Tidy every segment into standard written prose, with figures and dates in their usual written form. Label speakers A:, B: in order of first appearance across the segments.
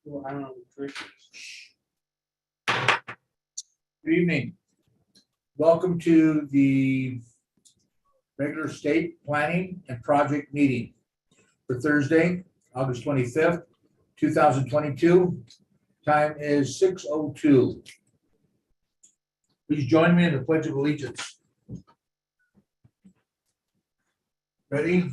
A: Well, I don't know.
B: Good evening. Welcome to the regular state planning and project meeting for Thursday, August 25th, 2022. Time is 6:02. Please join me in the Pledge of Allegiance. Ready?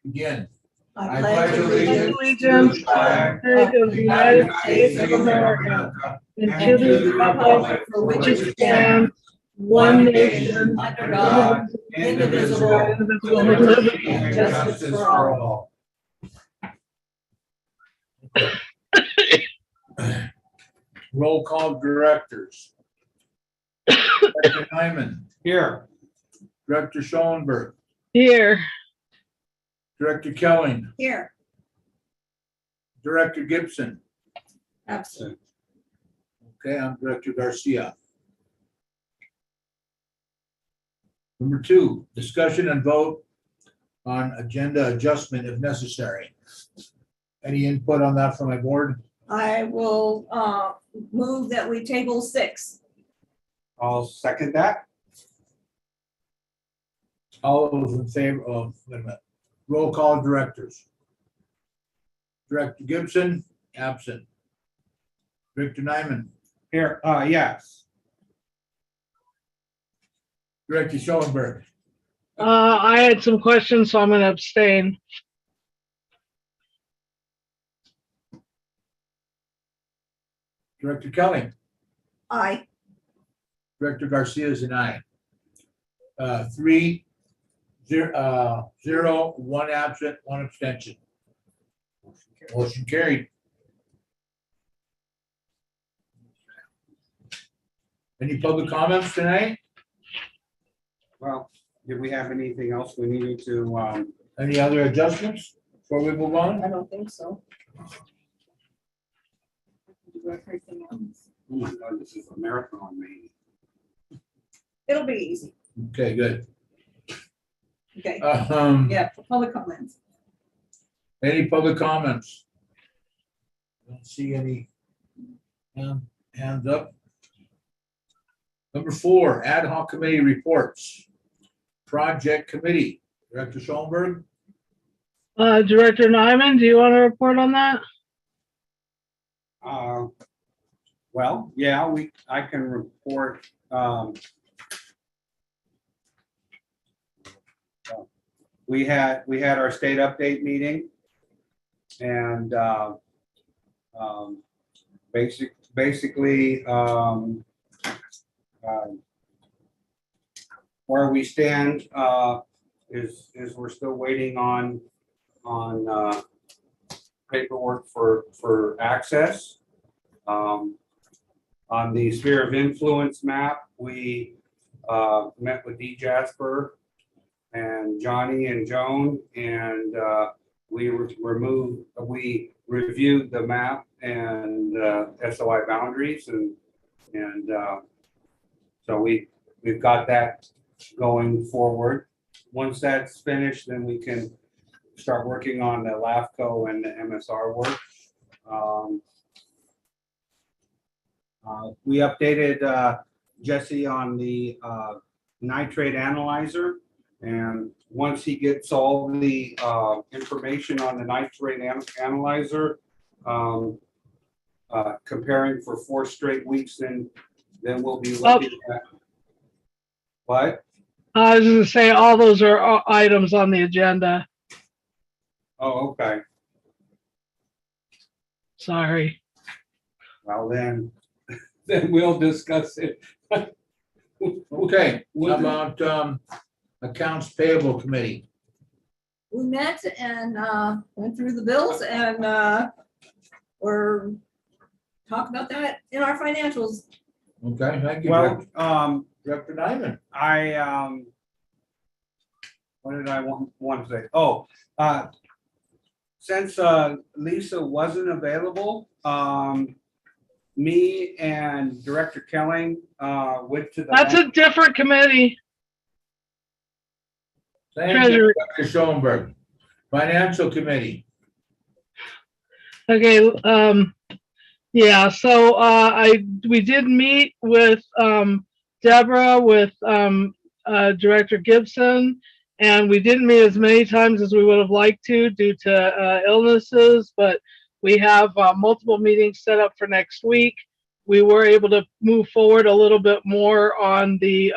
B: Begin.
C: I pledge allegiance
D: allegiance
C: to the flag
D: of the United States of America and to the republic for which it stands, one nation,
C: under God, indivisible, with liberty and justice for all.
B: Roll call directors. Director Nyman,
A: Here.
B: Director Schoenberg,
D: Here,
B: Director Kelling,
C: Here.
B: Director Gibson.
C: Absent.
B: Okay, I'm Director Garcia. Number 2, discussion and vote on agenda adjustment if necessary. Any input on that from my board?
C: I will move that we table 6.
A: I'll second that.
B: All those in favor of, wait a minute, roll call directors. Director Gibson, absent. Director Nyman,
A: Here, yes.
B: Director Schoenberg,
D: I had some questions, so I'm gonna abstain.
B: Director Kelly,
C: Aye.
B: Director Garcia is an aye. 3, 0, 1 absent, 1 abstention. Motion carried. Any public comments tonight?
A: Well, did we have anything else we needed to,
B: Any other adjustments before we move on?
C: I don't think so. Do everything else.
A: oh my God, this is a marathon meeting.
C: It'll be easy.
B: Okay, good.
C: Okay.
B: Yeah.
C: For public comments.
B: Any public comments? Don't see any hands up. Number 4, ad hoc committee reports. Project committee, Director Schoenberg,
D: Director Nyman, do you want to report on that?
A: Well, yeah, I can report, we had our state update meeting and, basically, where we stand, is we're still waiting on, paperwork for access. On the sphere of influence map, we met with D. Jasper and Johnny and Joan, and we reviewed the map and SOI boundaries, and so we've got that going forward. Once that's finished, then we can start working on the LAFCO and the MSR work. We updated Jesse on the nitrate analyzer, and once he gets all the information on the nitrate analyzer, comparing for 4 straight weeks, then we'll be looking at what?
D: I was gonna say, all those are items on the agenda.
A: Oh, okay.
D: Sorry.
A: Well, then we'll discuss it.
B: okay, how about accounts payable committee?
C: We met and went through the bills and we're talking about that in our financials.
B: Okay, thank you.
A: Well,
B: Director Nyman.
A: what did I want to say? Oh, since Lisa wasn't available, me and Director Kelling went to the.
D: That's a different committee.
B: Thank you,
D: Treasury.
B: Dr. Schoenberg. Financial committee.
D: Okay, Yeah, so we did meet with Deborah, with Director Gibson, and we didn't meet as many times as we would have liked to due to illnesses, but we have multiple meetings set up for next week. We were able to move forward a little bit more on the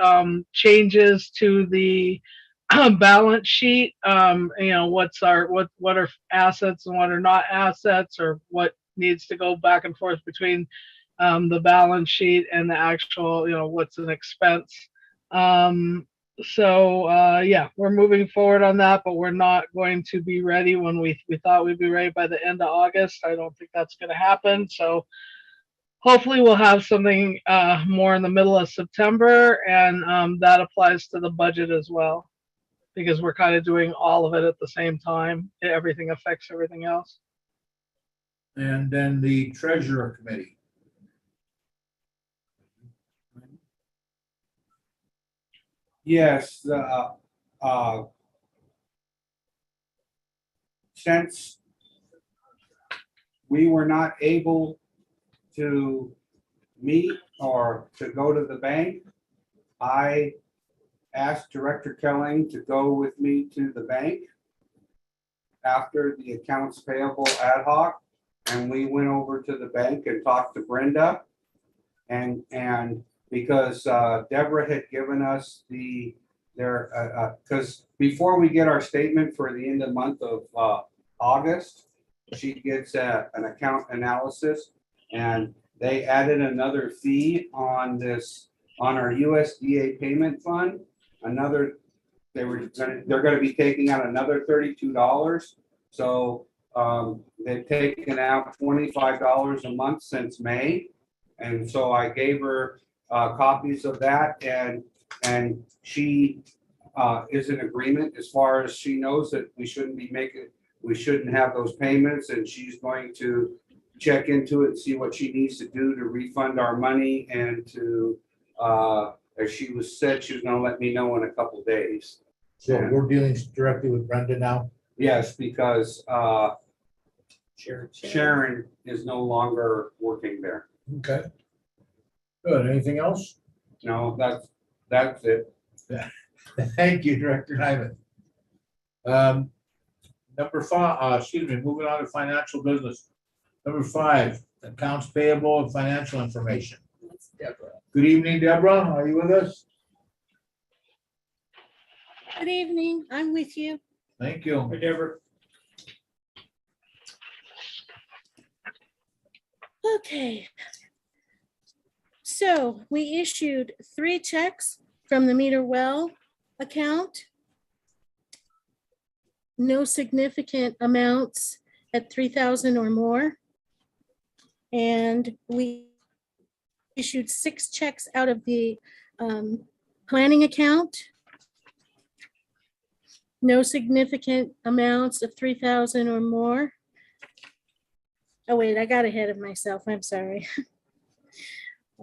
D: changes to the balance sheet. What are assets and what are not assets, or what needs to go back and forth between the balance sheet and the actual, what's an expense. Yeah, we're moving forward on that, but we're not going to be ready when we thought we'd be ready by the end of August. I don't think that's going to happen. So hopefully we'll have something more in the middle of September, and that applies to the budget as well, because we're kind of doing all of it at the same time. Everything affects everything else.
B: And then the treasurer committee.
A: Yes, since we were not able to meet or to go to the bank, I asked Director Kelling to go with me to the bank after the accounts payable ad hoc. And we went over to the bank and talked to Brenda. And because Deborah had given us because before we get our statement for the end of the month of August, she gets an account analysis, and they added another fee on our USDA payment fund. They're going to be taking out another $32. So they've taken out $25 a month since May. And so I gave her copies of that, and she is in agreement as far as she knows that we shouldn't have those payments, and she's going to check into it and see what she needs to do to refund our money, and to as she said she was going to let me know in a couple of days.
B: So we're dealing directly with Brenda now?
A: Yes, because Sharon is no longer working there.
B: Okay. Good. Anything else?
A: No, that's it.
B: Thank you, Director Hyman. Number 5, moving on to financial business. Number 5, accounts payable and financial information.
C: That's Deborah.
B: Good evening, Deborah. Are you with us?
E: Good evening, I'm with you.
B: Thank you.
A: Hey, Deborah.
E: Okay. So we issued 3 checks from the meter well account. No significant amounts at 3,000 or more. And we issued 6 checks out of the planning account. No significant amounts of 3,000 or more. Oh, wait, I got ahead of myself. I'm sorry.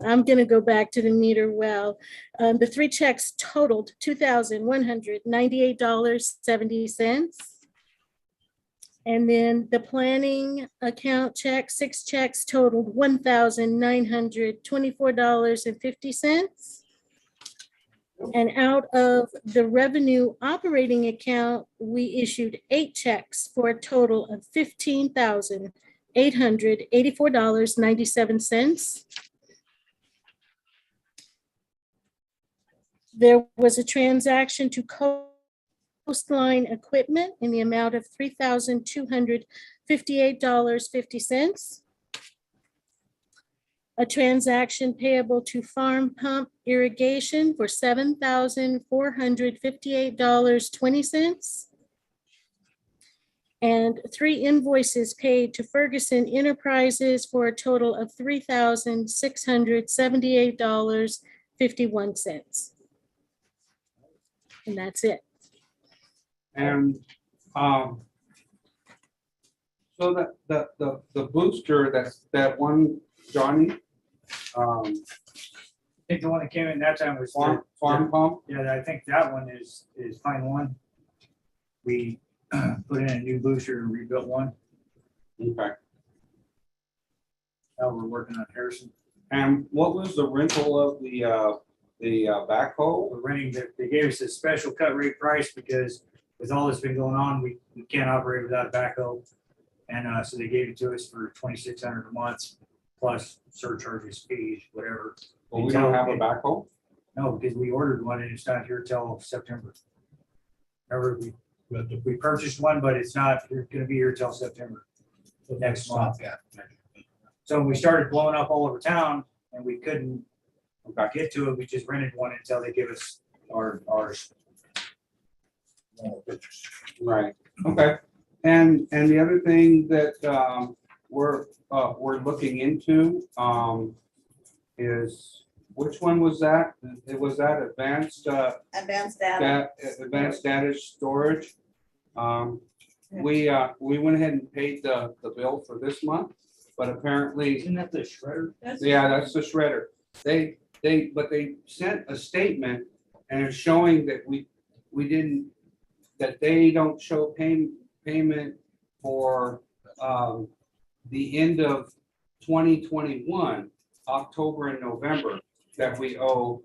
E: I'm going to go back to the meter well. The 3 checks totaled $2,198.70. And then the planning account check, 6 checks totaled $1,924.50. And out of the revenue operating account, we issued 8 checks for a total of $15,884.97. There was a transaction to Coastline Equipment in the amount of $3,258.50. A transaction payable to Farm Pump Irrigation for $7,458.20. And 3 invoices paid to Ferguson Enterprises for a total of $3,678.51. And that's it.
A: And so the booster, that one, Johnny,
F: I think the one that came in that time was
A: farm pump.
F: yeah, I think that one is fine one. We put in a new booster and rebuilt one.
A: Okay.
F: We're working on Harrison.
A: And what was the rental of the backhoe?
F: We're renting, they gave us a special cut rate price because with all that's been going on, we can't operate without a backhoe. And so they gave it to us for $2,600 a month, plus surcharges, fees, whatever.
A: Well, we don't have a backhoe?
F: No, because we ordered one and it's not here till September. Remember, we purchased one, but it's not gonna be here till September. Next month.
B: Yeah.
F: So we started blowing up all over town and we couldn't get to it. We just rented one until they give us ours.
A: Right, okay. And the other thing that we're looking into is, which one was that? It was that advanced
C: Advanced data.
A: advanced data storage. We went ahead and paid the bill for this month, but apparently,
F: Isn't that the shredder?
A: yeah, that's the shredder. But they sent a statement and it's showing that we didn't, that they don't show payment for the end of 2021, October and November, that we owe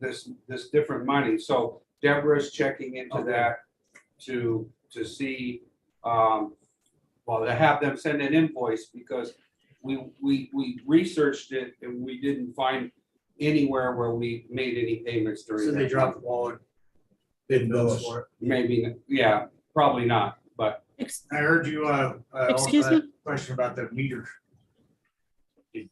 A: this different money. So Deborah's checking into that to see, well, to have them send an invoice, because we researched it and we didn't find anywhere where we made any payments during.
F: So they
A: that
F: dropped
A: time.
F: the ball and
B: Didn't bill us.
F: for it.
A: Maybe, yeah, probably not, but
F: I heard you,
E: Excuse
F: also had
E: me?
F: a question about the meter.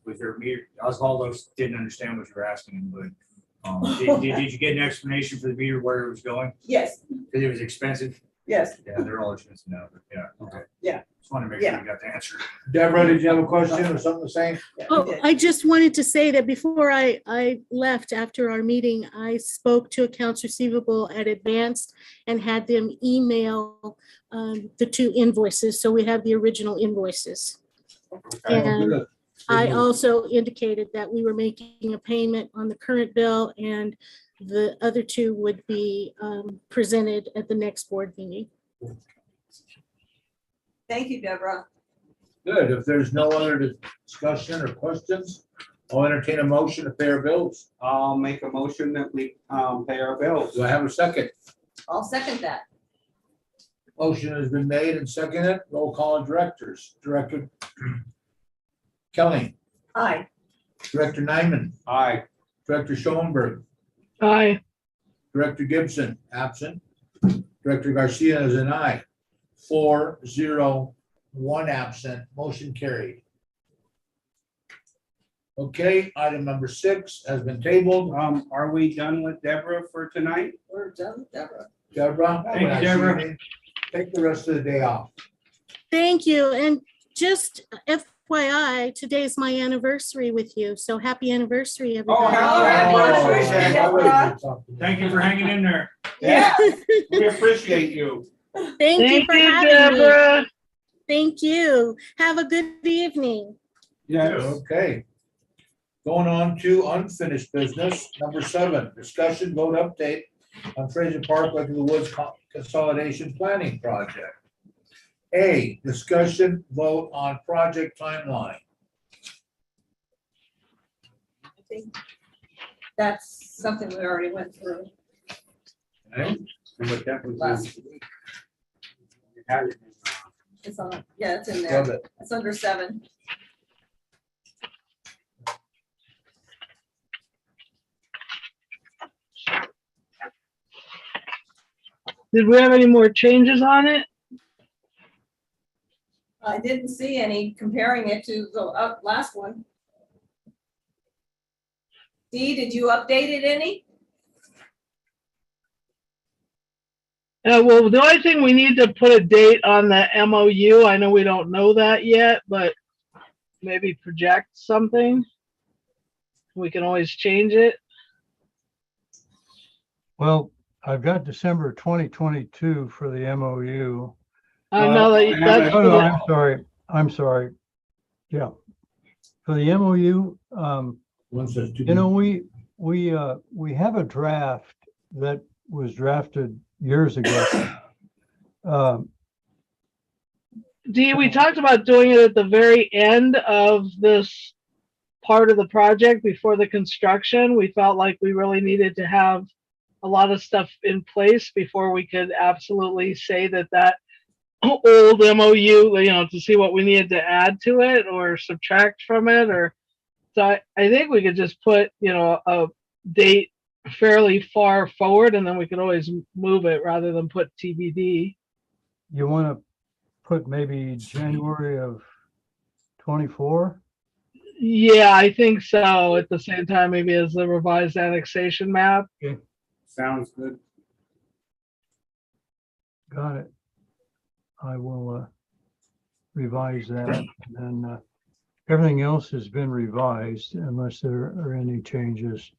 F: With your meter, Osvaldo didn't understand what you were asking him, but did you get an explanation for the meter where it was going?
C: Yes,
F: Because it was expensive?
C: yes.
F: Yeah, they're all expensive now, but yeah, okay.
C: Yeah.
F: Just want to make sure you got the answer.
B: Deborah, did you have a question or something to say?
C: Yeah,
E: Oh,
C: we did.
E: I just wanted to say that before I left after our meeting, I spoke to accounts receivable at Advanced and had them email the 2 invoices. So we have the original invoices. And
B: Good.
E: I
B: Good.
E: also indicated that we were making a payment on the current bill and the other 2 would be presented at the next board meeting.
C: Thank you, Deborah.
B: Good. If there's no other discussion or questions, I'll entertain a motion to pay our bills.
A: I'll make a motion that we pay our bills.
B: Do I have a second?
C: I'll second that.
B: Motion has been made and seconded. Roll call on directors. Director Kelly,
C: Aye.
B: Director Nyman,
A: Aye.
B: Director Schoenberg,
D: Aye.
B: Director Gibson, absent. Director Garcia is an aye. 4-0, 1 absent. Motion carried. Okay, item number 6 has been tabled.
A: Are we done with Deborah for tonight?
C: We're done with Deborah.
B: Deborah?
F: Thank you,
B: when I see
F: Deborah.
B: name, take the rest of the day off.
E: Thank you. And just FYI, today's my anniversary with you. So happy anniversary, everybody.
A: happy
C: anniversary, Deborah.
F: Thank you for hanging in there.
A: Yeah, we appreciate you.
E: Thank you
D: Thank
E: for
D: you,
E: having me.
D: Deborah.
E: Thank you. Have a good evening.
A: Yes.
B: Okay. Going on to unfinished business. Number 7, discussion vote update on Fraser Park Lake of the Woods Consolidation Planning Project. A, discussion vote on project timeline.
C: I think that's something we already went through
B: Okay?
A: And what that was,
C: last week. It's on, yeah, it's in there.
B: Love it.
C: It's under 7.
D: Did we have any more changes on it?
C: I didn't see any comparing it to the last one. Dee, did you update it any?
D: Well, the only thing we need to put a date on the MOU. I know we don't know that yet, but maybe project something. We can always change it.
G: Well, I've got December 2022 for the MOU.
D: I know
A: I
D: that
A: have
D: that's
A: it.
G: Oh,
D: for
G: no,
D: the-
G: I'm sorry. Yeah. For the MOU,
B: One says to
G: you know,
B: be-
G: we have a draft that was drafted years ago.
D: Dee, we talked about doing it at the very end of this part of the project before the construction. We felt like we really needed to have a lot of stuff in place before we could absolutely say that that old MOU, to see what we needed to add to it or subtract from it, or so I think we could just put, a date fairly far forward, and then we could always move it rather than put TBD.
G: You want to put maybe January of 24?
D: Yeah, I think so. At the same time, maybe as the revised annexation map.
A: Sounds good.
G: Got it. I will revise that. And everything else has been revised unless there are any changes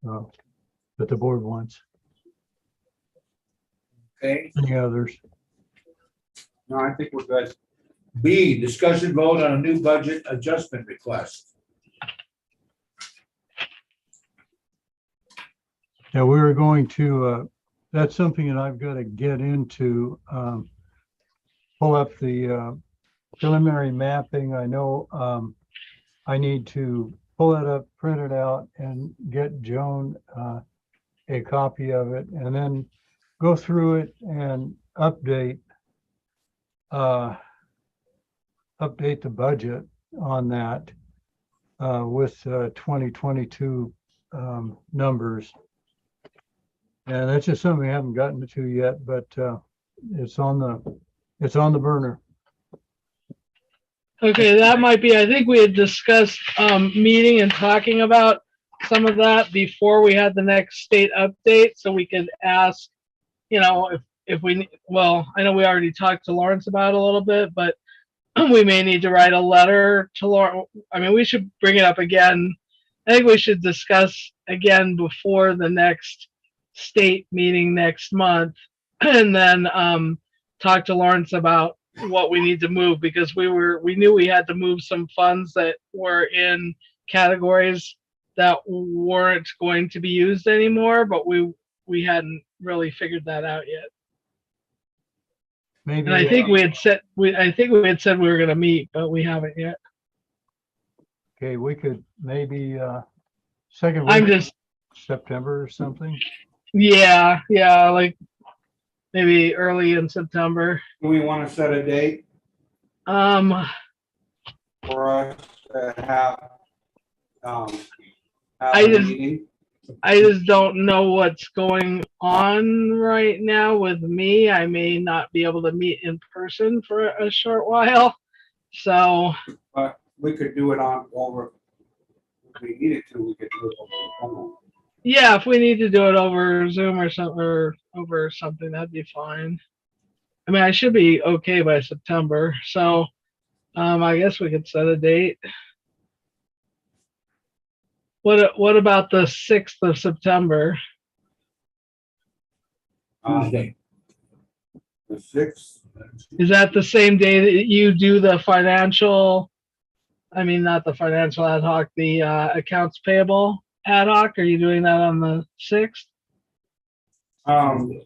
G: that the board wants.
B: Okay.
G: Any others?
A: No, I think we're good.
B: B, discussion vote on a new budget adjustment request.
G: Yeah, we were going to, that's something that I've got to get into, pull up the preliminary mapping. I know I need to pull it up, print it out, and get Joan a copy of it, and then go through it and update the budget on that with 2022 numbers. And that's just something we haven't gotten to yet, but it's on the burner.
D: Okay, that might be, I think we had discussed meeting and talking about some of that before we had the next state update, so we could ask, if we, well, I know we already talked to Lawrence about it a little bit, but we may need to write a letter to Lawrence. I mean, we should bring it up again. I think we should discuss again before the next state meeting next month, and then talk to Lawrence about what we need to move, because we knew we had to move some funds that were in categories that weren't going to be used anymore, but we hadn't really figured that out yet.
G: Maybe.
D: And I think we had said we were going to meet, but we haven't yet.
G: Okay, we could maybe second
D: I'm
G: week
D: just,
G: September or something.
D: yeah, like maybe early in September.
A: Do we want to set a date
D: Um,
A: for us to have
D: I
A: a
D: just-
A: meeting?
D: I just don't know what's going on right now with me. I may not be able to meet in person for a short while. So,
A: But we could do it on over, if we needed to, we could do it over the phone.
D: yeah, if we need to do it over Zoom or something, or over something, that'd be fine. I mean, I should be okay by September. So, I guess we could set a date. What about the 6th of September?
B: Tuesday.
A: The 6th,
D: Is that the same day that you do the financial, I mean, not the financial ad hoc, the accounts payable ad hoc? Are you doing that on the 6th?
A: Probably,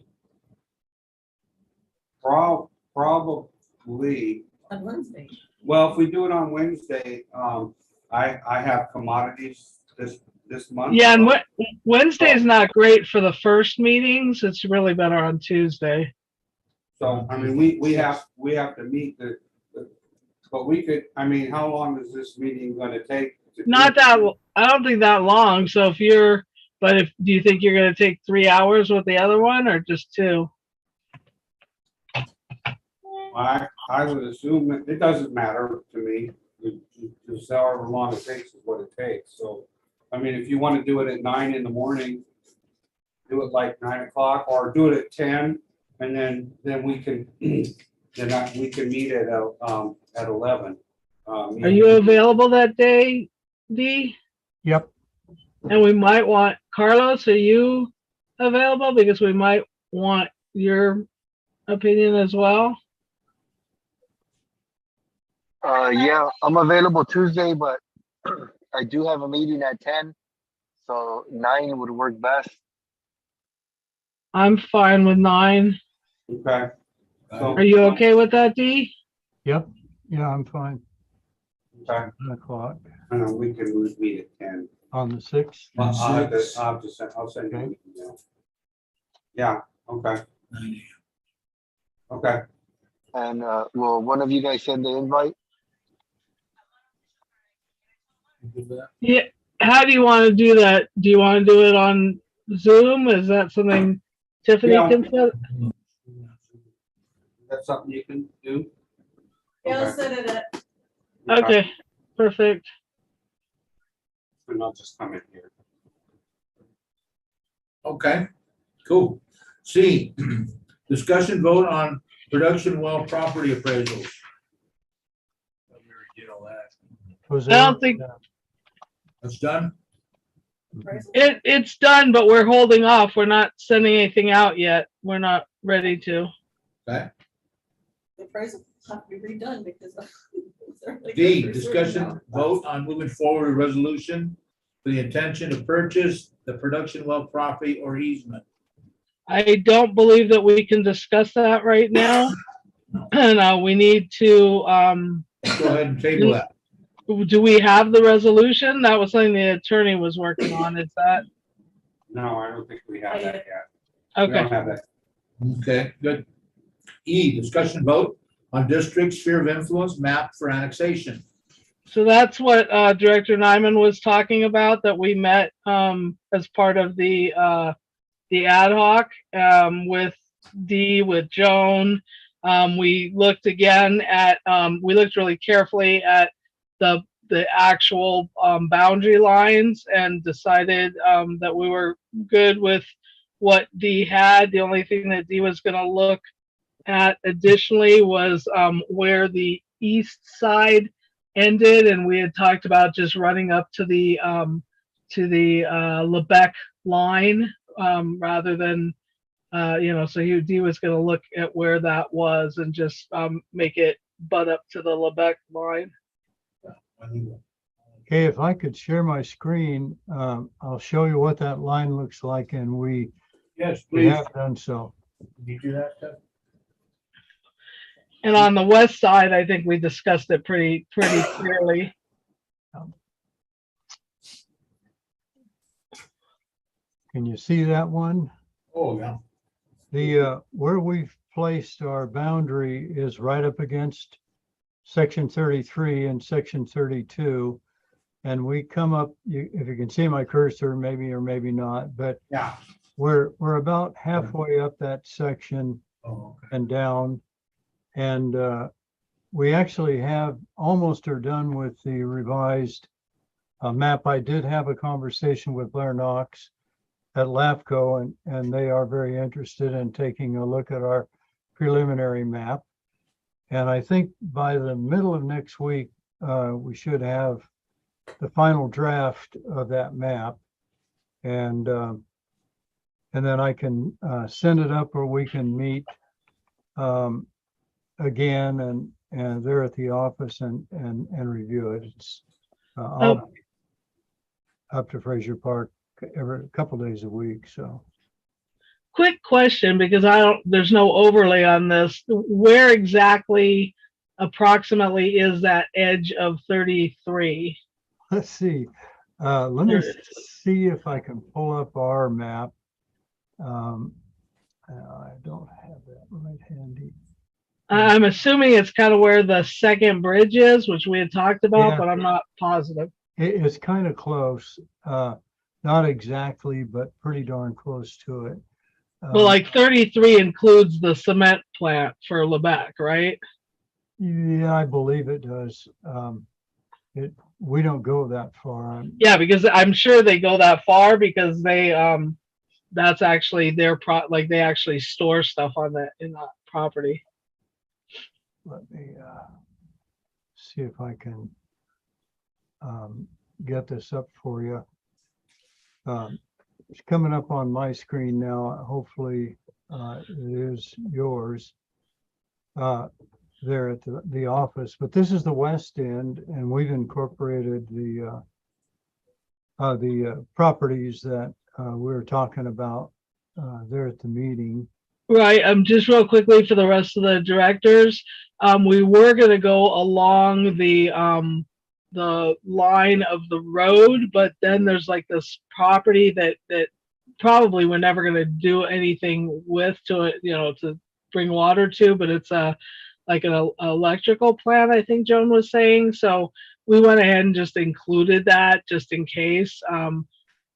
C: On Wednesday.
A: well, if we do it on Wednesday, I have commodities this month.
D: Yeah, and Wednesday's not great for the first meetings. It's really better on Tuesday.
A: So, I mean, we have to meet but we could, I mean, how long is this meeting gonna take? to do?
D: Not that, I don't think that long. So do you think you're gonna take 3 hours with the other one, or just 2?
A: I would assume it doesn't matter to me. Just however long it takes is what it takes. So, I mean, if you want to do it at 9 in the morning, do it like 9 o'clock, or do it at 10, and then we can, we can meet at 11.
D: Are you available that day, Dee?
G: Yep.
D: And we might want, Carlos, are you available? Because we might want your opinion as well.
H: Yeah, I'm available Tuesday, but I do have a meeting at 10, so 9 would work best.
D: I'm fine with 9.
A: Okay. So-
D: Are you okay with that, Dee?
G: Yep, yeah, I'm fine.
A: Okay,
G: 10 o'clock
A: and then we can meet at 10.
G: on the 6th.
A: I'll send you an email. Yeah, okay,
B: 9
A: okay.
H: And will one of you guys send the invite?
B: You good with that?
D: Yeah. How do you want to do that? Do you want to do it on Zoom? Is that something Tiffany
A: Yeah.
D: can set?
A: That's something you can do?
C: Yeah, I'll
A: Okay.
C: set it up.
D: Okay, perfect.
A: And I'll just come in here.
B: Okay, cool. C, discussion vote on production well property appraisals. We already did all that.
G: Was
D: I don't
G: there-
D: think-
B: That's done?
D: It's done, but we're holding off. We're not sending anything out yet. We're not ready to.
B: Okay.
C: The price will have to be redone because. they're like
B: D,
C: $100
B: discussion
C: now.
B: vote on moving forward a resolution for the intention to purchase the production well property or easement.
D: I don't believe that we can discuss that right now. And we need to,
B: Go ahead and table that.
D: do we have the resolution? That was something the attorney was working on. Is that,
A: No, I don't think we have that yet. We
D: okay.
A: don't have that.
B: Okay, good. E, discussion vote on district sphere of influence map for annexation.
D: So that's what Director Nyman was talking about, that we met as part of the ad hoc with Dee, with Joan. We looked again at, we looked really carefully at the actual boundary lines and decided that we were good with what Dee had. The only thing that Dee was going to look at additionally was where the east side ended, and we had talked about just running up to the Lebec line rather than so Dee was going to look at where that was and just make it butt up to the Lebec line.
G: Okay, if I could share my screen, I'll show you what that line looks like, and we
B: Yes,
G: we
B: please.
G: have done so.
B: Can you do that, Ted?
D: And on the west side, I think we discussed it pretty clearly.
G: Can you see that one?
B: Oh, yeah.
G: The where we've placed our boundary is right up against section 33 and section 32. And we come up, if you can see my cursor, maybe or maybe not, but
A: Yeah.
G: we're about halfway up that section
B: Oh, okay.
G: and down. And we actually almost are done with the revised map. I did have a conversation with Blair Knox at LAFCO, and they are very interested in taking a look at our preliminary map. And I think by the middle of next week, we should have the final draft of that map. And then I can send it up, or we can meet again and they're at the office and review it. It's I'll be up to Fraser Park every couple days a week. So
D: Quick question, because there's no overlay on this. Where exactly approximately is that edge of 33?
G: let's see. Let me
D: There it
G: see if I can pull up our map. I don't have that right handy.
D: I'm assuming it's kind of where the second bridge is, which we had talked about,
G: Yeah.
D: but I'm not positive.
G: It's kind of close. Not exactly, but pretty darn close to it.
D: Well, like 33 includes the cement plant for Lebec, right?
G: Yeah, I believe it does. We don't go that far.
D: Yeah, because I'm sure they go that far because they that's actually their like they actually store stuff on that in that property.
G: Let me see if I can get this up for you. It's coming up on my screen now. Hopefully it is yours there at the office. But this is the west end, and we've incorporated the properties that we were talking about there at the meeting.
D: Right, just real quickly for the rest of the directors, we were gonna go along the line of the road, but then there's like this property that probably we're never gonna do anything with to it, to bring water to, but it's like an electrical plant, I think Joan was saying, so we went ahead and just included that just in case.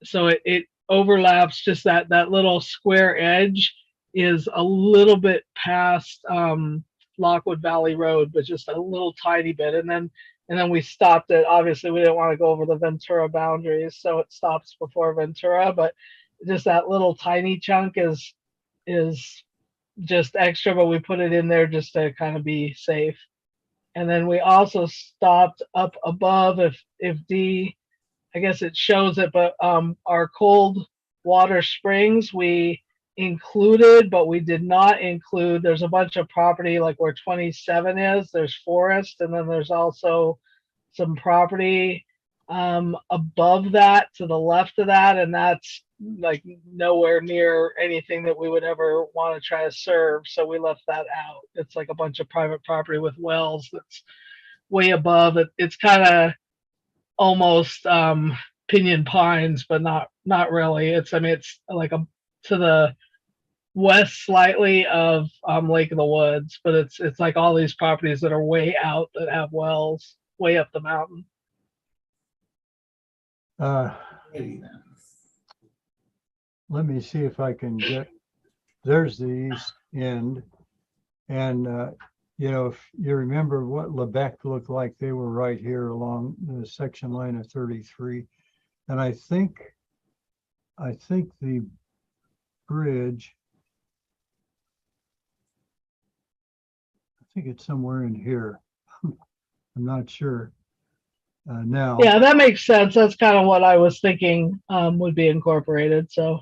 D: So it overlaps just that little square edge is a little bit past Lockwood Valley Road, but just a little tiny bit. And then we stopped it. Obviously, we didn't want to go over the Ventura boundaries, so it stops before Ventura. But just that little tiny chunk is just extra, but we put it in there just to kind of be safe. And then we also stopped up above if D, I guess it shows it, but our cold water springs we included, but we did not include. There's a bunch of property like where 27 is. There's forest, and then there's also some property above that to the left of that, and that's like nowhere near anything that we would ever want to try to serve. So we left that out. It's like a bunch of private property with wells that's way above it. It's kind of almost Pinyon Pines, but not really. It's like to the west slightly of Lake of the Woods, but it's like all these properties that are way out that have wells way up the mountain.
G: Let me see if I can get, there's the east end. And, if you remember what Lebec looked like, they were right here along the section line of 33. And I think the bridge, I think it's somewhere in here. I'm not sure. Now.
D: Yeah, that makes sense. That's kind of what I was thinking would be incorporated. So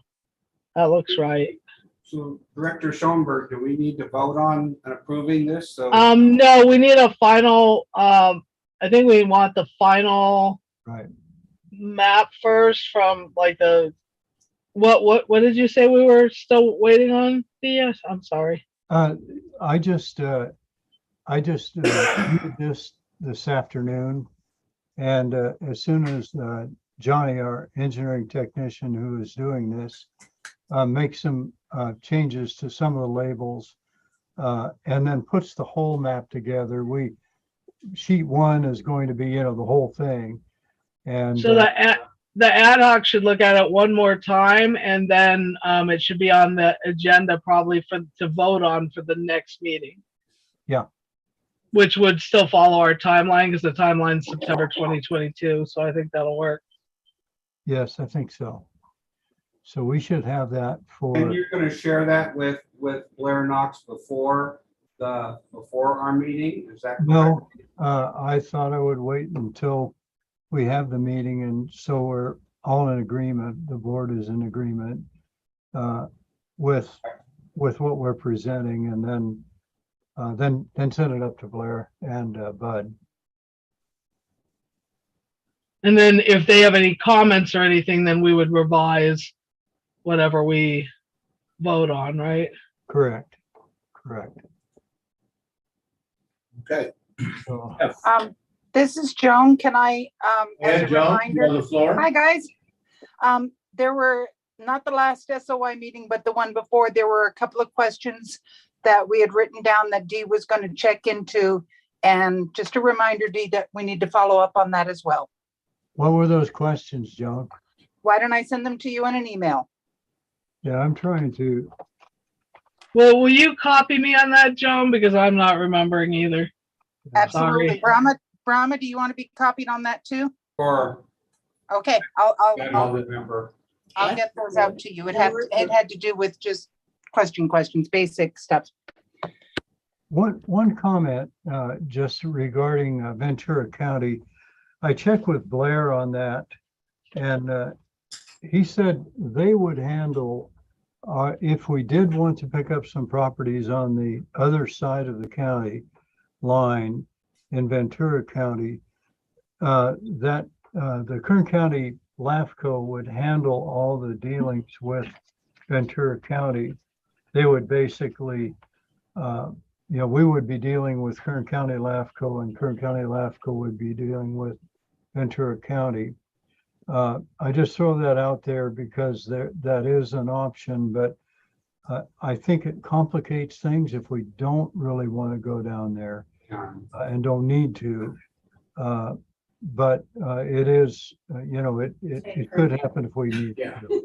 D: that looks right.
A: So Director Schoenberg, do we need to vote on approving this? So
D: No, we need a final. I think we want the final
G: Right.
D: map first from like the what did you say we were still waiting on? Yes, I'm sorry.
G: I just reviewed this afternoon, and as soon as Johnny, our engineering technician who is doing this, makes some changes to some of the labels, and then puts the whole map together. Sheet 1 is going to be, the whole thing. And
D: So the ad hoc should look at it one more time, and then it should be on the agenda probably to vote on for the next meeting.
G: Yeah.
D: Which would still follow our timeline because the timeline's September 2022. So I think that'll work.
G: yes, I think so. So we should have that for.
A: and you're going to share that with Blair Knox before our meeting? Is that correct?
G: No, I thought I would wait until we have the meeting, and so we're all in agreement. The board is in agreement with what we're presenting, and then send it up to Blair and Bud.
D: And then if they have any comments or anything, then we would revise whatever we vote on, right?
G: Correct.
B: Okay.
G: So,
I: This is Joan. Can I, as
B: And
I: a
B: Joan, you
I: reminder?
B: have the floor.
I: Hi, guys. There were, not the last SOI meeting, but the one before, there were a couple of questions that we had written down that Dee was going to check into. And just a reminder, Dee, that we need to follow up on that as well.
G: what were those questions, Joan?
I: Why don't I send them to you in an email?
G: Yeah, I'm trying to.
D: Well, will you copy me on that, Joan? Because I'm not remembering either.
I: Absolutely.
D: Sorry.
I: Brahma, do you want to be copied on that too?
A: Or
I: Okay,
A: I don't remember.
I: I'll get those out to you. It had to do with just questions, basic stuff.
G: One comment, just regarding Ventura County. I checked with Blair on that, and he said they would handle, if we did want to pick up some properties on the other side of the county line in Ventura County, that the Kern County LAFCO would handle all the dealings with Ventura County. they would basically, we would be dealing with Kern County LAFCO, and Kern County LAFCO would be dealing with Ventura County. I just throw that out there because that is an option, but I think it complicates things if we don't really want to go down there and don't need to. But it is, it could happen if we need
B: Yeah.
G: to.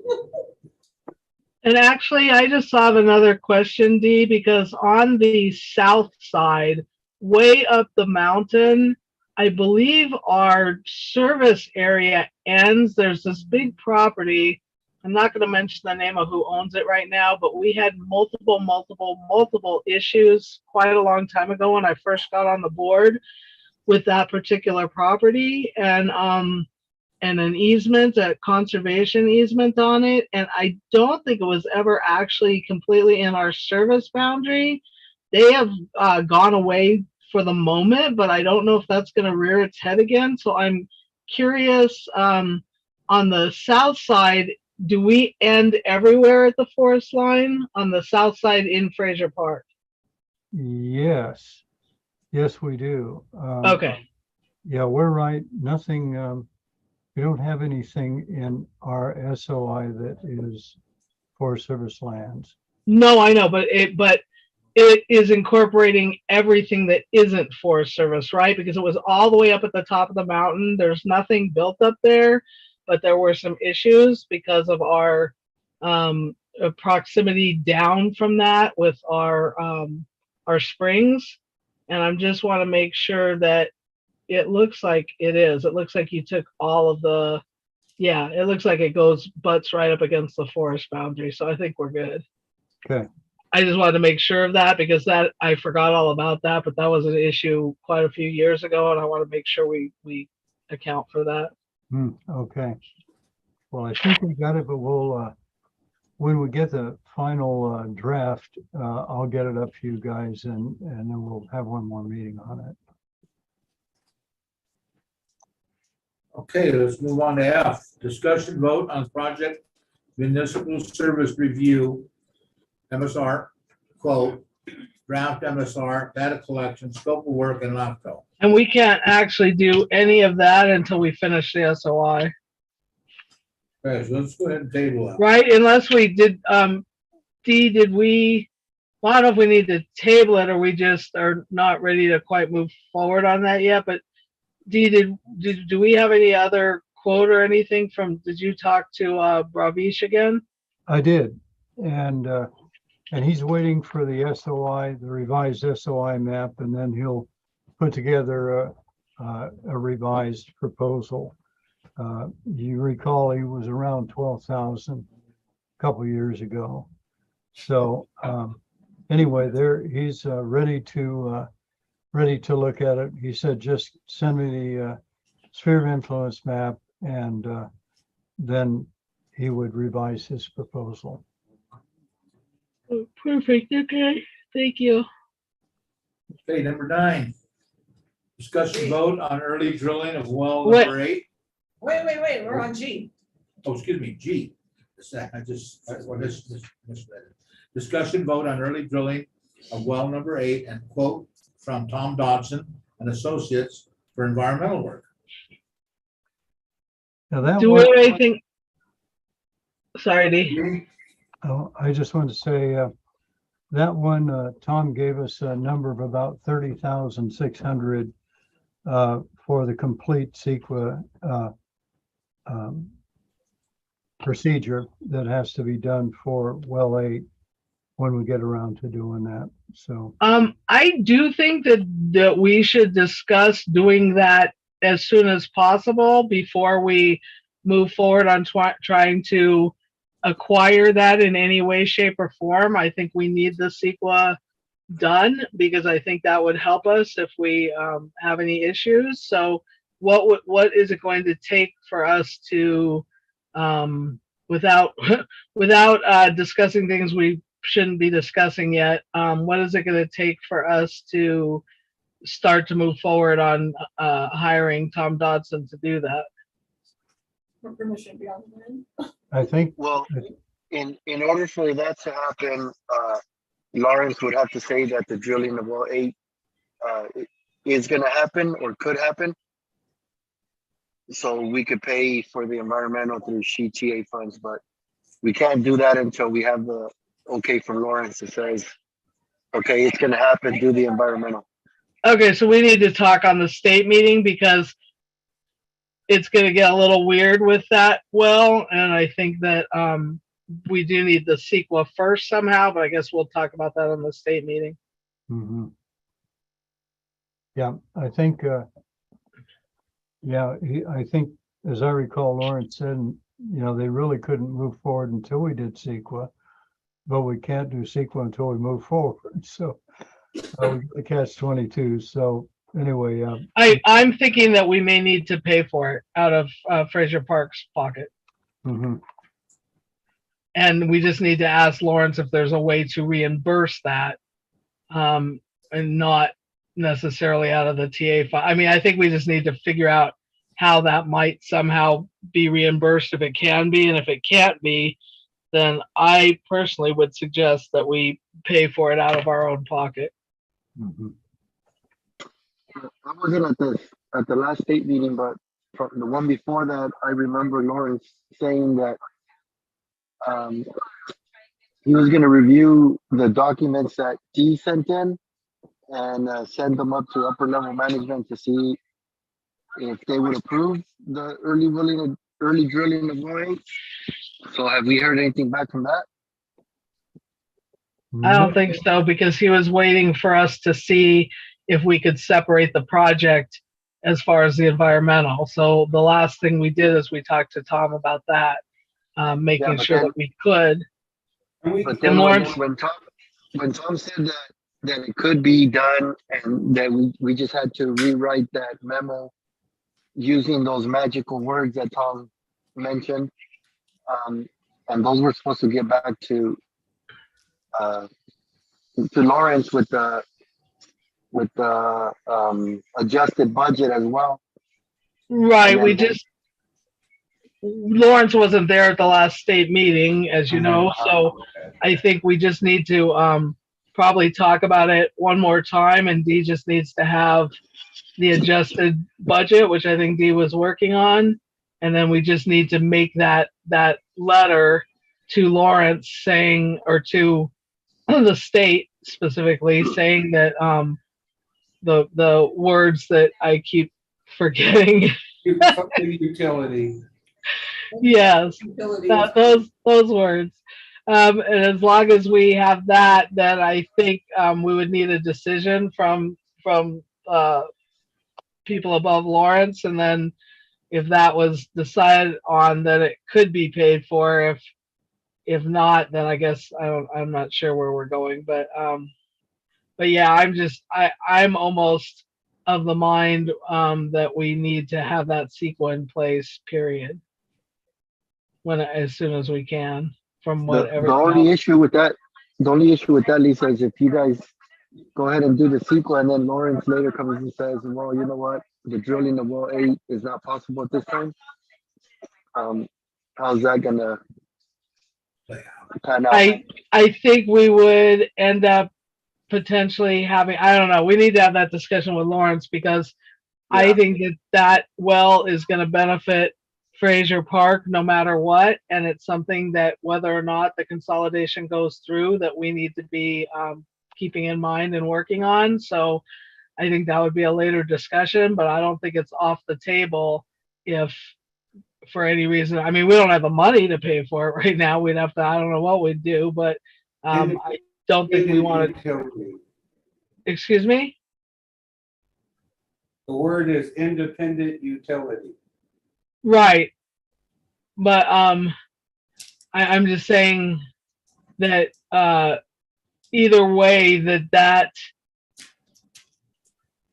D: And actually, I just saw another question, Dee, because on the south side, way up the mountain, I believe our service area ends. There's this big property. I'm not going to mention the name of who owns it right now, but we had multiple issues quite a long time ago when I first got on the board with that particular property, and an easement, a conservation easement on it. And I don't think it was ever actually completely in our service boundary. They have gone away for the moment, but I don't know if that's going to rear its head again. So I'm curious, on the south side, do we end everywhere at the forest line on the south side in Fraser Park?
G: Yes, we do.
D: Okay.
G: Yeah, we're right. Nothing, we don't have anything in our SOI that is Forest Service lands.
D: No, I know, but it is incorporating everything that isn't Forest Service, right? Because it was all the way up at the top of the mountain. There's nothing built up there, but there were some issues because of our proximity down from that with our springs. And I just want to make sure that it looks like it is. It looks like you took all of the, yeah, it looks like it butts right up against the forest boundary. So I think we're good.
G: Okay.
D: I just wanted to make sure of that because I forgot all about that, but that was an issue quite a few years ago, and I want to make sure we account for that.
G: Okay. Well, I think we got it, but we'll, when we get the final draft, I'll get it up to you guys, and then we'll have one more meeting on it.
B: Okay, let's move on to F. Discussion vote on project municipal service review, MSR, quote, draft MSR, data collection, scope of work, and LAFCO.
D: And we can't actually do any of that until we finish the SOI,
B: Okay, so let's go ahead and table that.
D: right? Unless we did, Dee, did we, well, I don't know if we need to table it or we just are not ready to quite move forward on that yet, but Dee, do we have any other quote or anything did you talk to Bravish again?
G: I did, and he's waiting for the SOI, the revised SOI map, and then he'll put together a revised proposal. You recall he was around 12,000 a couple years ago. So anyway, he's ready to look at it. He said, just send me the sphere of influence map, and then he would revise his proposal.
D: Oh, perfect. Okay. Thank you.
B: Okay, number 9. Discussion vote on early drilling of well
D: Wait.
B: number 8.
C: Wait, we're on G.
B: Oh, excuse me, G. I misread it. Discussion vote on early drilling of well number 8 and quote from Tom Dodson and Associates for environmental work.
G: Now that
D: Do we
G: one,
D: have anything? Sorry, Dee.
G: I just wanted to say that one, Tom gave us a number of about 30,600 for the complete CEQA procedure that has to be done for well 8 when we get around to doing that. So
D: I do think that we should discuss doing that as soon as possible before we move forward on trying to acquire that in any way, shape, or form. I think we need the CEQA done because I think that would help us if we have any issues. So what is it going to take for us to without discussing things we shouldn't be discussing yet, what is it going to take for us to start to move forward on hiring Tom Dodson to do that?
C: For permission beyond the wind.
G: I think
H: Well, in order for that to happen, Lawrence would have to say that the drilling of well 8 is going to happen or could happen. So we could pay for the environmental through CTA funds, but we can't do that until we have the okay from Lawrence that says, okay, it's going to happen, do the environmental.
D: Okay, so we need to talk on the state meeting because it's going to get a little weird with that well, and I think that we do need the CEQA first somehow, but I guess we'll talk about that on the state meeting.
G: Mhm. Yeah, I think, I think, as I recall, Lawrence said, they really couldn't move forward until we did CEQA, but we can't do CEQA until we move forward. So we catch 22. So anyway,
D: I'm thinking that we may need to pay for it out of Fraser Park's pocket.
G: mhm.
D: And we just need to ask Lawrence if there's a way to reimburse that, and not necessarily out of the TA fund. I mean, I think we just need to figure out how that might somehow be reimbursed if it can be, and if it can't be, then I personally would suggest that we pay for it out of our own pocket.
G: Mhm.
H: I wasn't at the last state meeting, but from the one before that, I remember Lawrence saying that he was going to review the documents that Dee sent in and send them up to upper level management to see if they would approve the early drilling of well 8. So have we heard anything back from that?
D: I don't think so, because he was waiting for us to see if we could separate the project as far as the environmental. So the last thing we did is we talked to Tom about that, making
H: but
D: sure
H: then-
D: that we could.
H: But then
D: Lawrence-
H: when Tom said that it could be done and that we just had to rewrite that memo using those magical words that Tom mentioned, and those were supposed to get back to Lawrence with the adjusted budget as well.
D: Right,
H: And
D: we
H: then-
D: just, Lawrence wasn't there at the last state meeting, as you know, so I think we just need to probably talk about it one more time, and Dee just needs to have the adjusted budget, which I think Dee was working on, and then we just need to make that letter to Lawrence saying, or to the state specifically, saying that the words that I keep forgetting.
A: Utility.
D: Yes,
C: Utilities.
D: those words. And as long as we have that, then I think we would need a decision from people above Lawrence, and then if that was decided on, that it could be paid for. If not, then I guess I'm not sure where we're going, but yeah, I'm almost of the mind that we need to have that CEQA in place, period. As soon as we can, from whatever.
H: The only issue with that, Lisa, is if you guys go ahead and do the CEQA and then Lawrence later comes and says, well, you know what, the drilling of well 8 is not possible at this time. How's that gonna pan out?
D: I think we would end up potentially having, I don't know, we need to have that discussion with Lawrence, because I
H: Yeah.
D: think that well is going to benefit Fraser Park no matter what, and it's something that whether or not the consolidation goes through, that we need to be keeping in mind and working on. So I think that would be a later discussion, but I don't think it's off the table if for any reason, I mean, we don't have the money to pay for it right now. We'd have to, I don't know what we'd do, but I don't think we want to,
A: Utility.
D: excuse me?
A: The word is independent utility.
D: Right. But I'm just saying that either way that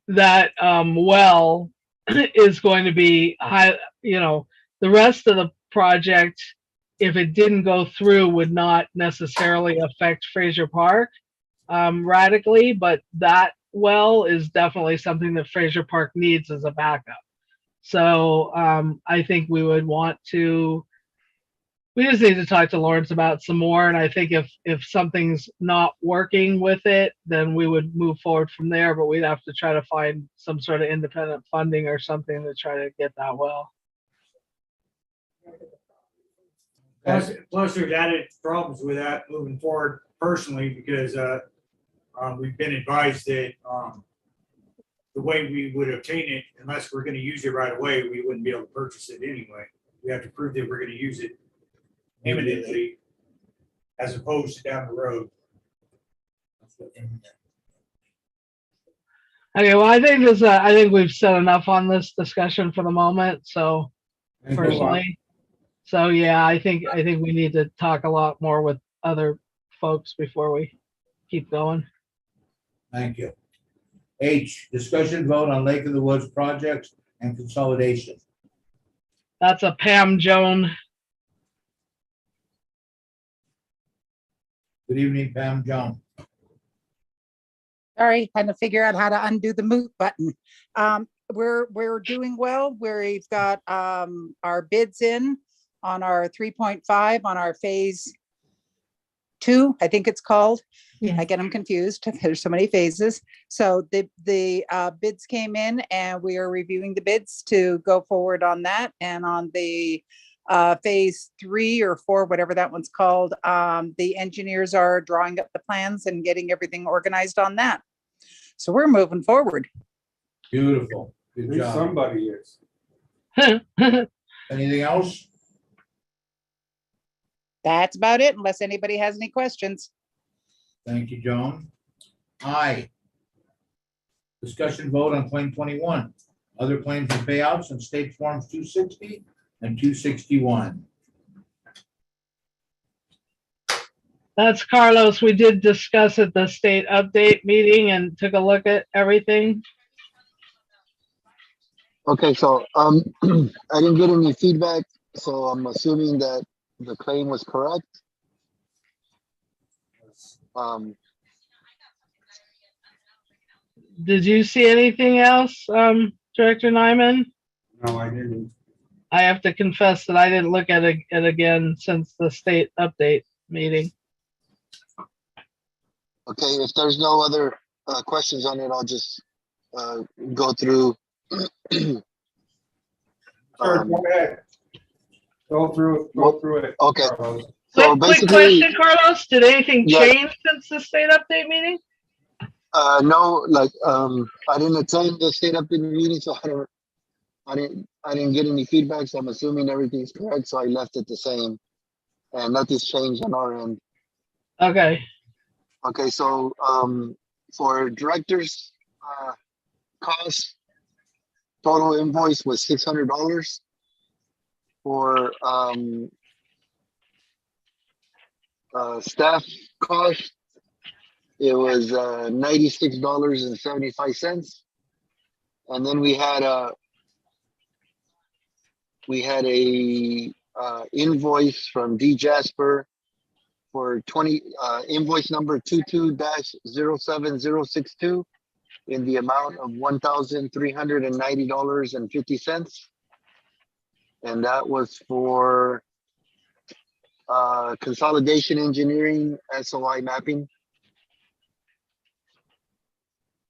D: well is going to be high, the rest of the project, if it didn't go through, would not necessarily affect Fraser Park radically, but that well is definitely something that Fraser Park needs as a backup. So I think we would want to we just need to talk to Lawrence about some more. And I think if something's not working with it, then we would move forward from there. But we'd have to try to find some sort of independent funding or something to try to get that well.
F: Plus we've added problems with that moving forward personally, because we've been advised that the way we would obtain it, unless we're gonna use it right away, we wouldn't be able to purchase it anyway. We have to prove that we're gonna use it imminently, as opposed to down the road.
D: Okay, well, I think we've said enough on this discussion for the moment. So personally, so yeah, I think we need to talk a lot more with other folks before we keep going.
B: Thank you. H, discussion vote on Lake of the Woods projects and consolidation.
D: That's a Pam Joan.
B: Good evening, Pam Jones.
I: Sorry, trying to figure out how to undo the mute button. We're doing well. We've got our bids in on our 3.5 on our phase 2, I think it's called. I get them confused. There's so many phases. So the bids came in and we are reviewing the bids to go forward on that. And on the phase 3 or 4, whatever that one's called, the engineers are drawing up the plans and getting everything organized on that. So we're moving forward.
B: Beautiful.
A: At
B: Good
A: least
B: job.
A: somebody is.
B: Anything else?
I: That's about it, unless anybody has any questions.
B: Thank you, Joan. I. Discussion vote on claim 21, other claims and payouts and state forms 260 and 261.
D: That's Carlos. We did discuss at the state update meeting and took a look at everything.
H: Okay, so I didn't get any feedback, so I'm assuming that the claim was correct.
D: Did you see anything else, Director Nyman?
A: No, I didn't.
D: I have to confess that I didn't look at it again since the state update meeting.
H: Okay, if there's no other questions on it, I'll just go through.
A: Sure, go ahead. Go through it.
H: Okay.
A: Carlos.
H: So
D: Quick
H: basically,
D: question, Carlos. Did anything
H: Yeah.
D: change since the state update meeting?
H: no, like I didn't attend the state update meeting, so I didn't get any feedback. So I'm assuming everything's correct. So I left it the same, and nothing's changed on our end.
D: Okay.
H: Okay, so for directors cost, total invoice was $600. For staff cost, it was $96.75. And then we had a invoice from D Jasper for invoice number 22-07062 in the amount of $1,390.50. And that was for consolidation engineering, SOI mapping.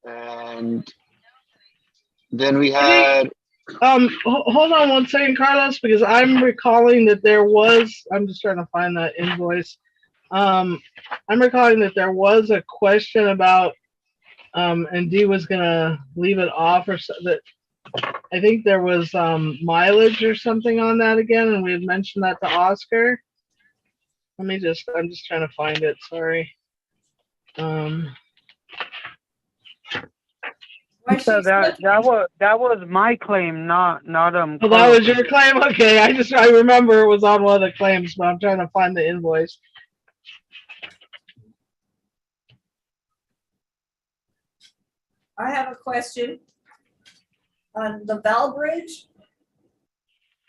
H: And then we had,
D: Hold on one second, Carlos, because I'm recalling that there was, I'm just trying to find that invoice. I'm recalling that there was a question about, and Dee was gonna leave it off or so that, I think there was mileage or something on that again, and we had mentioned that to Oscar. I'm just trying to find it, sorry.
C: Why
J: So
C: she's
J: that
C: looking-
J: was my claim, not
D: Oh, that was your
J: Carlos.
D: claim? Okay, I remember it was on one of the claims, but I'm trying to find the invoice.
C: I have a question. On the Val Bridge.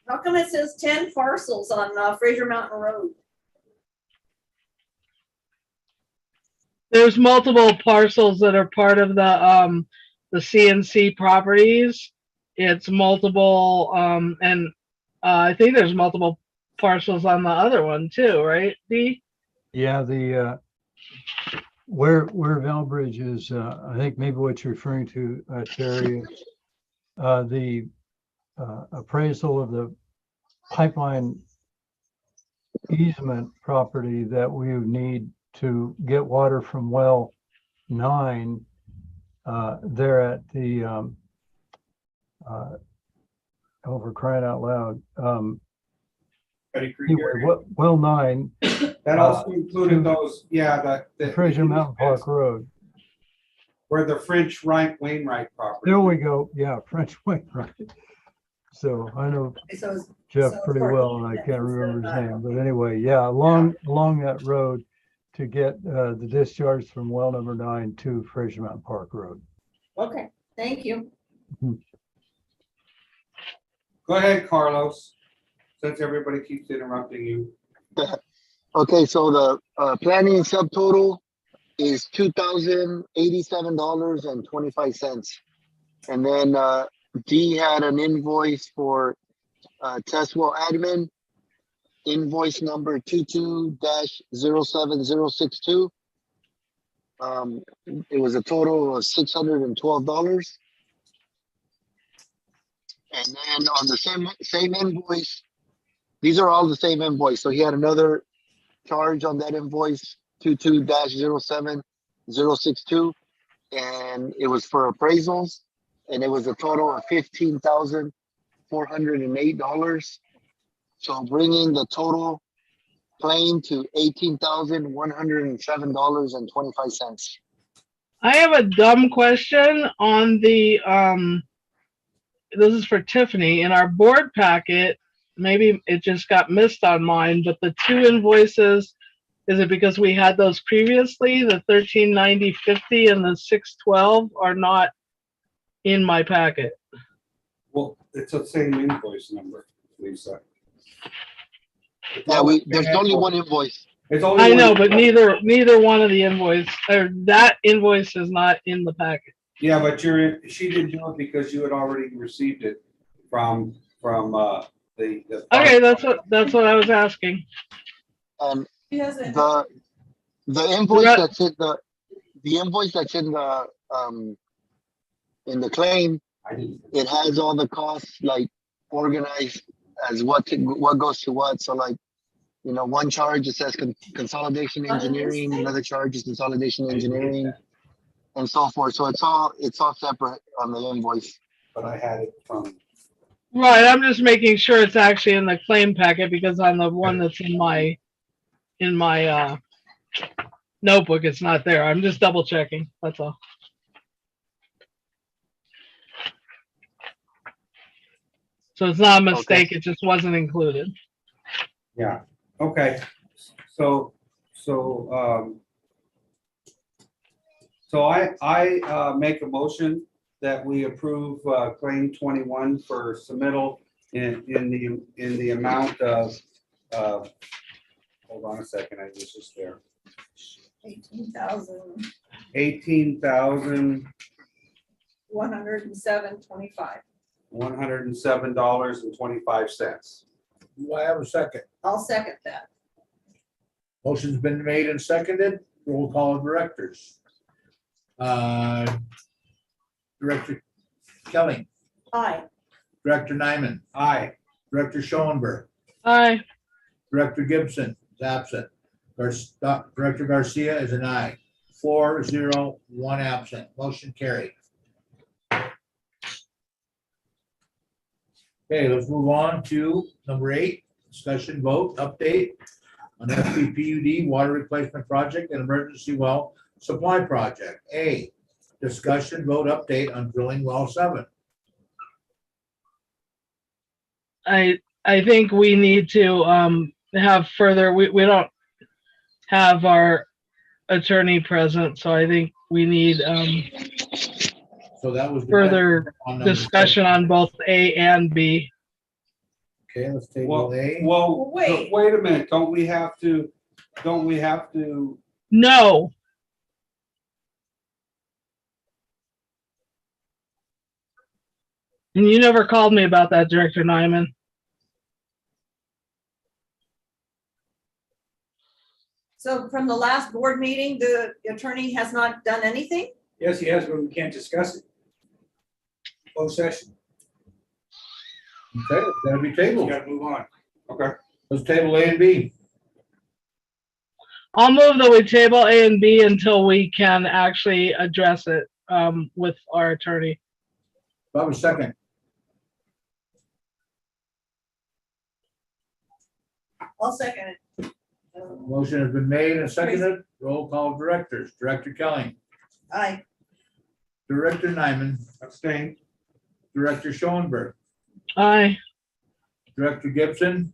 C: How come it says 10 parcels on Fraser Mountain Road?
D: There's multiple parcels that are part of the CNC properties. It's multiple, and I think there's multiple parcels on the other one too, right, Dee?
G: Yeah, where Valbridge is, I think maybe what you're referring to, Terry, the appraisal of the pipeline easement property that we would need to get water from well 9 there at the over crying out loud.
A: Petty Creek
G: Anyway,
A: area.
G: well 9,
A: That also included
G: to-
A: those, yeah, the.
G: Fraser Mountain Park Road.
A: Where the French Wainwright property.
G: There we go. Yeah, French Wainwright. So I know
C: So it's-
G: Jeff
C: so
G: pretty
C: far,
G: well, and I can't
C: instead of
G: remember his
C: that,
G: name, but anyway, yeah, along that road to get the discharge from well number 9 to Fraser Mountain Park Road.
C: Okay, thank you.
A: Go ahead, Carlos, since everybody keeps interrupting you.
H: Okay, so the planning subtotal is $2,087.25. And then D had an invoice for test well admin, invoice number 22-07062. It was a total of $612. And then on the same invoice, these are all the same invoice. So he had another charge on that invoice, 22-07062. And it was for appraisals. And it was a total of $15,408. So bringing the total claim to $18,107.25.
D: I have a dumb question on the, this is for Tiffany. In our board packet, maybe it just got missed on mine, but the 2 invoices, is it because we had those previously? The 1390.50 and the 612 are not in my packet.
A: Well, it's the same invoice number, Lisa.
H: Yeah, there's only one invoice.
A: It's only.
D: I know,
A: one
D: but
A: invoice.
D: neither one of the invoice, or that invoice is not in the packet.
A: Yeah, but she didn't do it because you had already received it from the.
D: Okay, that's what I was asking.
C: He hasn't.
H: The invoice
D: Right.
H: that's in the invoice that's in the claim,
A: I didn't.
H: it has all the costs like organized as what goes to what. So like, one charge it says consolidation engineering, another charge is consolidation engineering, and so forth. So it's all separate on the invoice.
A: But I had it from.
D: Right, I'm just making sure it's actually in the claim packet because on the one that's in my notebook, it's not there. I'm just double checking, that's all. So it's not a mistake, it just wasn't included.
A: Yeah, okay. So I make a motion that we approve claim 21 for submittal in the amount of, hold on a second, I was just there.
C: 18,000. $107.25.
A: $107.25.
B: Do I have a second?
C: I'll second that.
B: Motion's been made and seconded. Roll call of directors. Director Kelly,
C: Aye.
B: Director Nyman,
A: Aye.
B: Director Schoenberg,
D: Aye,
B: Director Gibson is absent. Director Garcia is an aye. 4-0, 1 absent. Motion carried. Okay, let's move on to number 8, discussion vote update on FPPUD water replacement project and emergency well supply project. A, discussion vote update on drilling well 7.
D: I think we need to have further, we don't have our attorney present, so I think we need
B: So that was
D: further
B: on number
D: discussion on both A and B.
B: Okay, let's table A.
A: Well,
C: Wait.
A: wait a minute, don't we have to,
D: No, and you never called me about that, Director Nyman.
C: So from the last board meeting, the attorney has not done anything?
F: Yes, he has, but we can't discuss it. Closed session.
B: Okay, it's gonna be
F: We
B: tabled.
F: gotta move on.
A: Okay.
B: Let's table A and B.
D: I'll move that we table A and B until we can actually address it with our attorney.
B: Do I have a second?
C: I'll second it.
B: Motion has been made and seconded. Roll call directors. Director Kelly,
C: Aye.
B: Director Nyman,
A: Abstain.
B: Director Schoenberg,
D: Aye.
B: Director Gibson,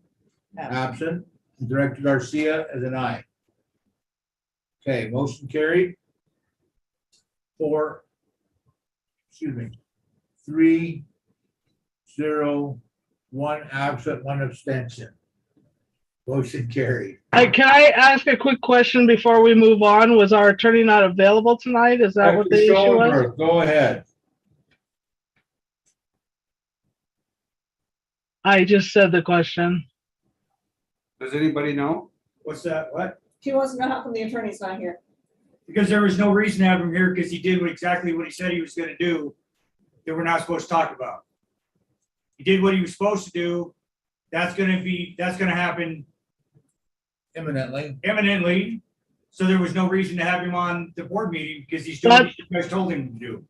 C: Absent.
B: absent. Director Garcia is an aye. Okay, motion carried. 3, 0, 1 absent, 1 abstention. Motion carried.
D: Can I ask a quick question before we move on? Was our attorney not available tonight? Is that what the
B: Director
D: issue was?
B: Schoenberg, go ahead.
D: I just said the question.
A: Does anybody know?
F: What's that? What?
C: She wants to know how come the attorney's not here.
F: Because there was no reason to have him here because he did exactly what he said he was gonna do that we're not supposed to talk about. He did what he was supposed to do. That's gonna happen
B: Imminently.
F: imminently. So there was no reason to have him on the board meeting because he's doing what you guys told him to do.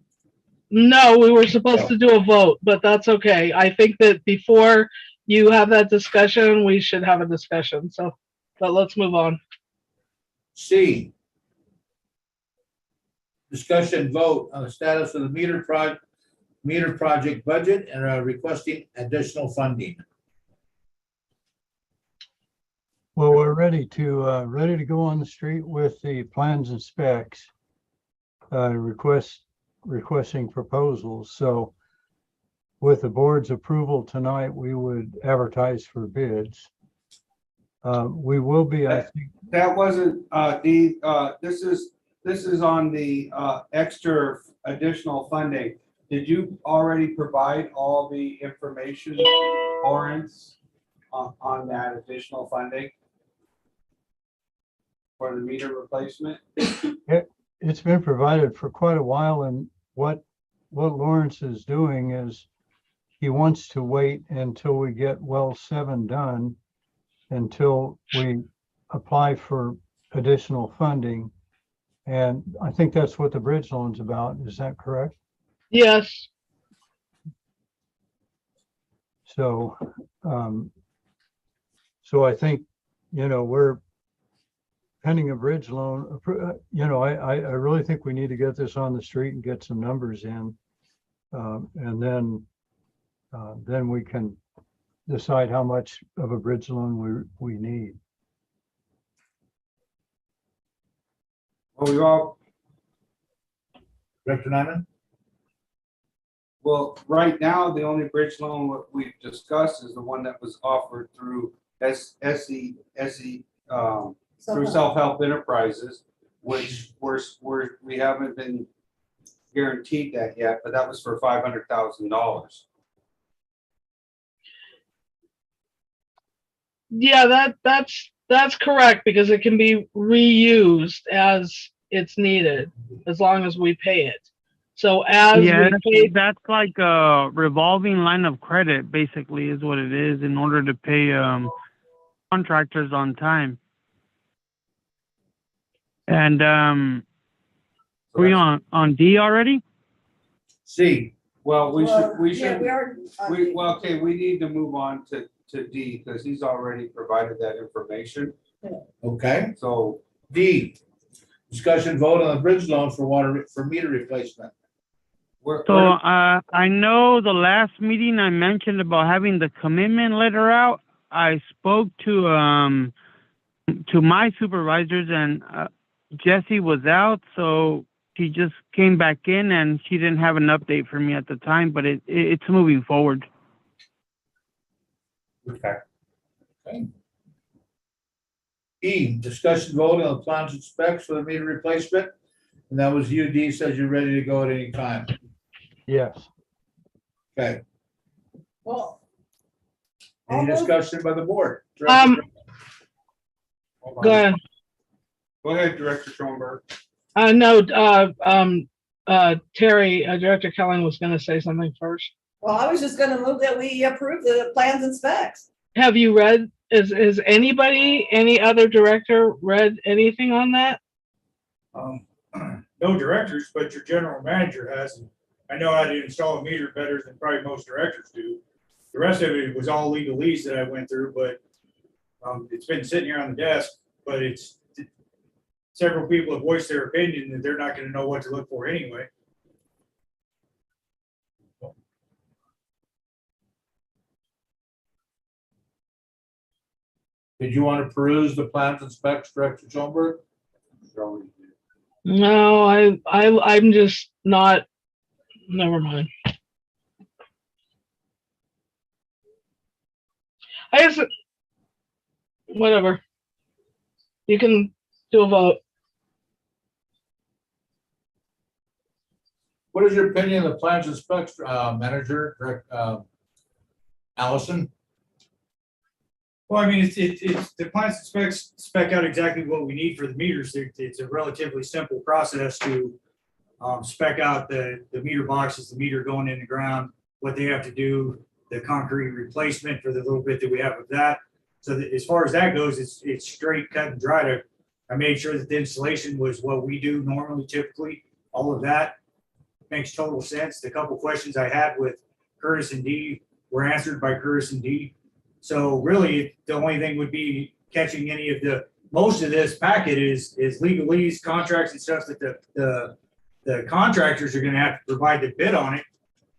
D: No, we were supposed to do a vote, but that's okay. I think that before you have that discussion, we should have a discussion. So, but let's move on.
B: C. Discussion vote on the status of the meter project budget and requesting additional funding.
G: Well, we're ready to go on the street with the plans and specs. Requesting proposals. So with the board's approval tonight, we would advertise for bids. We will be, I think,
A: That wasn't, this is on the extra additional funding. Did you already provide all the information, Lawrence, on that additional funding for the meter replacement?
G: it's been provided for quite a while, and what Lawrence is doing is he wants to wait until we get well 7 done, until we apply for additional funding. And I think that's what the bridge loan's about. Is that correct?
D: Yes.
G: So, so I think, we're pending a bridge loan. I really think we need to get this on the street and get some numbers in. And then we can decide how much of a bridge loan we need.
A: Well,
B: Director Nyman?
A: well, right now, the only bridge loan what we've discussed is the one that was offered through through Self-Help Enterprises, which we haven't been guaranteed that yet, but that was for $500,000.
D: Yeah, that's correct, because it can be reused as it's needed, as long as we pay it. So as
J: Yeah,
D: we pay,
J: that's like a revolving line of credit, basically, is what it is, in order to pay contractors on time. And
A: So
J: we
A: that's-
J: on D already?
B: C.
A: Well, we
C: Yeah,
A: should,
C: we are.
A: well, okay, we need to move on to D, because he's already provided that information.
B: Okay.
A: So
B: D. Discussion vote on the bridge loan for meter replacement.
J: So I know the last meeting I mentioned about having the commitment letter out. I spoke to my supervisors, and Jessie was out, so she just came back in and she didn't have an update for me at the time, but it's moving forward.
B: Okay. E, discussion vote on the plans and specs for the meter replacement. And that was you, D, says you're ready to go at any time.
G: Yes.
B: Okay.
C: Well.
B: Any discussion by the board?
D: go ahead.
A: Go ahead, Director Schoenberg.
D: No, Terry, Director Kelly was gonna say something first.
C: Well, I was just gonna move that we approve the plans and specs.
D: Have you read, is anybody, any other director read anything on that?
F: No directors, but your general manager has. I know how to install a meter better than probably most directors do. The rest of it was all legalese that I went through, but it's been sitting here on the desk, but several people have voiced their opinion that they're not gonna know what to look for anyway.
B: Did you want to peruse the plans and specs, Director Schoenberg?
D: No, I'm just not, never mind. I just, whatever. You can do a vote.
B: What is your opinion of the plans and specs, Manager, Allison?
F: Well, I mean, it's the plans and specs spec out exactly what we need for the meters. It's a relatively simple process to spec out the meter boxes, the meter going in the ground, what they have to do, the concrete replacement for the little bit that we have of that. So that as far as that goes, it's straight cut and dry. I made sure that the installation was what we do normally, typically. All of that makes total sense. The couple questions I had with Curtis and Dee were answered by Curtis and Dee. So really, the only thing would be catching any of most of this packet is legalese, contracts and stuff that the contractors are gonna have to provide the bid on it.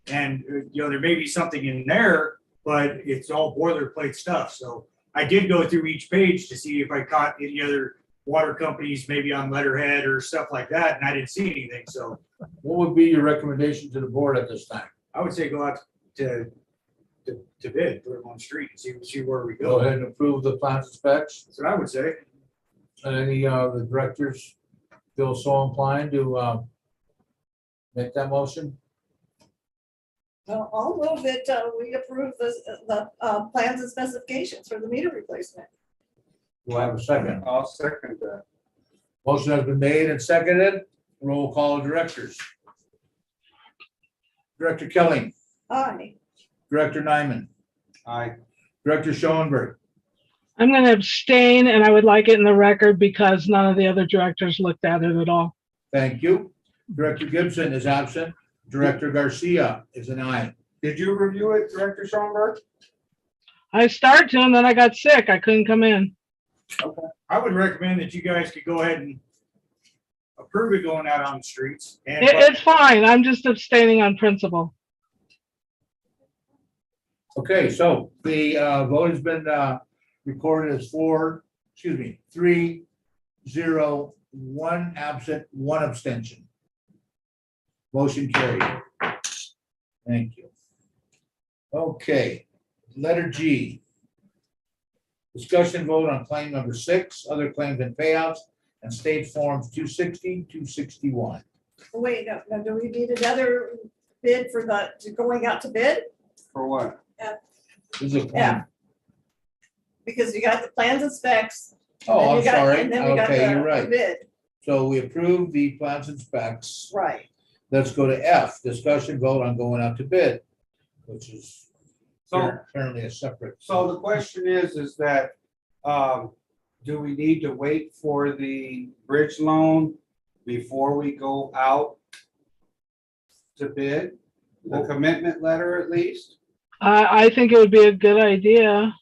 F: And, there may be something in there, but it's all boilerplate stuff. So I did go through each page to see if I caught any other water companies, maybe on letterhead or stuff like that, and I didn't see anything. So
B: What would be your recommendation to the board at this time?
F: I would say go out to bid, put them on the street and see where we
B: Go
F: go.
B: ahead and approve the plans and specs.
F: That's what I would say.
B: And any the directors feel so inclined to make that motion?
C: Well, I'll move that we approve the plans and specifications for the meter replacement.
B: Do I have a second?
A: I'll second that.
B: Motion has been made and seconded. Roll call of directors. Director Kelly,
C: Aye.
B: Director Nyman,
A: Aye.
B: Director Schoenberg,
D: I'm gonna abstain, and I would like it in the record because none of the other directors looked at it at all.
B: thank you. Director Gibson is absent. Director Garcia is an aye.
A: Did you review it, Director Schoenberg?
D: I started to, and then I got sick. I couldn't come in.
F: I would recommend that you guys could go ahead and approve it going out on the streets. And
D: It's fine. I'm just abstaining on principle.
B: Okay, so the vote has been recorded as 3-0, 1 absent, 1 abstention. Motion carried. Thank you. Okay, letter G. Discussion vote on claim number 6, other claims and payouts, and state forms 260, 261.
C: Wait, no, do we need another bid for going out to bid?
A: For what?
B: This is a
C: Yeah.
B: claim.
C: Because you got the plans and specs. and
B: Oh,
C: then
B: I'm
C: you got-
B: sorry.
C: And then we got
B: Okay,
C: the
B: you're right.
C: bid,
B: So we approve the plans and specs.
C: right.
B: Let's go to F, discussion vote on going out to bid, which is
A: So,
B: apparently a separate.
A: so the question is that, do we need to wait for the bridge loan before we go out to bid? The commitment letter at least?
D: I think it would be a good idea.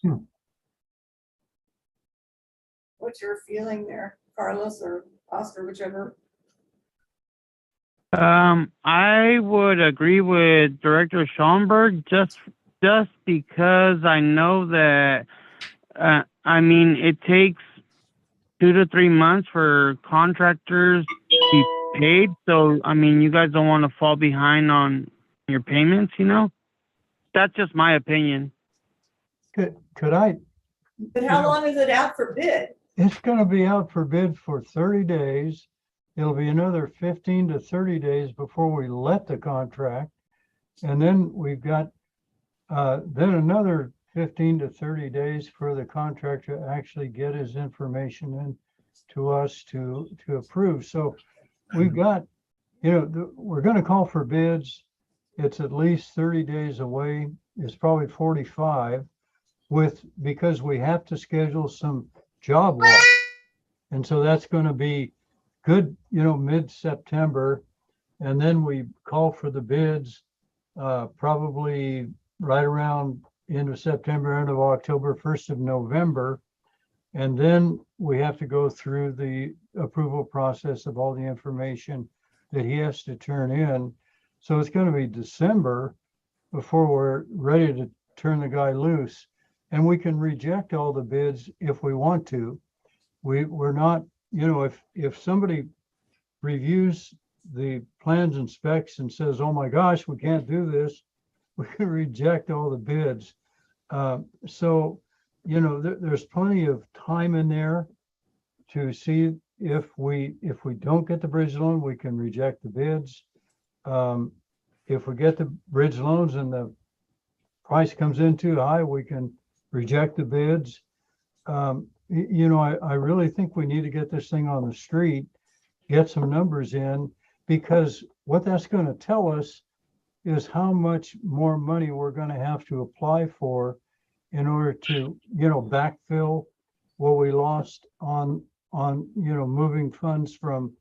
C: What's your feeling there, Carlos or Oscar, whichever?
J: I would agree with Director Schoenberg just because I know that, I mean, it takes 2 to 3 months for contractors to be paid. So, I mean, you guys don't want to fall behind on your payments, That's just my opinion.
G: Could I,
C: But how long is it out for bid?
G: it's gonna be out for bid for 30 days. It'll be another 15 to 30 days before we let the contract. And then we've got, then another 15 to 30 days for the contractor to actually get his information in to us to approve. So we've got, we're going to call for bids. It's at least 30 days away. It's probably 45 because we have to schedule some job work. And so that's going to be good, mid-September. And then we call for the bids probably right around end of September, end of October, 1st of November. And then we have to go through the approval process of all the information that he has to turn in. So it's going to be December before we're ready to turn the guy loose. And we can reject all the bids if we want to. We're not, if somebody reviews the plans and specs and says, oh my gosh, we can't do this, we can reject all the bids. There's plenty of time in there to see if we don't get the bridge loan, we can reject the bids. If we get the bridge loans and the price comes in too high, we can reject the bids. I really think we need to get this thing on the street, get some numbers in, because what that's going to tell us is how much more money we're going to have to apply for in order to, backfill what we lost on moving funds from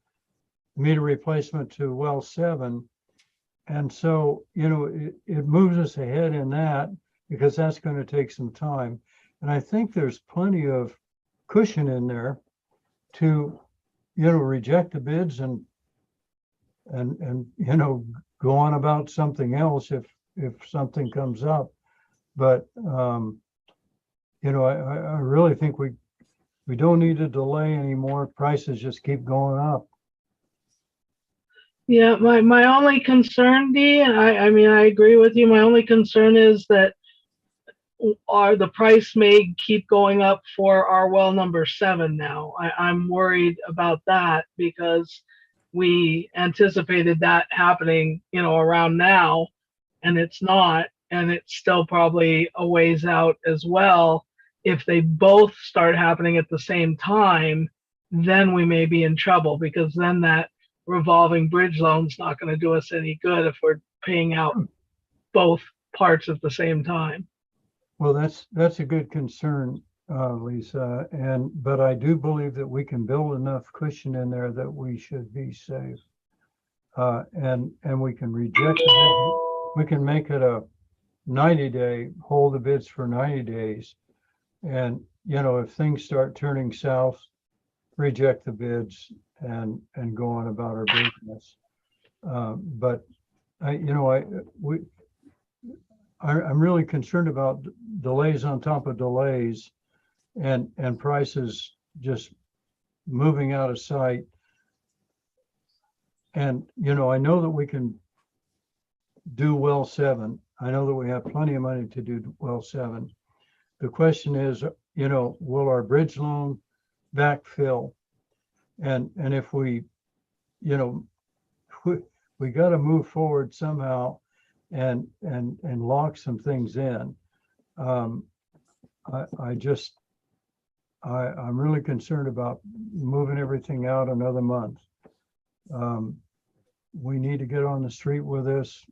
G: meter replacement to well 7. And so, it moves us ahead in that because that's going to take some time. And I think there's plenty of cushion in there to, reject the bids and go on about something else if something comes up. But, I really think we don't need to delay anymore. Prices just keep going up.
D: Yeah, my only concern, Dee, and I mean, I agree with you. My only concern is that the price may keep going up for our well number 7 now. I'm worried about that because we anticipated that happening, around now, and it's not, and it's still probably a ways out as well. If they both start happening at the same time, then we may be in trouble, because then that revolving bridge loan's not going to do us any good if we're paying out both parts at the same time.
G: Well, that's a good concern, Lisa. But I do believe that we can build enough cushion in there that we should be safe. And we can reject it. We can make it a 90-day, hold the bids for 90 days. And, if things start turning south, reject the bids and go on about our business. But I'm really concerned about delays on top of delays and prices just moving out of sight. And, I know that we can do well 7. I know that we have plenty of money to do well 7. The question is, will our bridge loan backfill? And if we got to move forward somehow and lock some things in. I'm really concerned about moving everything out another month. We need to get on the street with this.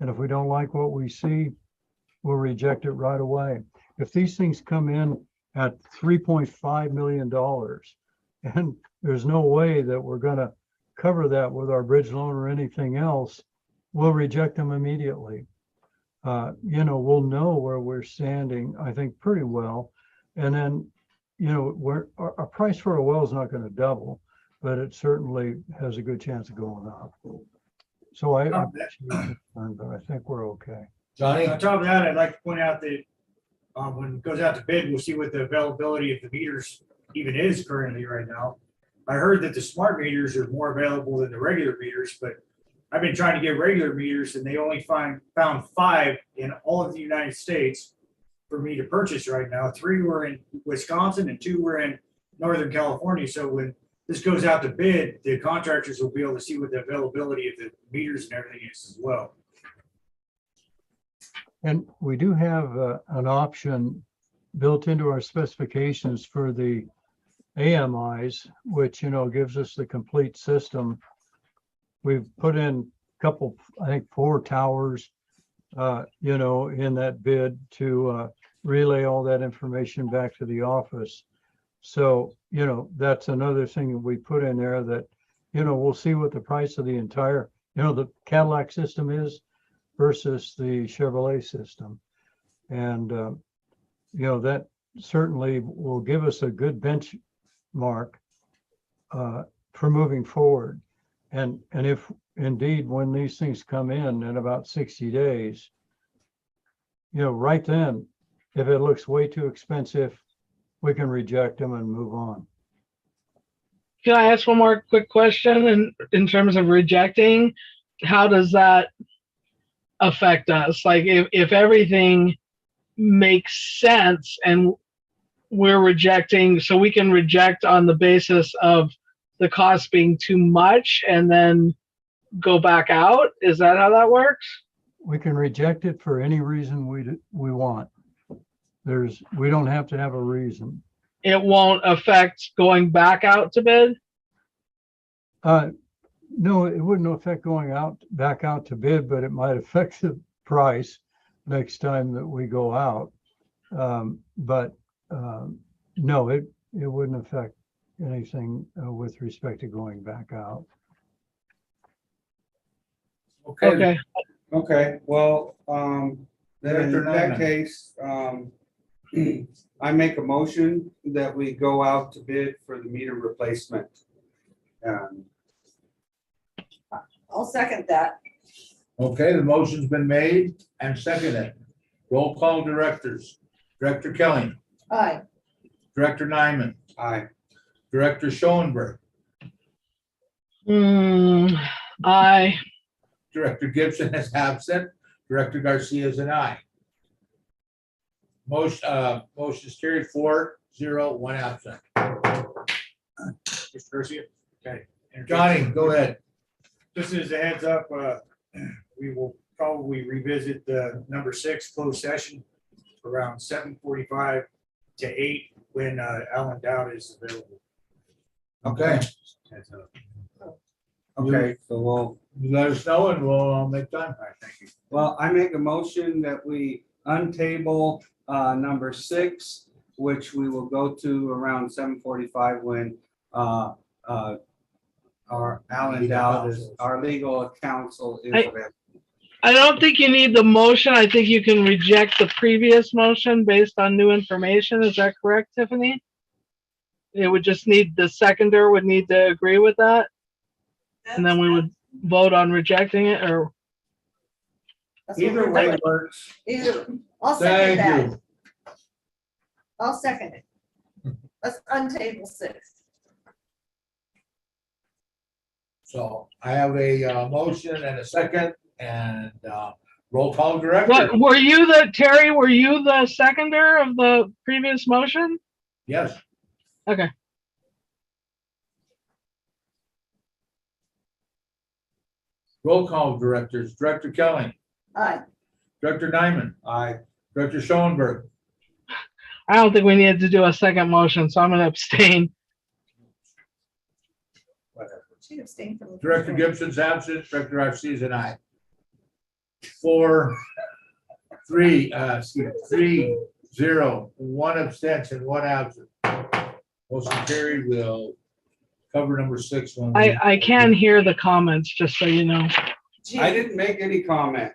G: And if we don't like what we see, we'll reject it right away. If these things come in at $3.5 million, and there's no way that we're going to cover that with our bridge loan or anything else, we'll reject them immediately. We'll know where we're standing, I think, pretty well. And then, our price for a well is not going to double, but it certainly has a good chance of going up. So I'm concerned, but I think we're okay.
B: Johnny?
F: On top of that, I'd like to point out that when it goes out to bid, we'll see what the availability of the meters even is currently right now. I heard that the smart meters are more available than the regular meters, but I've been trying to get regular meters and they only found 5 in all of the United States for me to purchase right now. 3 were in Wisconsin and 2 were in Northern California. So when this goes out to bid, the contractors will be able to see what the availability of the meters and everything is as well.
G: And we do have an option built into our specifications for the AMIs, which, gives us the complete system. We've put in a couple, I think 4 towers, in that bid to relay all that information back to the office. So, that's another thing that we put in there that, we'll see what the price of the entire, the Cadillac system is versus the Chevrolet system. And, that certainly will give us a good benchmark for moving forward. And if indeed, when these things come in about 60 days, right then, if it looks way too expensive, we can reject them and move on.
D: Can I ask one more quick question in terms of rejecting? How does that affect us? Like if everything makes sense and we're rejecting, so we can reject on the basis of the cost being too much and then go back out? Is that how that works?
G: We can reject it for any reason we want. We don't have to have a reason.
D: It won't affect going back out to bid?
G: No, it wouldn't affect going back out to bid, but it might affect the price next time that we go out. No, it wouldn't affect anything with respect to going back out.
B: Okay,
A: Okay, well, then in
B: Director
A: that
B: Nyman.
A: case, I make a motion that we go out to bid for the meter replacement. And
C: I'll second that.
B: okay, the motion's been made and seconded. Roll call directors. Director Kelly,
C: Aye.
B: Director Nyman,
A: I,
B: Director Schoenberg,
D: Aye.
B: Director Gibson is absent, Director Garcia is an aye. Motion is carried 4-0, 1 absent.
F: Mr. Garcia? Okay.
B: Johnny, go ahead.
F: Just as a heads up, we will probably revisit the number 6 closed session around 7:45 to 8 when Alan Dowd is available.
B: Okay,
F: Heads up.
A: okay, so we'll,
B: you let us know and we'll make time.
F: All right, thank you.
A: well, I make a motion that we untable number 6, which we will go to around 7:45 when our Alan Dowd is, our legal counsel is available.
D: I don't think you need the motion. I think you can reject the previous motion based on new information. Is that correct, Tiffany? It would just need, the seconder would need to agree with that, and then we would vote on rejecting it, or
C: That's what
A: Either
C: we're
A: way
C: doing.
A: works.
C: I'll second
B: Thank
C: that.
B: you.
C: I'll second it. Let's untable 6.
B: So I have a motion and a second and roll call director.
D: what, were you Terry, were you the seconder of the previous motion?
B: Yes.
D: Okay.
B: Roll call directors, Director Kelly,
C: Aye.
B: Director Nyman,
A: I,
B: Director Schoenberg,
D: I don't think we needed to do a second motion, so I'm gonna abstain.
A: whatever.
C: She abstained from the.
B: Director Gibson's absent, Director Garcia is an aye. 4-3, 3-0, 1 abstention, 1 absent. Motion carried. We'll cover number 6 when we.
D: I can hear the comments, just so you know.
A: I didn't make any comment.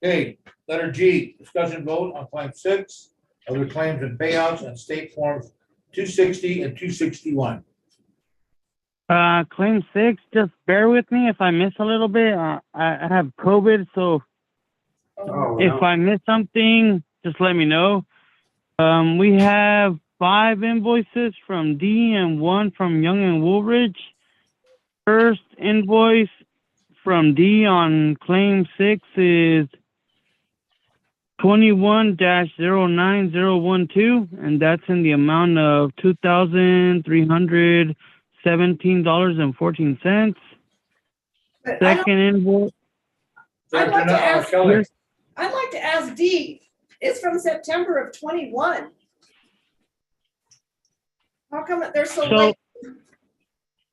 B: Okay, letter G, discussion vote on claim 6, other claims and payouts and state forms 260 and 261.
J: Claim 6, just bear with me if I miss a little bit. I have COVID, so
A: Oh,
J: if
A: no.
J: I miss something, just let me know. We have 5 invoices from D and 1 from Young and Woolridge. First invoice from D on claim 6 is 21-09012, and that's in the amount of $2,317.14.
C: But
J: Second invoice,
C: I'd like to ask-
B: Kelly.
C: I'd like to ask Dee, it's from September of 21. How come they're so
J: So-
C: late?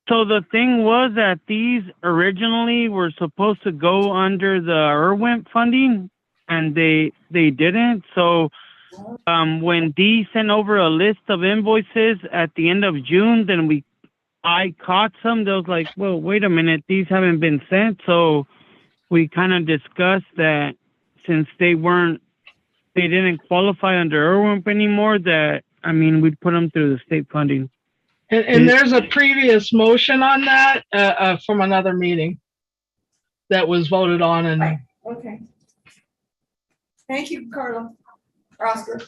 J: So the thing was that these originally were supposed to go under the IRWIMP funding, and they didn't. So when Dee sent over a list of invoices at the end of June, then I caught some. They was like, well, wait a minute, these haven't been sent. So we kind of discussed that since they didn't qualify under IRWIMP anymore, that, I mean, we'd put them through the state funding.
D: And there's a previous motion on that from another meeting that was voted on and
C: Right. Okay. Thank you, Carla. Oscar.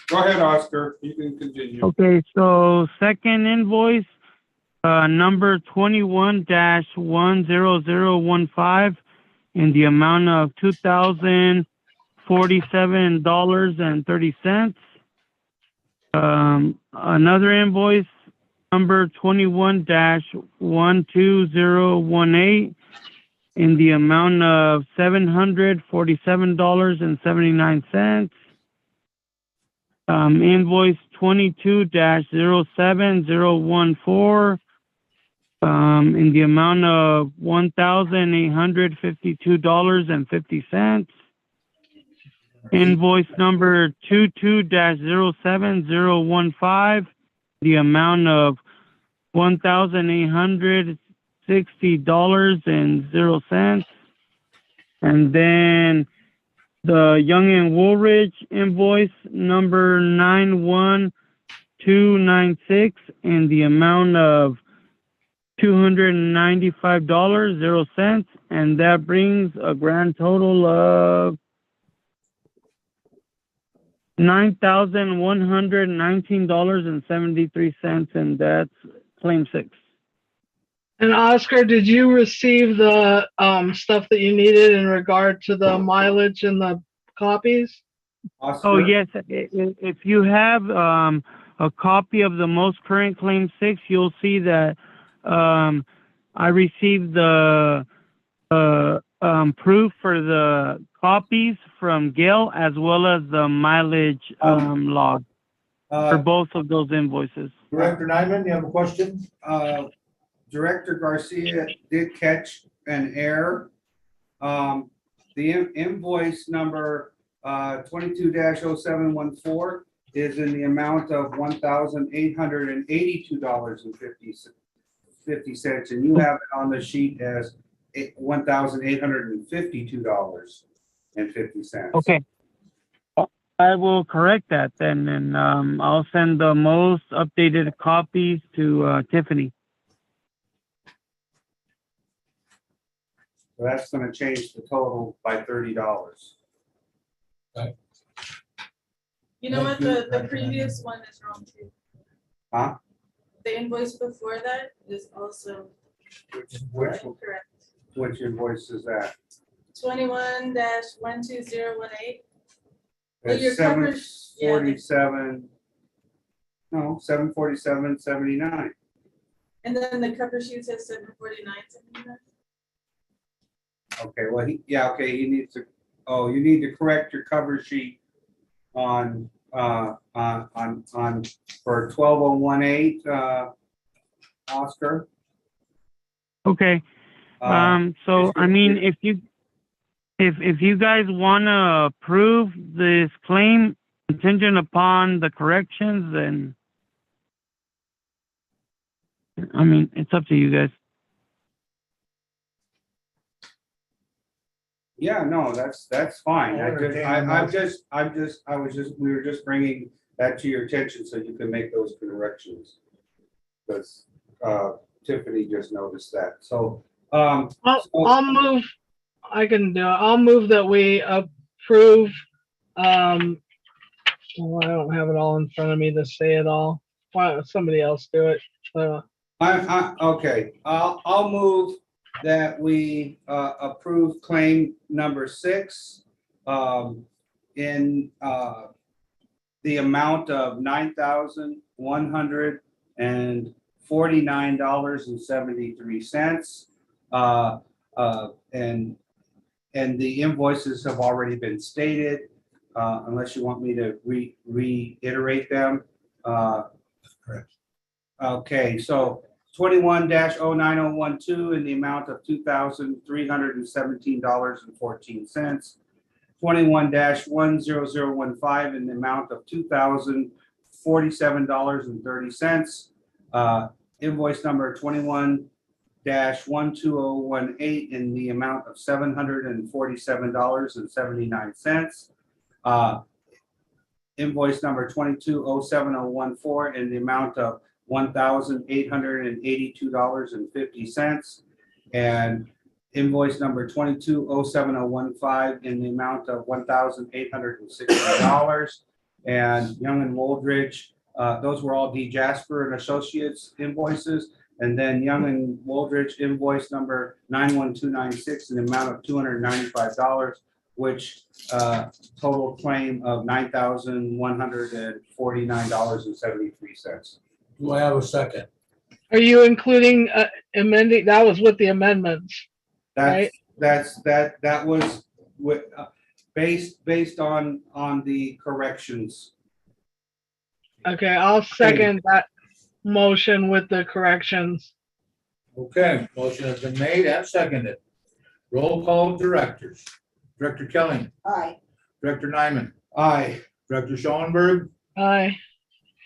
A: Go ahead, Oscar. You can continue.
J: Okay, so second invoice, number 21-10015 in the amount of $2,047.30. Another invoice, number 21-12018 in the amount of $747.79. Invoice 22-07014 in the amount of $1,852.50. Invoice number 22-07015, the amount of $1,860.00. And then the Young and Woolridge invoice number 91296 in the amount of $295.00, and that brings a grand total of $9,119.73, and that's claim 6.
D: And Oscar, did you receive the stuff that you needed in regard to the mileage and the copies?
A: Oscar?
J: Oh, yes. If you have a copy of the most current claim 6, you'll see that I received the proof for the copies from Gail as well as the mileage log for both of those invoices.
B: Director Nyman, you have a question?
A: Director Garcia did catch an error. The invoice number 22-0714 is in the amount of $1,882.50, and you have it on the sheet as $1,852.50.
J: Okay. I will correct that then, and I'll send the most updated copies to Tiffany.
A: So that's gonna change the total by $30.
K: You know what, the previous one is wrong too.
A: Huh?
K: The invoice before that is also
A: Which
K: incorrect.
A: invoice is that?
K: 21-12018. Well, your
A: It's
K: coverage- yeah, the-
A: 747, no, 747.79.
K: And then the cover sheet says 749.79.
A: Okay, well, you need to, you need to correct your cover sheet on for 12018, Oscar.
J: Okay. So I mean, if you guys want to approve this claim contingent upon the corrections, then I mean, it's up to you guys.
A: Yeah, no, that's fine.
B: I'll entertain a
A: We were just bringing that to your attention so you can make those corrections. Because Tiffany just noticed that. So,
D: I'll move, I can do it. I'll move that we approve, well, I don't have it all in front of me to say it all. Why don't somebody else do it?
A: okay, I'll move that we approve claim number 6 in the amount of $9,149.73. And the invoices have already been stated, unless you want me to reiterate them.
B: Correct.
A: Okay, so 21-09012 in the amount of $2,317.14. 21-10015 in the amount of $2,047.30. Invoice number 21-12018 in the amount of $747.79. Invoice number 22-07014 in the amount of $1,882.50. And invoice number 22-07015 in the amount of $1,860. And Young and Woldridge, those were all D. Jasper and Associates invoices. And then Young and Woldridge invoice number 91296 in the amount of $295, which total claim of $9,149.73.
B: Do I have a second?
D: Are you including amending? That was with the amendments. Right.
A: That was with based on the corrections.
D: Okay, I'll second that motion with the corrections.
B: Okay, motion has been made and seconded. Roll call of directors. Director Kelly,
C: Aye.
B: Director Nyman,
A: Aye.
B: Director Schoenberg,
D: Aye.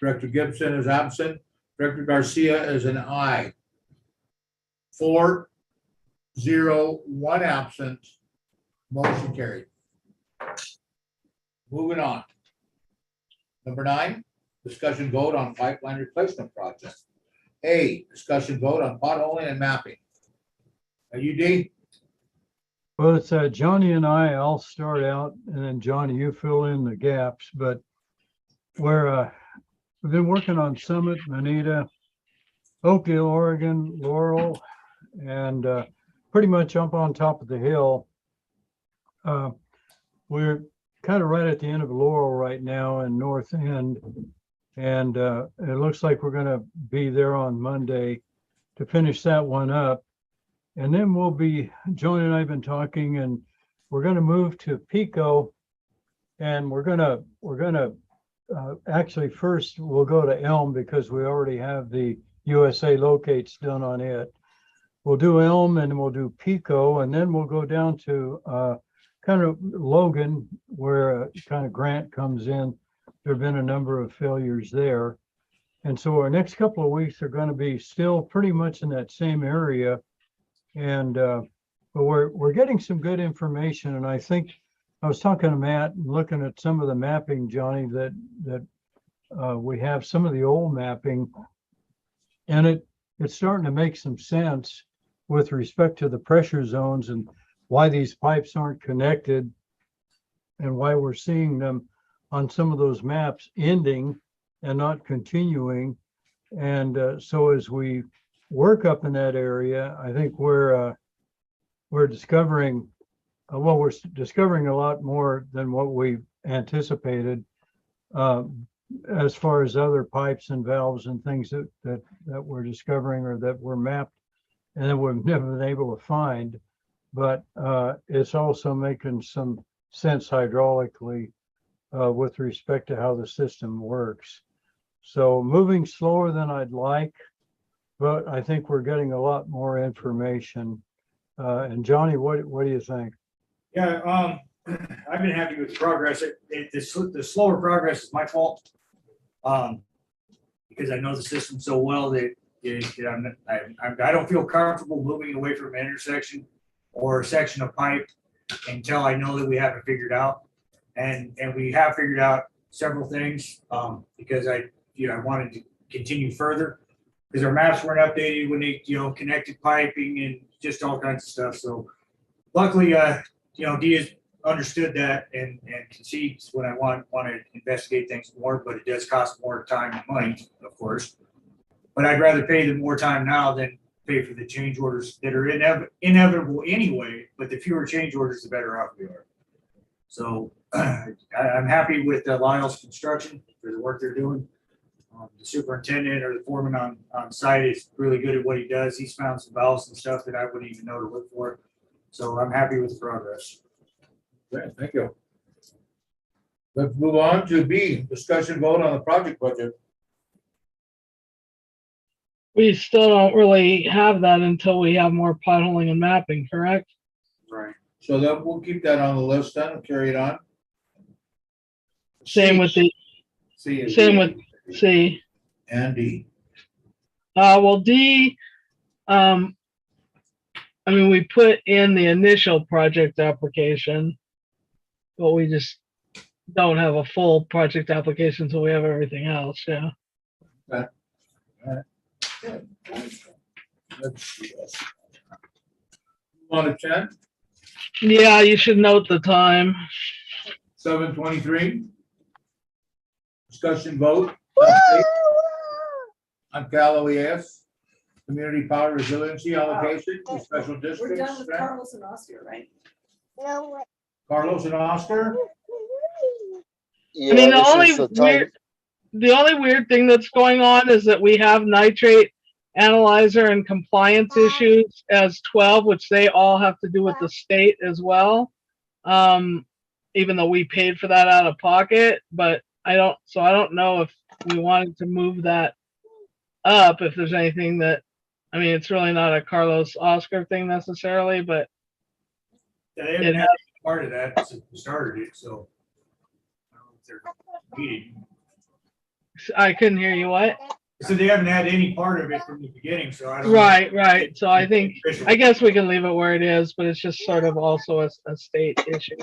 B: Director Gibson is absent. Director Garcia is an aye. 4-0-1 absent. Motion carried. Moving on. Number 9, discussion vote on pipeline replacement project. A, discussion vote on potholing and mapping. UD?
G: Well, it's Johnny and I'll start out, and then Johnny, you fill in the gaps, but we've been working on Summit, Manita, Oakdale, Oregon, Laurel, and pretty much up on top of the hill. We're kind of right at the end of Laurel right now in North End, and it looks like we're going to be there on Monday to finish that one up. And then Joan and I have been talking, and we're going to move to Pico, and we're going to actually first we'll go to Elm because we already have the USA locates done on it. We'll do Elm and we'll do Pico, and then we'll go down to kind of Logan, where kind of Grant comes in. There have been a number of failures there. And so our next couple of weeks are going to be still pretty much in that same area. And but we're getting some good information. And I think I was talking to Matt and looking at some of the mapping, Johnny, that we have some of the old mapping, and it's starting to make some sense with respect to the pressure zones and why these pipes aren't connected and why we're seeing them on some of those maps ending and not continuing. And so as we work up in that area, I think we're discovering we're discovering a lot more than what we anticipated as far as other pipes and valves and things that we're discovering or that were mapped and that we've never been able to find. But it's also making some sense hydraulically with respect to how the system works. So moving slower than I'd like, but I think we're getting a lot more information. And Johnny, what do you think?
F: Yeah, I've been happy with the progress. The slower progress is my fault. Because I know the system so well that I don't feel comfortable moving away from an intersection or a section of pipe until I know that we have it figured out. And we have figured out several things because I wanted to continue further because our maps weren't updated when they, connected piping and just all kinds of stuff. So luckily, Diaz understood that and concedes when I want to investigate things more, but it does cost more time and money, of course. But I'd rather pay them more time now than pay for the change orders that are inevitable anyway, but the fewer change orders, the better off we are. So I'm happy with Lyle's construction for the work they're doing. The superintendent or the foreman on site is really good at what he does. He's found some valves and stuff that I wouldn't even know to look for. So I'm happy with the progress.
B: Okay, thank you. Let's move on to B, discussion vote on the project budget.
D: we still don't really have that until we have more potholing and mapping, correct?
A: Right.
B: So that, we'll keep that on the list then, and carry it on.
D: Same with the,
A: C and
D: same
A: D.
D: with C.
B: And D.
D: Well, D, I mean, we put in the initial project application, but we just don't have a full project application until we have everything else, yeah.
B: Let's see. On to 10,
D: Yeah, you should note the time.
B: 7:23. Discussion vote. Update on Cal OES, community power resiliency allocation, to special
C: We're
B: districts.
C: done with Carlos and Oscar, right?
B: Carlos and Oscar.
H: Yeah,
D: I mean, the
H: this
D: only
H: is the time.
D: weird thing that's going on is that we have nitrate analyzer and compliance issues as 12, which they all have to do with the state as well. Even though we paid for that out of pocket, but I don't know if we wanted to move that up, if there's anything that, I mean, it's really not a Carlos Oscar thing necessarily, but
F: Yeah, they haven't had part of that since we started it, so. I don't know if they're meeting.
D: I couldn't hear you. What?
F: So they haven't had any part of it from the beginning, so I don't. know.
D: Right. So I think,
F: Official.
D: I guess we can leave it where it is, but it's just sort of also a state issue.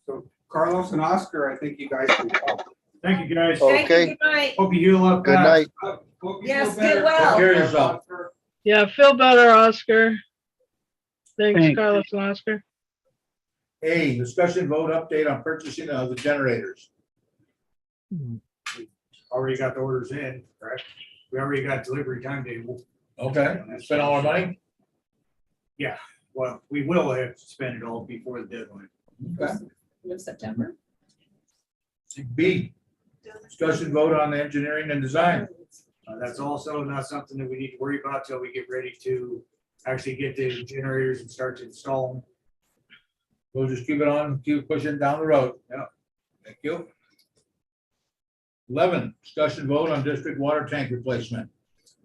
A: So Carlos and Oscar, I think you guys can talk.
F: Thank you, guys.
C: Thank you,
H: Okay.
C: good night.
F: Hope you heal up.
H: Good
F: fast.
H: night.
A: Hope you
C: Yes,
A: feel better.
C: get well.
B: Take care of yourself.
D: Yeah, feel better, Oscar. Thanks,
J: Thanks.
D: Carlos and Oscar.
B: A, discussion vote update on purchasing of the generators.
F: Already got the orders in, correct? We already got delivery timetable.
B: Okay, spend all our money?
F: Well, we will have to spend it all before the deadline.
B: Okay.
C: Of September.
B: B, discussion vote on the engineering and design.
F: That's also not something that we need to worry about till we get ready to actually get the generators and start to install them.
B: We'll just keep it on, keep pushing down the road.
F: Yeah.
B: Thank you. 11, discussion vote on district water tank replacement.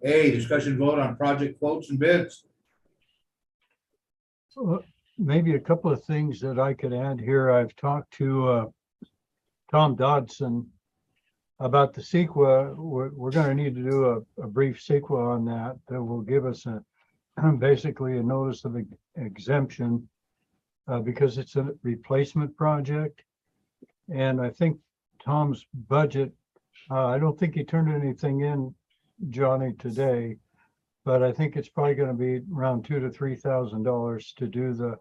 B: A, discussion vote on project quotes and bids.
G: Maybe a couple of things that I could add here. I've talked to Tom Dodson about the CEQA. We're going to need to do a brief CEQA on that. That will give us basically a notice of exemption because it's a replacement project. And I think Tom's budget, I don't think he turned anything in, Johnny, today, but I think it's probably going to be around $2,000 to $3,000 to do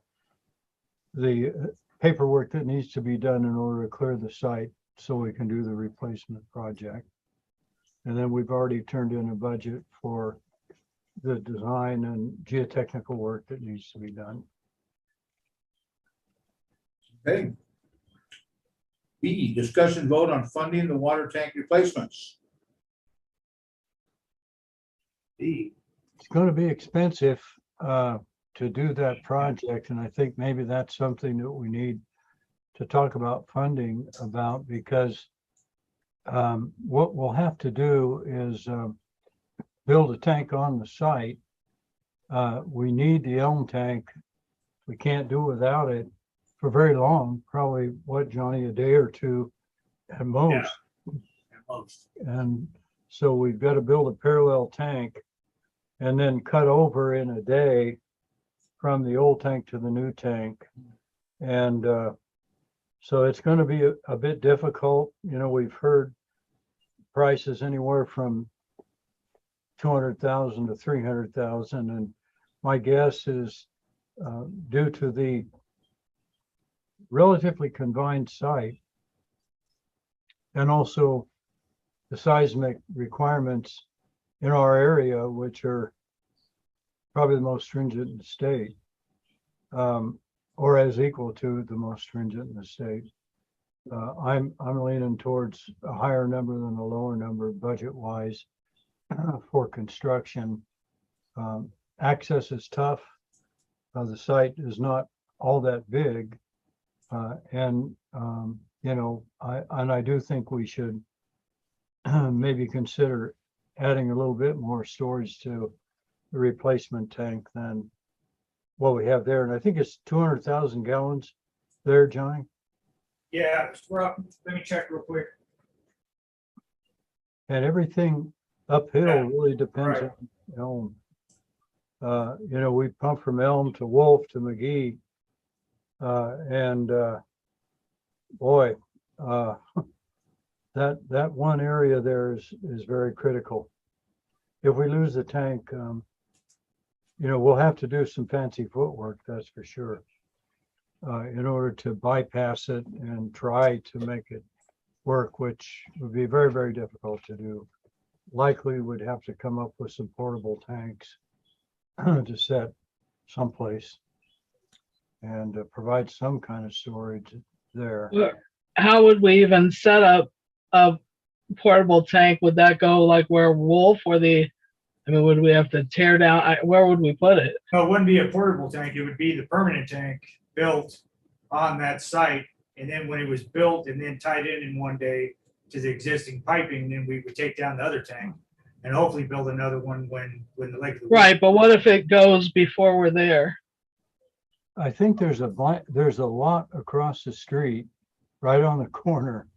G: the paperwork that needs to be done in order to clear the site so we can do the replacement project. And then we've already turned in a budget for the design and geotechnical work that needs to be done.
B: Okay. B, discussion vote on funding the water tank replacements.
A: B.
G: It's going to be expensive to do that project, and I think maybe that's something that we need to talk about funding about, because what we'll have to do is build a tank on the site. We need the Elm tank. We can't do without it for very long, probably, what, Johnny, a day or two at most.
F: At most.
G: And so we've got to build a parallel tank and then cut over in a day from the old tank to the new tank. And so it's going to be a bit difficult. You know, we've heard prices anywhere from 200,000 to 300,000. And my guess is due to the relatively confined site and also the seismic requirements in our area, which are probably the most stringent in the state, or as equal to the most stringent in the state. I'm leaning towards a higher number than a lower number budget-wise for construction. Access is tough. The site is not all that big, and you know, I do think we should maybe consider adding a little bit more storage to the replacement tank than what we have there. And I think it's 200,000 gallons there, Johnny.
F: Yeah, we're up. Let me check real quick.
G: And everything uphill
F: Yeah,
G: really depends
F: right.
G: on Elm. You know, we pump from Elm to Wolf to McGee. And boy, that one area there is very critical. If we lose the tank, you know, we'll have to do some fancy footwork, that's for sure, in order to bypass it and try to make it work, which would be very, very difficult to do. Likely would have to come up with some portable tanks to set someplace and provide some kind of storage there.
D: How would we even set up a portable tank? Would that go like where Wolf or I mean, would we have to tear down? Where would we put it?
F: No, it wouldn't be a portable tank. It would be the permanent tank built on that site. And then when it was built and then tied in one day to the existing piping, then we would take down the other tank and hopefully build another one when the Lake of the Woods.
D: Right, but what if it goes before we're there?
G: I think there's a lot across the street, right on the corner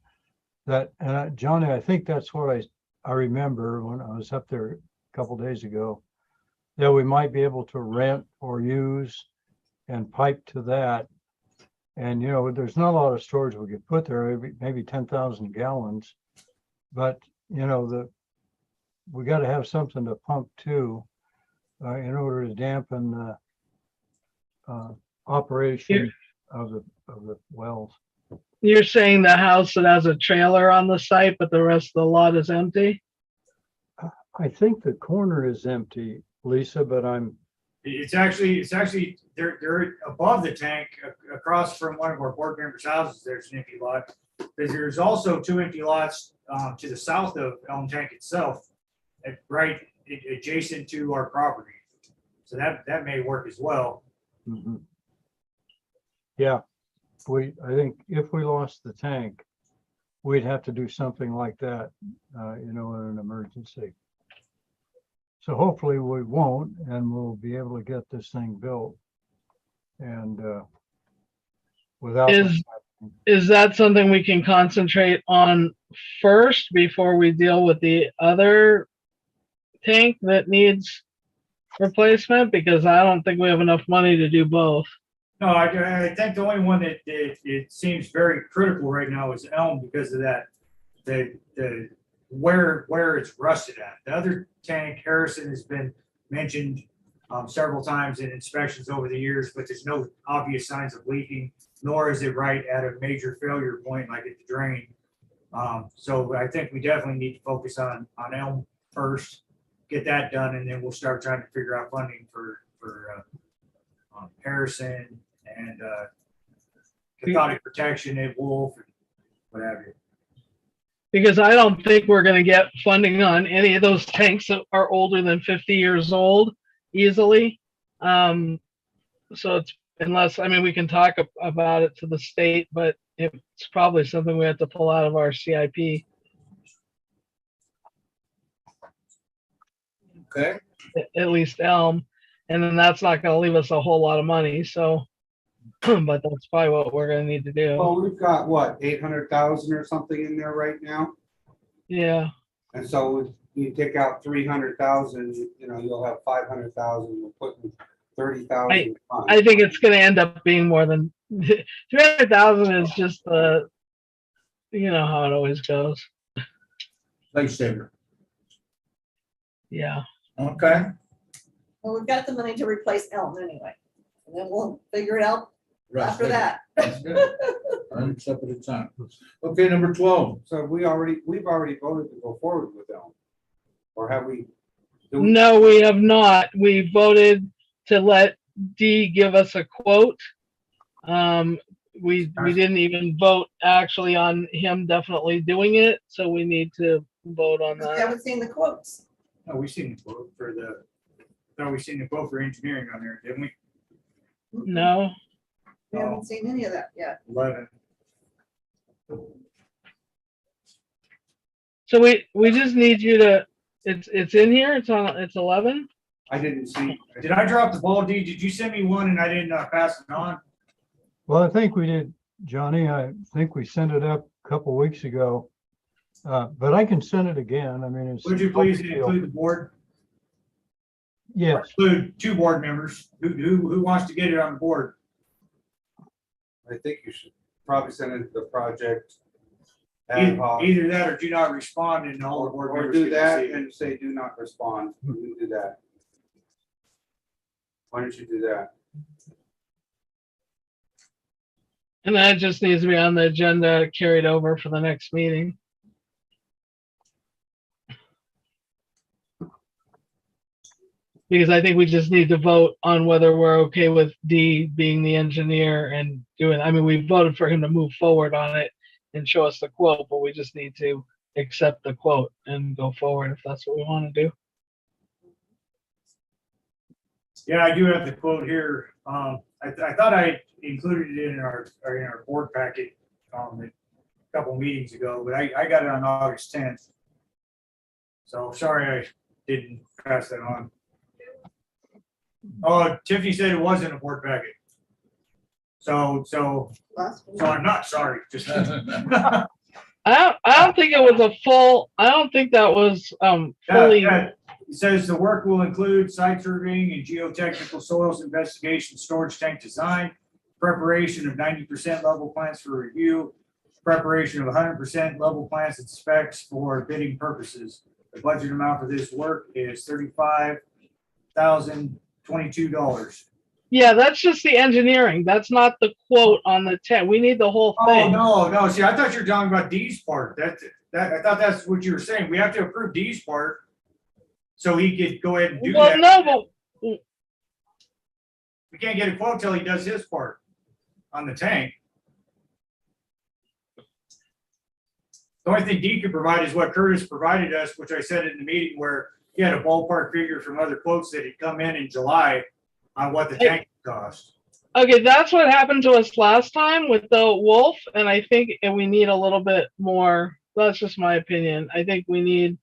G: that, and Johnny, I think that's what I remember when I was up there a couple days ago, that we might be able to rent or use and pipe to that. And, you know, there's not a lot of storage we could put there, maybe 10,000 gallons. But, you know, we got to have something to pump to in order to dampen the operation of the wells.
D: You're saying the house that has a trailer on the site, but the rest of the lot is empty?
G: I think the corner is empty, Lisa, but
F: It's actually, they're above the tank across from one of our board members' houses. There's an empty lot. There's also 2 empty lots to the south of Elm Tank itself, right adjacent to our property. So that may work as well.
G: mhm. Yeah, I think if we lost the tank, we'd have to do something like that, you know, in an emergency. So hopefully we won't, and we'll be able to get this thing built. And without
D: Is that something we can concentrate on first before we deal with the other tank that needs replacement? Because I don't think we have enough money to do both.
F: No, I think the only one that it seems very critical right now is Elm because of that, the where it's rusted at. The other tank, Harrison, has been mentioned several times in inspections over the years, but there's no obvious signs of leaking, nor is it right at a major failure point like at the drain. So I think we definitely need to focus on Elm first, get that done, and then we'll start trying to figure out funding for Harrison and cathodic protection at Wolf, and what have you.
D: Because I don't think we're gonna get funding on any of those tanks that are older than 50 years old easily. So it's, unless, I mean, we can talk about it to the state, but it's probably something we have to pull out of our CIP,
B: Okay,
D: at least Elm. And then that's not gonna leave us a whole lot of money, so, but that's probably what we're gonna need to do.
A: Well, we've got what, 800,000 or something in there right now?
D: Yeah,
A: And so if you take out 300,000, you know, you'll have 500,000, we're putting 30,000.
D: I think it's gonna end up being more than 300,000 is just you know how it always goes.
B: lifesaver.
D: Yeah.
B: Okay,
C: Well, we've got the money to replace Elm anyway. And then we'll figure it out
B: rest
C: after
B: of it.
C: that.
B: That's good. 100 step at a time. Okay, number 12.
A: So we've already voted to go forward with Elm. Or have we?
D: No, we have not. We voted to let Dee give us a quote. We didn't even vote actually on him definitely doing it, so we need to vote on
C: We
D: that.
C: haven't seen the quotes.
F: No, we've seen the quote for we've seen the quote for engineering on there, didn't we?
D: No,
C: We haven't seen any of that yet.
F: 11.
D: So we just need you to, it's in here, it's 11?
A: I didn't see.
F: Did I drop the ball, D? Did you send me one and I didn't pass it on?
G: Well, I think we did, Johnny. I think we sent it up a couple weeks ago. But I can send it again. I mean, it's.
F: Would you please include the board?
G: Yes,
F: Include 2 board members. Who wants to get it on the board?
A: I think you should probably send it to the project. ad hoc,
F: Either that or do not respond and all the board
A: Or
F: members.
A: do
F: can
A: that
F: see it.
A: and say, do not respond. You can do that. Why don't you do that?
D: And that just needs to be on the agenda carried over for the next meeting. Because I think we just need to vote on whether we're okay with D being the engineer and doing, I mean, we voted for him to move forward on it and show us the quote, but we just need to accept the quote and go forward if that's what we want to do.
F: Yeah, I do have the quote here. I thought I included it in our board packet a couple meetings ago, but I got it on August 10th. So sorry I didn't pass that on. Oh, Tiffany said it wasn't a board packet. So I'm not sorry. Just
D: I don't think it was a full, I don't think that was fully.
F: Yeah. It says the work will include site surveying and geotechnical soils investigation, storage tank design, preparation of 90% level plans for review, preparation of 100% level plans and specs for bidding purposes. The budget amount for this work is $35,022.
D: Yeah, that's just the engineering. That's not the quote on the 10. We need the whole
F: Oh,
D: thing.
F: no. See, I thought you were talking about D's part. I thought that's what you were saying. We have to approve D's part. So he could go ahead and do
D: Well,
F: that.
D: no, but
F: We can't get a quote till he does his part on the tank. The only thing D could provide is what Curtis provided us, which I said in the meeting where he had a ballpark figure from other quotes that had come in July on what the tank cost.
D: okay, that's what happened to us last time with the Wolf, and I think we need a little bit more. That's just my opinion. I think we need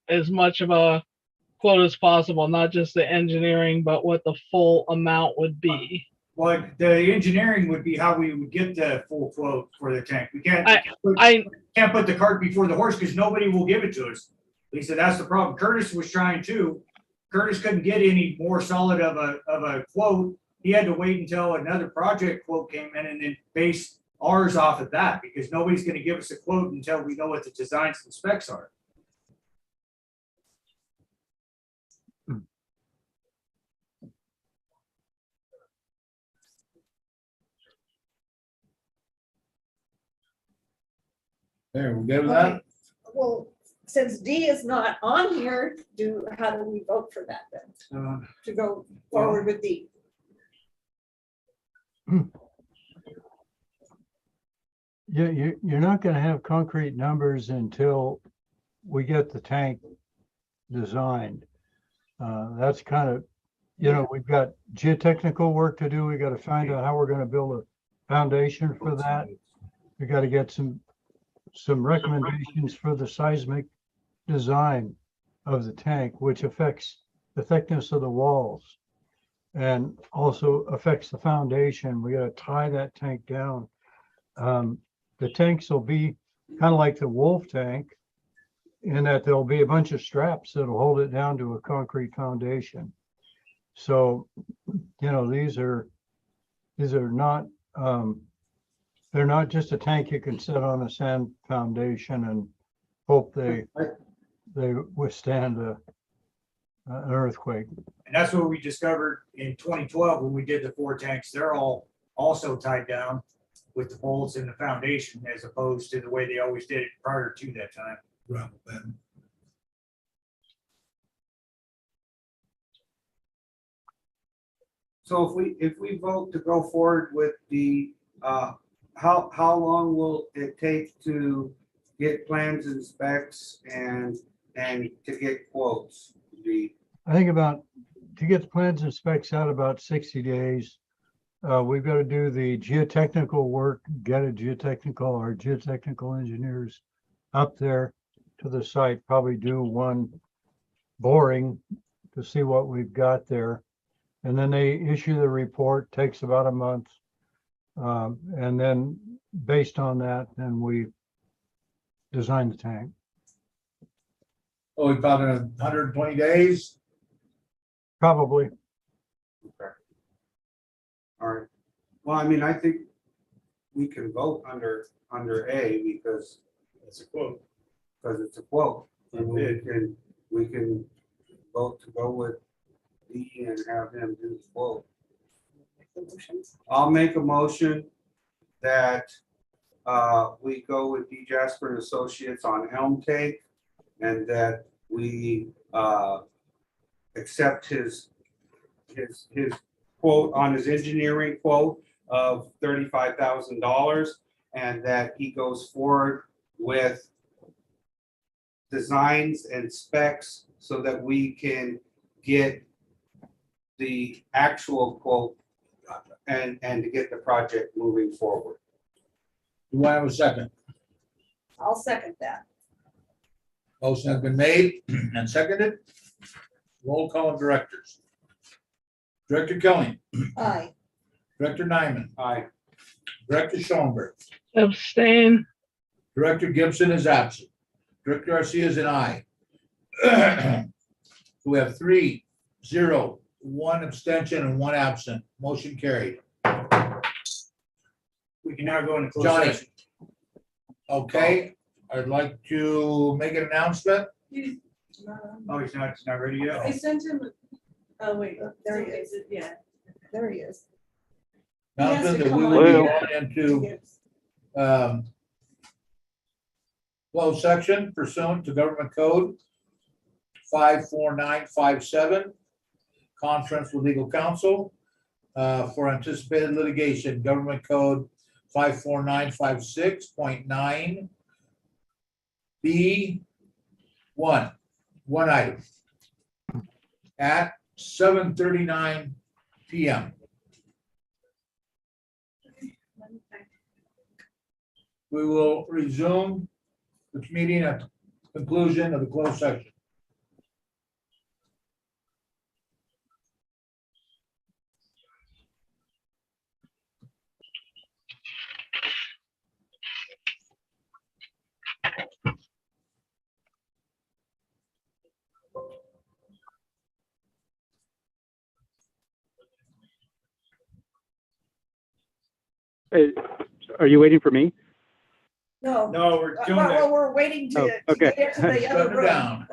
D: as much of a quote as possible, not just the engineering, but what the full amount would be.
F: Well, the engineering would be how we would get the full quote for the tank. We can't put the cart before the horse because nobody will give it to us. He said that's the problem. Curtis was trying to. Curtis couldn't get any more solid of a quote. He had to wait until another project quote came in and then base ours off of that because nobody's going to give us a quote until we know what the designs and specs are.
B: There, we good with that?
C: Okay. Well, since D is not on here, how do we vote for that then? To go forward with D?
G: you're not gonna have concrete numbers until we get the tank designed. That's kind of, we've got geotechnical work to do. We gotta find out how we're gonna build a foundation for that. We gotta get some recommendations for the seismic design of the tank, which affects the thickness of the walls and also affects the foundation. We got to tie that tank down. The tanks will be kind of like the Wolf tank in that there'll be a bunch of straps that'll hold it down to a concrete foundation. So, these are not, they're not just a tank you can set on a sand foundation and hope they withstand an earthquake.
F: And that's what we discovered in 2012 when we did the 4 tanks. They're all also tied down with the bolts in the foundation as opposed to the way they always did it prior to that time.
B: Right, then.
A: So if we vote to go forward with the, how long will it take to get plans and specs and to get quotes?
G: I think to get the plans and specs out about 60 days. We've got to do the geotechnical work, get our geotechnical engineers up there, to the site, probably do one boring to see what we've got there. And then they issue the report, takes about a month. And then based on that, then we design the tank.
B: Oh, we talking 120 days?
G: Probably.
A: All right. Well, I mean, I think we can vote under A because
F: That's a quote.
A: it's a quote. And we can vote to go with D and have him do the quote. I'll make a motion that we go with D Jasper and Associates on Elm Take and that we accept his quote on his engineering quote of $35,000 and that he goes forward with designs and specs so that we can get the actual quote and to get the project moving forward.
B: Do I have a second?
C: I'll second that.
B: Motion has been made and seconded. Roll call of directors. Director Kelly,
C: Aye.
B: Director Nyman,
A: Aye.
B: Director Schoenberg,
D: Abstain.
B: Director Gibson is absent. Director Garcia is an aye. We have 3, 0, 1 abstention and 1 absent. Motion carried.
F: We can now go into closed
B: Johnny.
F: session.
B: Okay, I'd like to make an announcement.
F: Oh, it's not ready yet?
K: I sent him, oh, wait.
C: There he is.
K: Yeah.
C: There he is. He has
B: Announcement
C: to
B: that we
C: come
B: will be
J: on.
B: going into closed section pursuant to government code 54957, conference with legal counsel for anticipated litigation, government code 54956.9 B1, one item at 7:39 PM. We will resume this meeting at the conclusion of the closed session.
L: Are you waiting for me?
C: No.
F: No, we're doing
C: Well,
F: that.
C: we're waiting
L: Oh,
C: to
L: okay.
C: get to the
B: Shut
C: other
B: it
C: room.
B: down.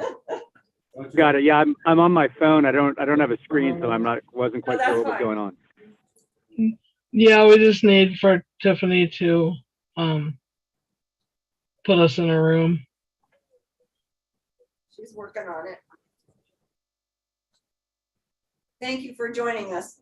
L: Got it. Yeah, I'm on my phone. I don't have a screen, so wasn't quite
C: No,
L: sure
C: that's
L: what was
C: fine.
L: going on.
D: Yeah, we just need for Tiffany to put us in a room.
C: She's working on it. Thank you for joining us.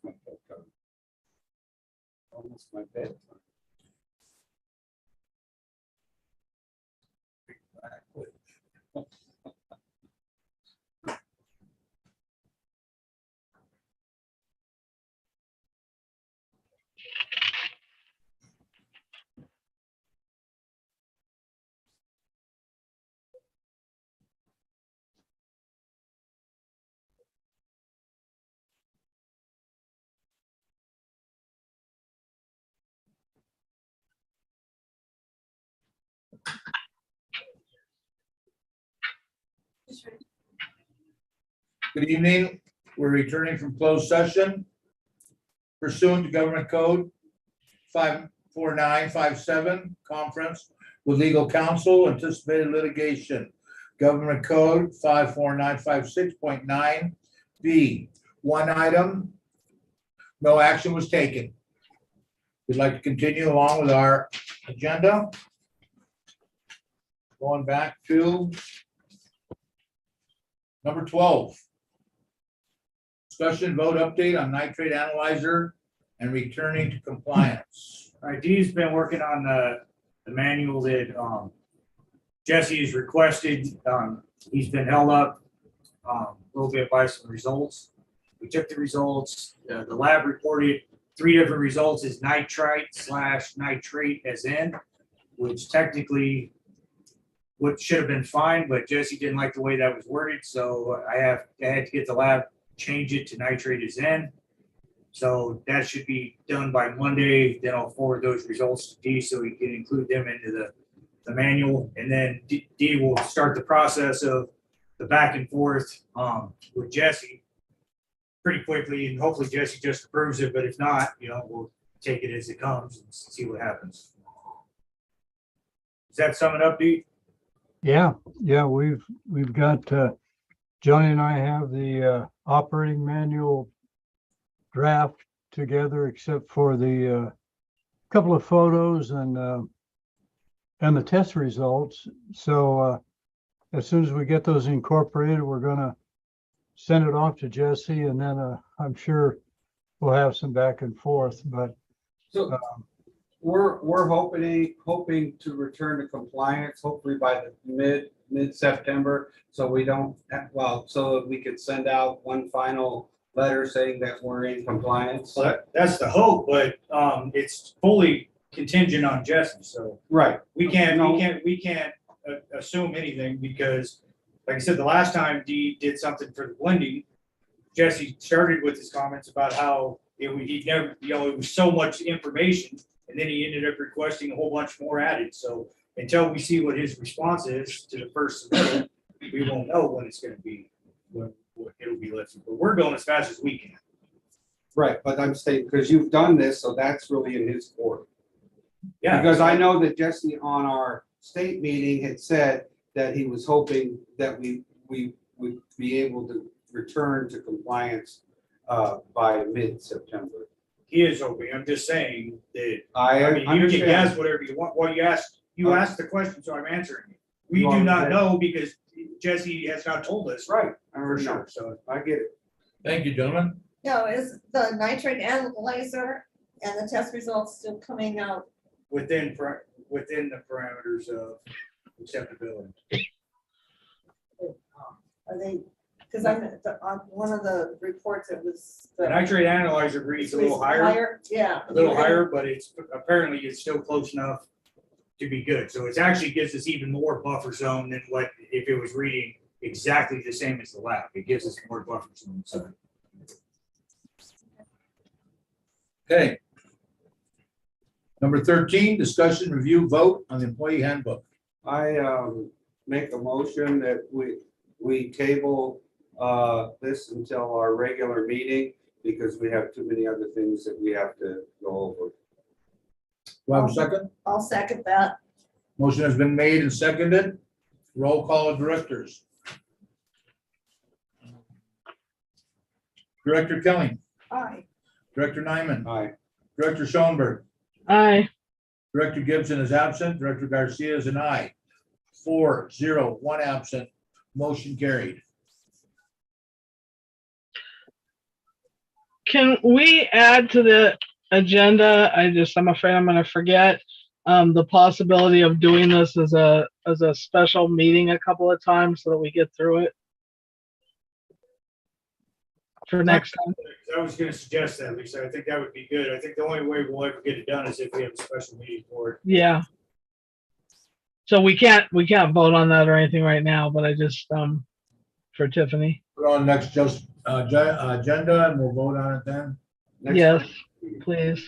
A: Almost my bedtime. Almost my bedtime.
B: Good evening. We're returning from closed session pursuant to Government Code 54957, conference with legal counsel, anticipated litigation. Government Code 54956.9 B. One item, no action was taken. We'd like to continue along with our agenda. Going back to number 12. Discussion vote update on nitrate analyzer and returning to compliance.
F: All right, Dee's been working on the manual that Jesse has requested. He's been held up a little bit by some results. We took the results. The lab reported 3 different results as nitrite/nitrate as in, which technically what should have been fine, but Jesse didn't like the way that was worded, so I had to get the lab change it to nitrate as in. So that should be done by Monday. Then I'll forward those results to D so he can include them into the manual. And then D will start the process of the back and forth with Jesse pretty quickly. And hopefully Jesse just approves it. But if not, we'll take it as it comes and see what happens. Does that sum it up, D?
G: Yeah, we've got, Johnny and I have the operating manual draft together, except for the couple of photos and the test results. So as soon as we get those incorporated, we're gonna send it off to Jesse, and then I'm sure we'll have some back and forth. But
A: So we're hoping to return to compliance, hopefully by the mid-September, so we don't, so that we could send out one final letter saying that we're in compliance.
F: Well, that's the hope, but it's fully contingent on Jesse. So
A: Right.
F: we can't assume anything because, like I said, the last time D did something for the blending, Jesse started with his comments about how he never, it was so much information, and then he ended up requesting a whole bunch more added. So until we see what his response is to the first submittal, we won't know when it's going to be, when it'll be listed. But we're going as fast as we can.
A: Right, but I'm saying, because you've done this, so that's really in his court.
F: Yeah.
A: Because I know that Jesse on our state meeting had said that he was hoping that we would be able to return to compliance by mid-September.
F: He is hoping. I'm just saying that.
A: I
F: I mean, you can
A: understand.
F: guess whatever you want. Well, you asked the question, so I'm answering you. We
A: You
F: do not
A: understand.
F: know because Jesse has not told us.
A: Right, I
F: For
A: already know,
F: sure. So
A: I get it.
B: Thank you, gentlemen.
C: No, is the nitrate analyzer and the test results still coming out?
F: within the parameters of acceptability.
C: Are they, because on one of the reports, it was.
F: The nitrate analyzer reads a little higher,
C: Yeah.
F: but it's still close enough to be good. So it actually gives us even more buffer zone than what if it was reading exactly the same as the lab. It gives us more buffer zone. So
B: Okay. Number 13, discussion, review, vote on the employee handbook.
A: I make a motion that we table this until our regular meeting because we have too many other things that we have to go over.
B: Do I have a second?
C: I'll second that.
B: Motion has been made and seconded. Roll call of directors. Director Kelly,
C: Aye.
B: Director Nyman,
A: Aye.
B: Director Schoenberg,
D: Aye.
B: Director Gibson is absent, Director Garcia is an aye. 4-0, 1 absent, motion carried.
D: Can we add to the agenda? I'm afraid I'm gonna forget, the possibility of doing this as a special meeting a couple of times so that we get through it. For next time.
F: I was gonna suggest that, Lisa. I think that would be good. I think the only way we'll ever get it done is if we have a special meeting for it.
D: Yeah. So we can't vote on that or anything right now, but I just, for Tiffany.
B: Put on next just agenda and we'll vote on it then.
A: Next
D: Yes, please.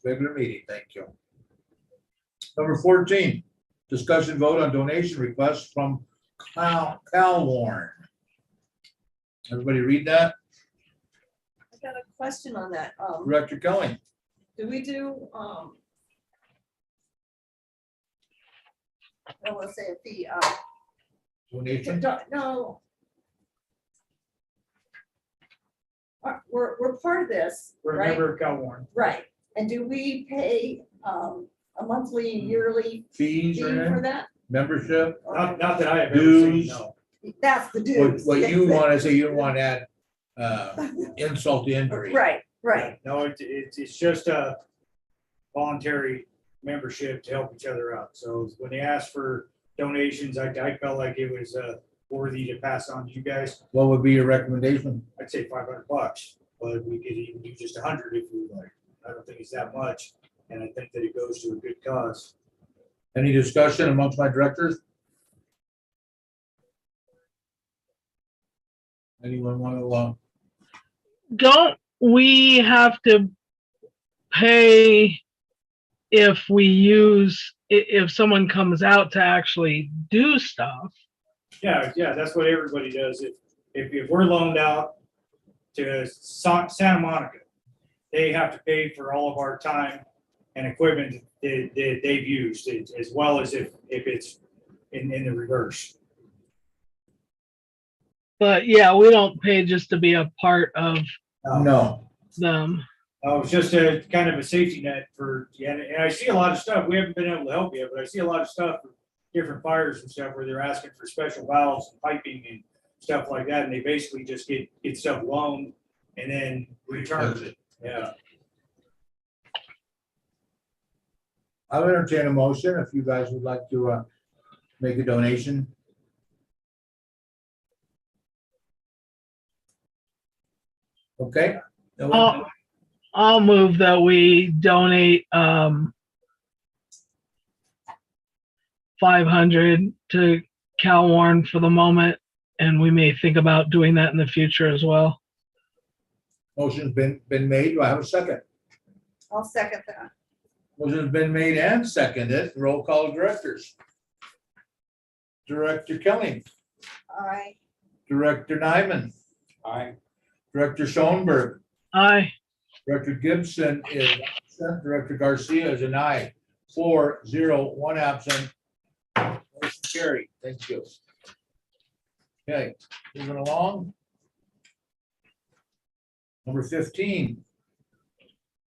B: Regular meeting, thank you. Number 14, discussion vote on donation requests from Cal Warren. Everybody read that?
C: I got a question on that.
B: Director Kelly.
C: Do we do, I want to say a fee,
B: Donation?
C: no. We're part of this,
F: We're a
C: right?
F: member of Cal Warren.
C: Right, and do we pay, a monthly, yearly
B: Fees
C: fee
B: or
C: for
B: anything?
C: that?
B: Membership?
F: Not that I have ever seen,
B: Dues.
F: no.
C: That's the
B: What,
C: dues.
B: what you want to say, you don't want to add insult to injury.
C: Right, right.
F: No, it's just a voluntary membership to help each other out. So when they asked for donations, I felt like it was worthy to pass on to you guys.
B: What would be your recommendation?
F: I'd say $500, but we could even do just 100 if we like. I don't think it's that much, and I think that it goes to a good cause.
B: Any discussion amongst my directors? Anyone want to,
D: Don't we have to pay if we use, if someone comes out to actually do stuff?
F: Yeah, that's what everybody does. If we're loaned out to Santa Monica, they have to pay for all of our time and equipment that they've used, as well as if it's in the reverse.
D: But yeah, we don't pay just to be a part of
B: no.
D: them.
F: It's just a kind of a safety net for, and I see a lot of stuff. We haven't been able to help yet, but I see a lot of stuff for different fires and stuff where they're asking for special valves and piping and stuff like that. And they basically just get stuff loaned and then return it. Yeah.
B: I'll entertain a motion if you guys would like to make a donation. Okay. No one-
D: I'll move that we donate 500 to Cal Warren for the moment, and we may think about doing that in the future as well.
B: Motion's been made. Do I have a second?
C: I'll second that.
B: Motion's been made and seconded. Roll call directors. Director Kelly,
C: Aye.
B: Director Nyman,
A: Aye.
B: Director Schoenberg,
D: Aye.
B: Director Gibson is absent. Director Garcia is an aye. 4-0, 1 absent. Motion carried. Thank you. Okay, moving along. Number 15.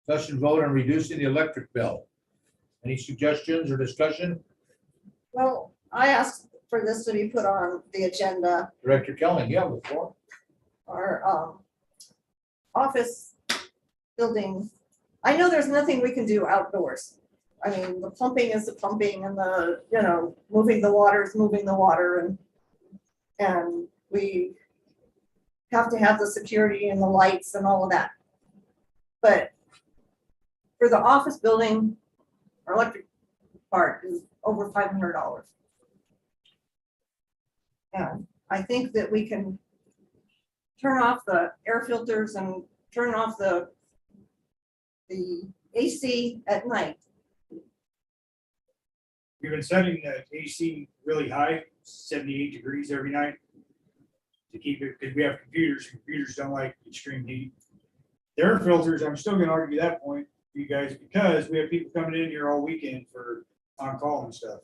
B: Discussion vote on reducing the electric bill. Any suggestions or discussion?
C: Well, I asked for this to be put on the agenda,
B: Director Kelly, you have the floor.
C: our office building. I know there's nothing we can do outdoors. I mean, the pumping is the pumping and the, moving the water is moving the water and we have to have the security and the lights and all of that. But for the office building, our electric part is over $500. And I think that we can turn off the air filters and turn off the AC at night.
F: We've been setting the AC really high, 78 degrees every night to keep it, because we have computers and computers don't like extreme heat. The air filters, I'm still gonna argue that point for you guys, because we have people coming in here all weekend for on-call and stuff.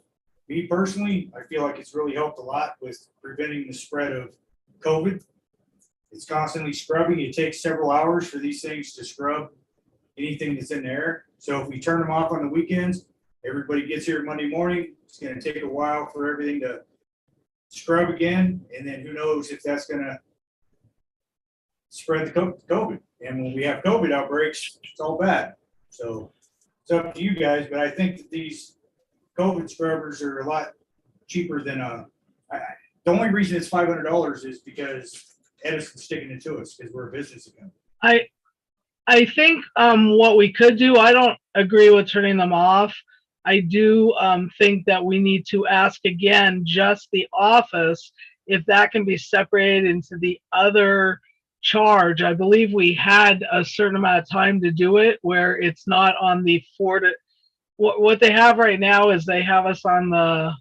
F: Me personally, I feel like it's really helped a lot with preventing the spread of COVID. It's constantly scrubbing. It takes several hours for these things to scrub anything that's in there. So if we turn them off on the weekends, everybody gets here Monday morning. It's gonna take a while for everything to scrub again. And then who knows if that's gonna spread the COVID. And when we have COVID outbreaks, it's all bad. So it's up to you guys, but I think that these COVID scrubbers are a lot cheaper than the only reason it's $500 is because Edison's sticking it to us because we're a business again.
D: I think what we could do, I don't agree with turning them off. I do think that we need to ask again, just the office, if that can be separated into the other charge. I believe we had a certain amount of time to do it where it's not on the what they have right now is they have us on the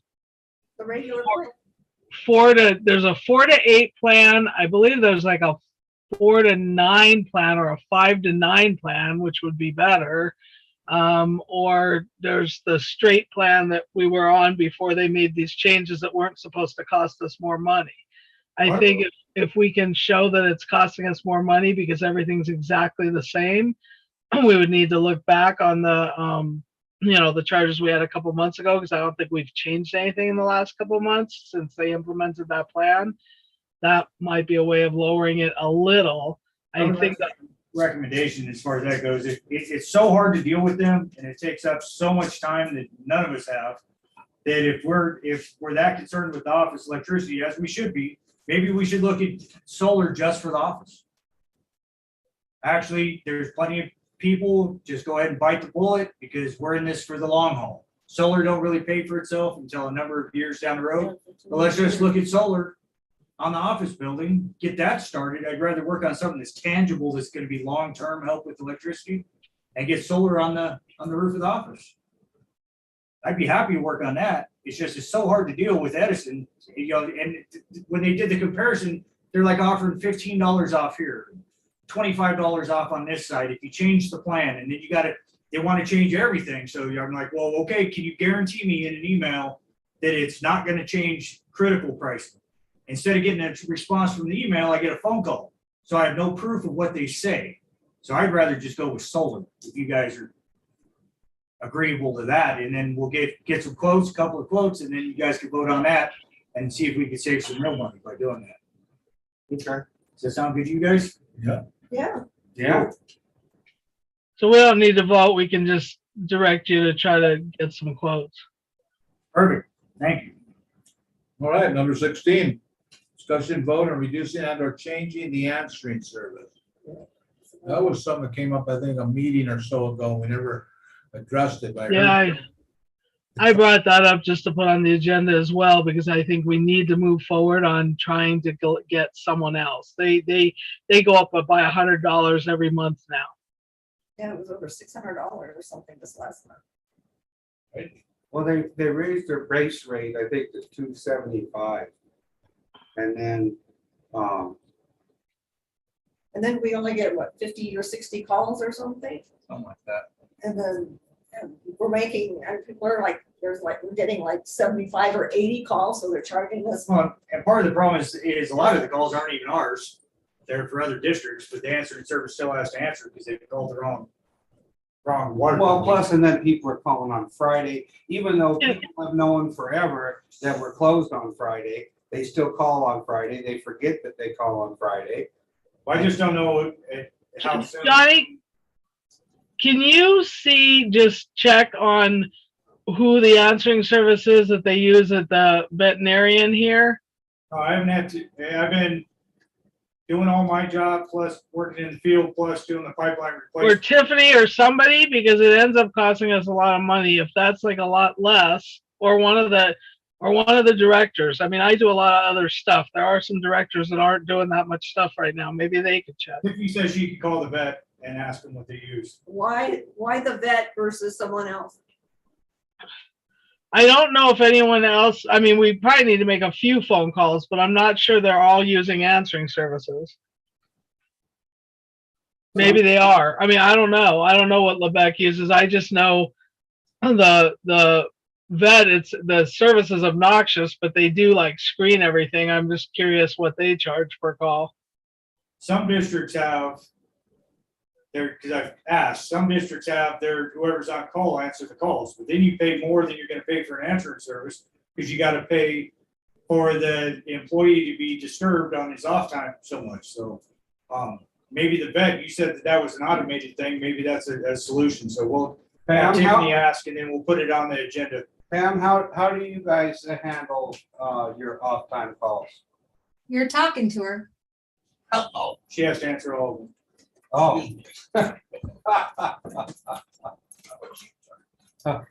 C: regular plan.
D: there's a 4 to 8 plan. I believe there's like a 4 to 9 plan or a 5 to 9 plan, which would be better. Or there's the straight plan that we were on before they made these changes that weren't supposed to cost us more money. I think if we can show that it's costing us more money because everything's exactly the same, we would need to look back on the the charges we had a couple months ago, because I don't think we've changed anything in the last couple months since they implemented that plan. That might be a way of lowering it a little. I think that
F: recommendation as far as that goes, it's so hard to deal with them and it takes up so much time that none of us have, that if we're that concerned with the office electricity, as we should be, maybe we should look at solar just for the office. Actually, there's plenty of people, just go ahead and bite the bullet because we're in this for the long haul. Solar don't really pay for itself until a number of years down the road. But let's just look at solar on the office building, get that started. I'd rather work on something that's tangible, that's going to be long-term help with electricity, and get solar on the roof of the office. I'd be happy to work on that. It's so hard to deal with Edison, and when they did the comparison, they're like offering $15 off here, $25 off on this side if you change the plan, and then they want to change everything. So I'm like, well, okay, can you guarantee me in an email that it's not going to change critical pricing? Instead of getting a response from the email, I get a phone call. So I have no proof of what they say. So I'd rather just go with solar if you guys are agreeable to that. And then we'll get some quotes, a couple of quotes, and then you guys can vote on that and see if we can save some real money by doing that. Okay. Does that sound good to you guys?
B: Yeah.
C: Yeah.
F: Yeah.
D: so we don't need to vote. We can just direct you to try to get some quotes.
F: Perfect. Thank you.
B: All right, number 16, discussion vote on reducing and or changing the answering service. That was something that came up, I think, a meeting or so ago. We never addressed it. But
D: I brought that up just to put on the agenda as well, because I think we need to move forward on trying to get someone else. They go up by $100 every month now.
C: Yeah, it was over $600 or something this last month.
B: Right.
A: Well, they raised their base rate, I think, to $275. And then
C: we only get, what, 50 or 60 calls or something?
B: Something like that.
C: And then we're making, and people are like, we're getting like 75 or 80 calls, so they're charging us.
F: Well, and part of the problem is a lot of the calls aren't even ours. They're for other districts, but the answering service still has to answer because they called the wrong water.
A: well,
F: company.
A: plus, and then people are calling on Friday, even though people have known forever that we're closed on Friday, they still call on Friday. They forget that they call on Friday.
F: Well, I just don't know how soon.
D: Johnny, can you just check on who the answering service is that they use at the veterinarian here?
F: I haven't had to. I've been doing all my job, plus working in the field, plus doing the pipeline
D: Or
F: replacement.
D: Tiffany or somebody, because it ends up costing us a lot of money if that's like a lot less, or one of the directors. I mean, I do a lot of other stuff. There are some directors that aren't doing that much stuff right now. Maybe they could check.
F: Tiffany says she could call the vet and ask them what they use.
C: Why the vet versus someone else?
D: I don't know if anyone else, I mean, we probably need to make a few phone calls, but I'm not sure they're all using answering services. Maybe they are. I mean, I don't know. I don't know what Lebec uses. I just know the vet, the service is obnoxious, but they do like screen everything. I'm just curious what they charge per call.
F: Some districts have because I've asked, some districts have whoever's on call answer the calls, but then you pay more than you're going to pay for an answering service because you got to pay for the employee to be disturbed on his off time so much. So maybe the vet, you said that was an automated thing, maybe that's a solution, so we'll
A: Pam,
F: have Tiffany
A: how,
F: ask, and then we'll put it on the agenda.
A: Pam, how do you guys handle, your off-time calls?
M: You're talking to her.
F: Oh. She has to answer all of them.
A: Oh.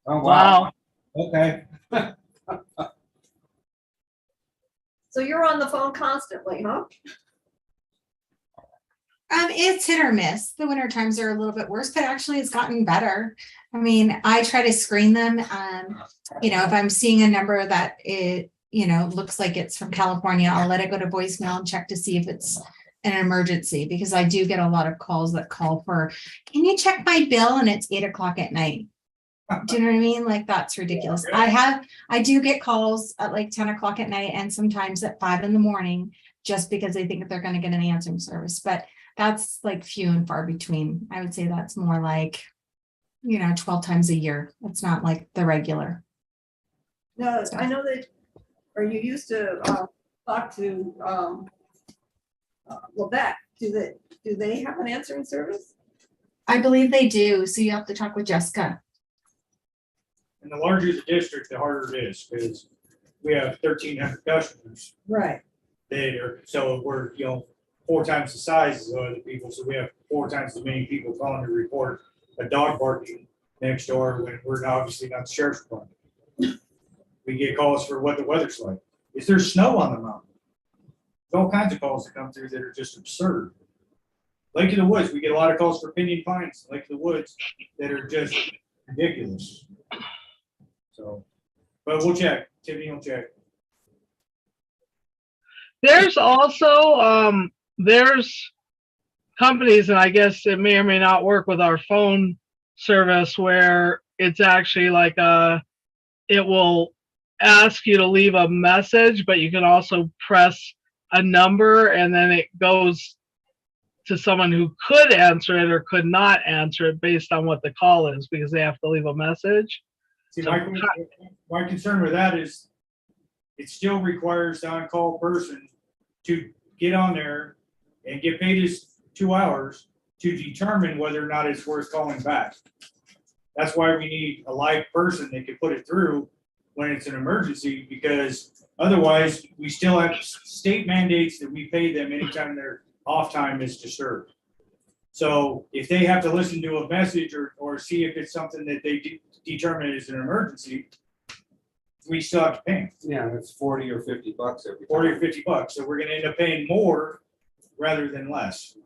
A: Oh, wow. Okay.
C: So you're on the phone constantly, huh?
M: It's hit or miss. The winter times are a little bit worse, but actually it's gotten better. I mean, I try to screen them. If I'm seeing a number that it, looks like it's from California, I'll let it go to voicemail and check to see if it's an emergency, because I do get a lot of calls that call for, can you check my bill? And it's 8 o'clock at night. Do you know what I mean? Like, that's ridiculous. I do get calls at like 10 o'clock at night and sometimes at 5 in the morning, just because they think they're going to get an answering service. But that's like few and far between. I would say that's more like, 12 times a year. It's not like the regular.
C: No, I know that, or you used to talk to Lebec. Do they have an answering service?
M: I believe they do. So you have to talk with Jessica.
F: And the larger the district, the harder it is, because we have 1,300 customers.
C: Right.
F: So we're, 4 times the size of other people, so we have 4 times as many people calling to report a dog barking next door when we're obviously not the sheriff's department. We get calls for what the weather's like. Is there snow on the mountain? There's all kinds of calls that come through that are just absurd. Lake of the Woods, we get a lot of calls for Pinyon Pines, Lake of the Woods, that are just ridiculous. So, but we'll check. Tiffany will check.
D: There's also, there's companies, and I guess it may or may not work with our phone service, where it's actually like it will ask you to leave a message, but you can also press a number and then it goes to someone who could answer it or could not answer it based on what the call is, because they have to leave a message.
F: See,
D: So-
F: my concern with that is it still requires the on-call person to get on there and get paid his 2 hours to determine whether or not it's worth calling back. That's why we need a live person that can put it through when it's an emergency, because otherwise we still have state mandates that we pay them anytime their off time is disturbed. So if they have to listen to a message or see if it's something that they determine is an emergency, we still have to pay them.
A: Yeah, it's 40 or 50 bucks every time.
F: 40 or 50 bucks. So we're gonna end up paying more rather than less.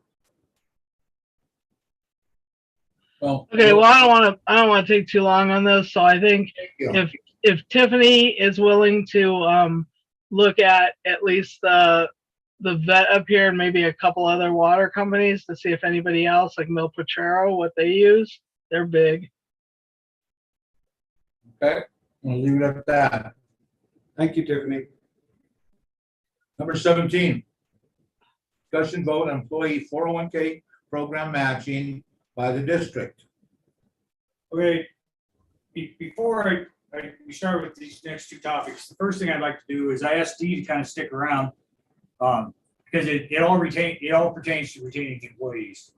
B: Well.
D: Okay, well, I don't want to take too long on this, so I think if Tiffany is willing to look at least the vet up here and maybe a couple other water companies to see if anybody else, like Mil Potrero, what they use, they're big.
B: Okay, we'll leave it at that.
A: Thank you, Tiffany.
B: Number 17. Discussion vote on employee 401k program matching by the district.
F: Okay, before we start with these next 2 topics, the first thing I'd like to do is I asked Dee to kind of stick around because it all pertains to retaining employees.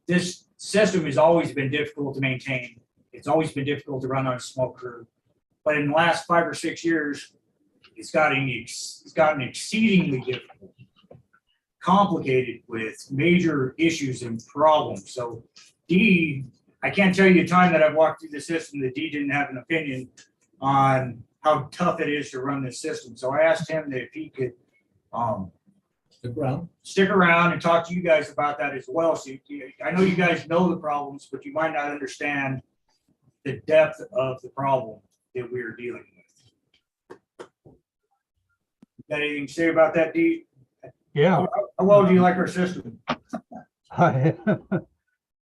F: This system has always been difficult to maintain. It's always been difficult to run on a small crew, but in the last 5 or 6 years, it's gotten exceedingly difficult, complicated with major issues and problems. So Dee, I can't tell you the time that I've walked through the system that Dee didn't have an opinion on how tough it is to run this system. So I asked him if he could stick around and talk to you guys about that as well. So I know you guys know the problems, but you might not understand the depth of the problem that we're dealing with. Got anything to say about that, Dee?
G: Yeah.
F: How well do you like our system?
G: I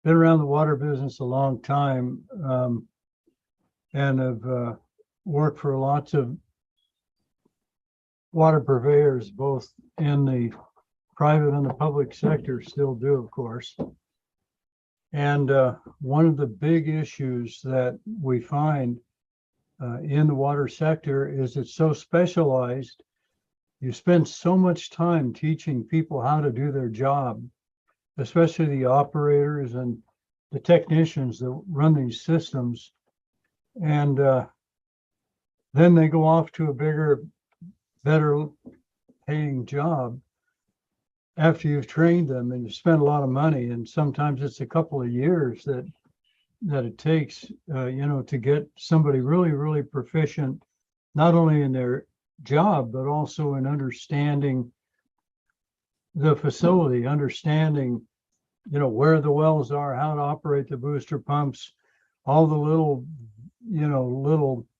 G: been around the water business a long time, and have worked for lots of water purveyors, both in the private and the public sector, still do, of course. And one of the big issues that we find in the water sector is it's so specialized you spend so much time teaching people how to do their job, especially the operators and the technicians that run these systems. And then they go off to a bigger, better paying job after you've trained them and you spend a lot of money. And sometimes it's a couple of years that it takes, to get somebody really, really proficient, not only in their job, but also in understanding the facility, understanding, where the wells are, how to operate the booster pumps, all the little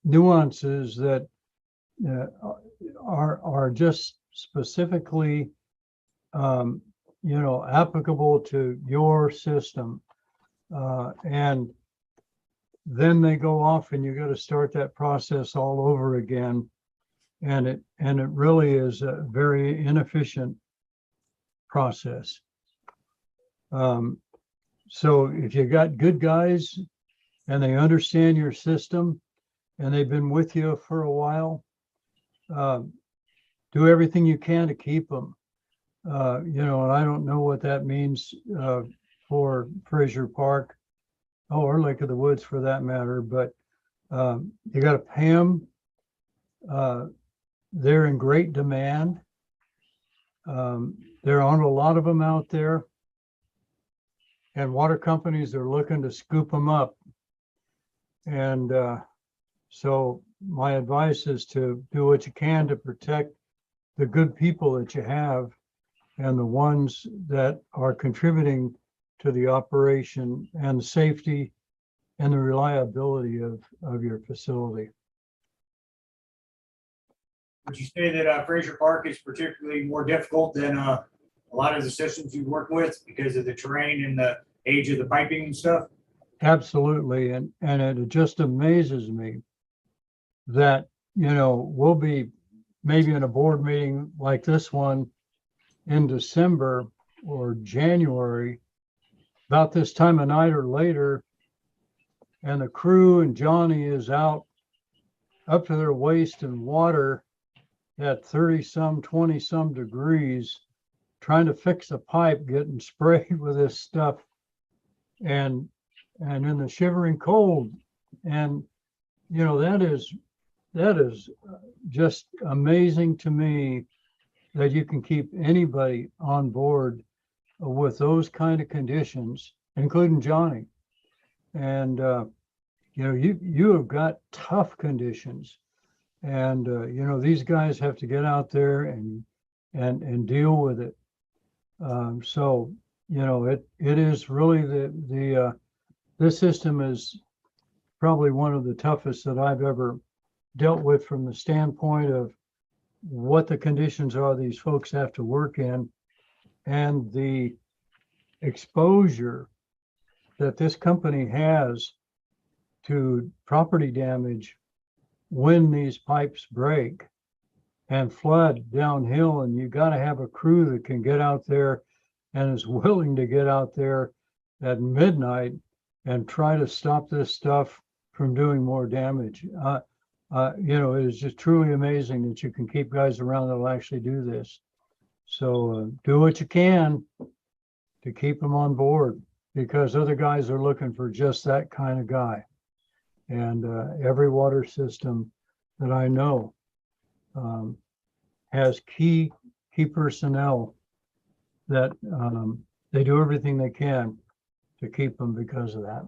G: nuances that are just specifically, applicable to your system. And then they go off and you got to start that process all over again. And it really is a very inefficient process. So if you got good guys and they understand your system and they've been with you for a while, do everything you can to keep them. And I don't know what that means for Fraser Park, or Lake of the Woods for that matter, but you got to pay them. They're in great demand. There aren't a lot of them out there. And water companies are looking to scoop them up. And so my advice is to do what you can to protect the good people that you have and the ones that are contributing to the operation and the safety and the reliability of your facility.
F: Would you say that Fraser Park is particularly more difficult than a lot of the systems you work with because of the terrain and the age of the piping and stuff?
G: Absolutely. And it just amazes me that, we'll be maybe in a board meeting like this one in December or January, about this time of night or later, and the crew and Johnny is out up to their waist in water at 30-some, 20-some degrees, trying to fix a pipe, getting sprayed with this stuff, and in the shivering cold. And, that is just amazing to me that you can keep anybody on board with those kind of conditions, including Johnny. And, you have got tough conditions. And, these guys have to get out there and deal with it. So, it is really this system is probably one of the toughest that I've ever dealt with from the standpoint of what the conditions are these folks have to work in and the exposure that this company has to property damage when these pipes break and flood downhill. And you got to have a crew that can get out there and is willing to get out there at midnight and try to stop this stuff from doing more damage. It is just truly amazing that you can keep guys around that will actually do this. So do what you can to keep them on board, because other guys are looking for just that kind of guy. And every water system that I know has key personnel that they do everything they can to keep them because of that.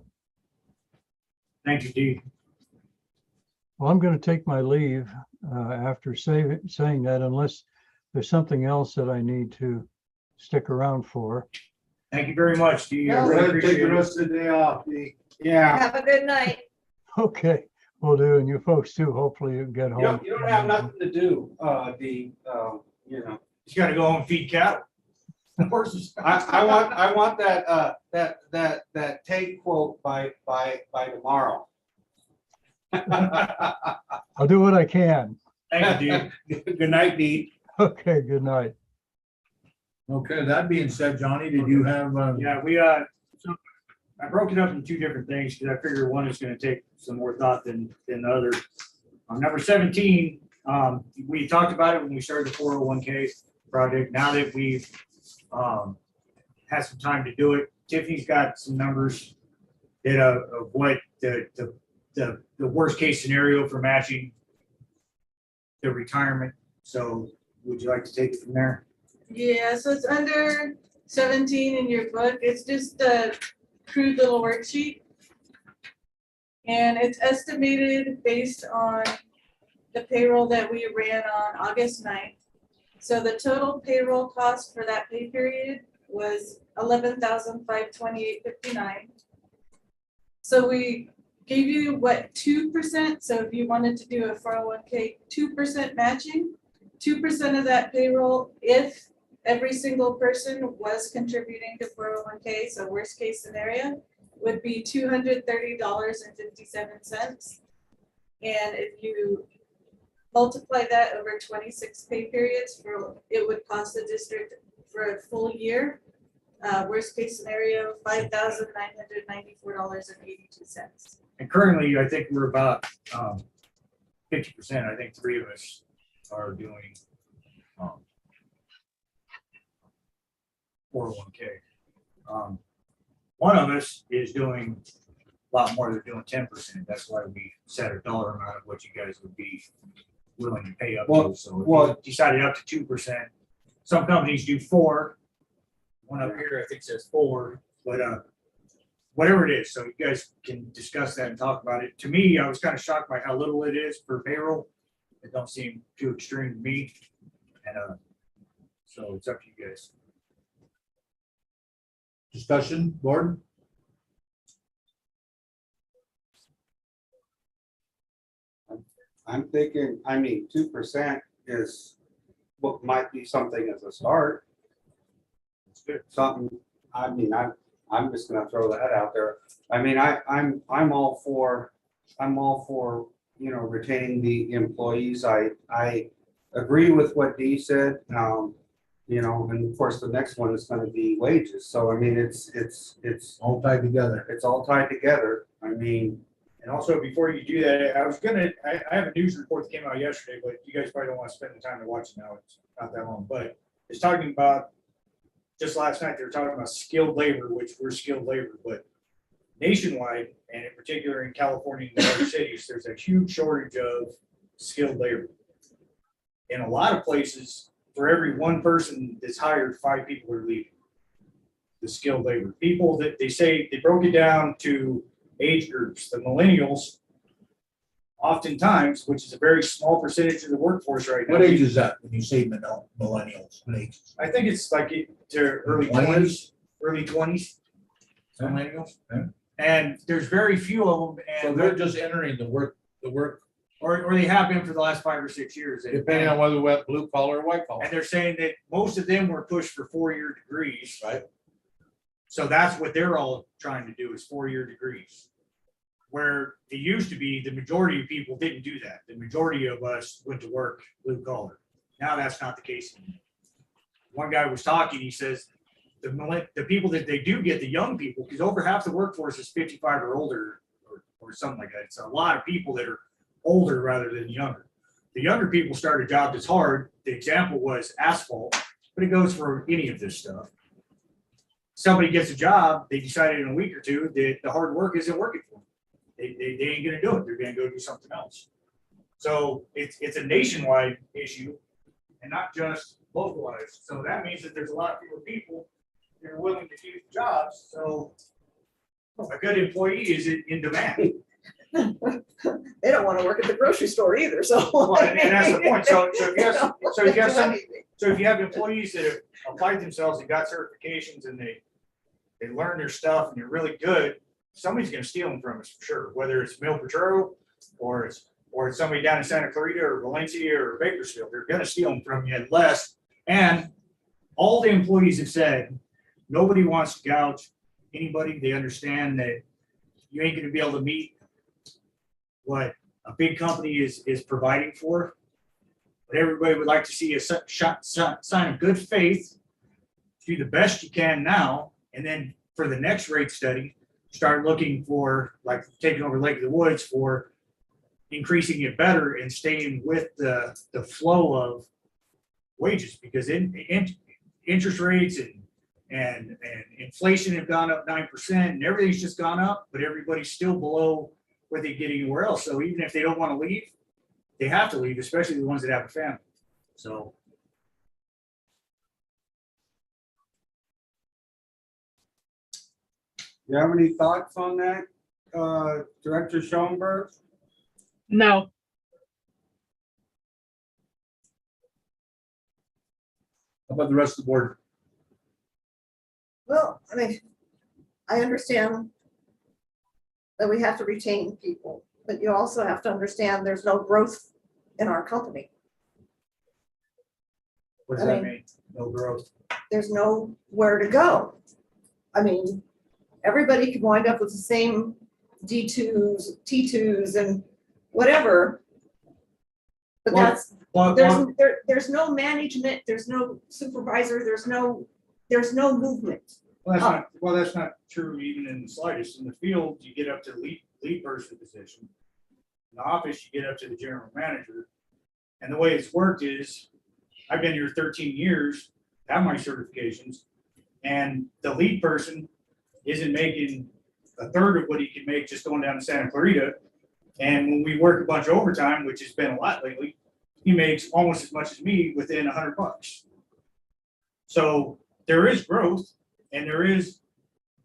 F: Thank you, Steve.
G: Well, I'm going to take my leave after saying that, unless there's something else that I need to stick around for.
F: Thank you very much, Steve. I
C: No.
F: really
B: Take
F: appreciate
B: the
F: it.
B: rest of the day off, Dee.
A: Yeah,
C: Have a good night.
G: Okay, will do. And you folks too. Hopefully you get home.
A: you don't have nothing to do,
F: He's got to go home and feed cattle. Horses.
A: I want that take quote by tomorrow.
G: I'll do what I can.
F: Thank you, dude. Good night, Dee.
G: Okay, good night.
B: Okay, that being said, Johnny, did you have,
F: Yeah, so I broke it up in two different things because I figured one is going to take some more thought than the other. On number 17, We talked about it when we started the 401k project. Now that we've had some time to do it, Tiffany's got some numbers that of what the worst case scenario for matching the retirement. So would you like to take it from there?
K: Yeah, so it's under 17 in your book. It's just a crude little worksheet. And it's estimated based on the payroll that we ran on August 9th. So the total payroll cost for that pay period was $11,528.59. So we gave you what, 2%? So if you wanted to do a 401k 2% matching, 2% of that payroll, if every single person was contributing to 401k, so worst case scenario, would be $230.57. And if you multiply that over 26 pay periods, it would cost the district for a full year, worst case scenario, $5,994.82.
F: And currently, I think we're about 50%. I think 3 of us are doing 401k. One of us is doing a lot more. They're doing 10%. That's why we set a dollar amount of what you guys would be willing to pay up to. So if you decided up to 2%. Some companies do 4. One up here, I think, says 4, but whatever it is. So you guys can discuss that and talk about it. To me, I was kind of shocked by how little it is per payroll. It don't seem too extreme to me. And so it's up to you guys.
B: Discussion, board?
A: I'm thinking, 2% is what might be something as a start. It's good. Something, I'm just gonna throw that out there. I'm all for, retaining the employees. I agree with what Dee said. And of course, the next one is gonna be wages. So, it's
B: All tied together.
A: it's all tied together.
F: And also, before you do that, I have a news report that came out yesterday, but you guys probably don't want to spend the time to watch it now. It's not that long, but it's talking about, just last night, they were talking about skilled labor, which we're skilled labor, but nationwide, and in particular in California and the other cities, there's a huge shortage of skilled labor. In a lot of places, for every one person that's hired, 5 people are leaving. The skilled labor. People that they say, they broke it down to age groups. The millennials, oftentimes, which is a very small percentage of the workforce right now.
B: What age is that when you say millennials? What age?
F: I think it's like to early 20s, millennials.
B: Okay.
F: And there's very few of them.
B: So
F: And
B: they're just entering the work,
F: or they have been for the last 5 or 6 years.
B: depending on whether we're blue collar or white collar.
F: And they're saying that most of them were pushed for 4-year degrees.
B: Right.
F: So that's what they're all trying to do is 4-year degrees. Where it used to be, the majority of people didn't do that. The majority of us went to work blue collar. Now that's not the case anymore. One guy was talking, he says, the people that they do get, the young people, because over half the workforce is 55 or older or something like that. It's a lot of people that are older rather than younger. The younger people start a job that's hard. The example was asphalt, but it goes for any of this stuff. Somebody gets a job, they decided in a week or two that the hard work isn't working for them. They ain't gonna do it. They're gonna go do something else. So it's a nationwide issue and not just localized. So that means that there's a lot fewer people that are willing to do the jobs. So a good employee is in demand.
C: They don't want to work at the grocery store either, so.
F: Well, and that's the point. So if you have employees that have applied themselves and got certifications and they learn their stuff and they're really good, somebody's gonna steal them from us for sure, whether it's Mil Petro or it's somebody down in Santa Clarita or Valencia or Bakersfield. They're gonna steal them from you unless, and all the employees have said, nobody wants to gouge anybody. They understand that you ain't gonna be able to meet what a big company is providing for. But everybody would like to see a sign of good faith, do the best you can now, and then for the next rate study, start looking for, like taking over Lake of the Woods, for increasing it better and staying with the flow of wages, because interest rates and inflation have gone up 9% and everything's just gone up, but everybody's still below what they get anywhere else. So even if they don't want to leave, they have to leave, especially the ones that have a family. So.
A: You have any thoughts on that, Director Schoenberg?
D: No,
B: How about the rest of the board?
C: Well, I mean, I understand that we have to retain people, but you also have to understand there's no growth in our company.
F: What does that mean? No growth.
C: There's nowhere to go. I mean, everybody could wind up with the same D2s, T2s and whatever. But there's no management, there's no supervisor, there's no movement.
F: Well, that's not true even in the slightest. In the field, you get up to the lead person position. In the office, you get up to the general manager. And the way it's worked is, I've been here 13 years, have my certifications, and the lead person isn't making a third of what he could make just going down to Santa Clarita. And when we work a bunch of overtime, which has been a lot lately, he makes almost as much as me within $100. So there is growth and there is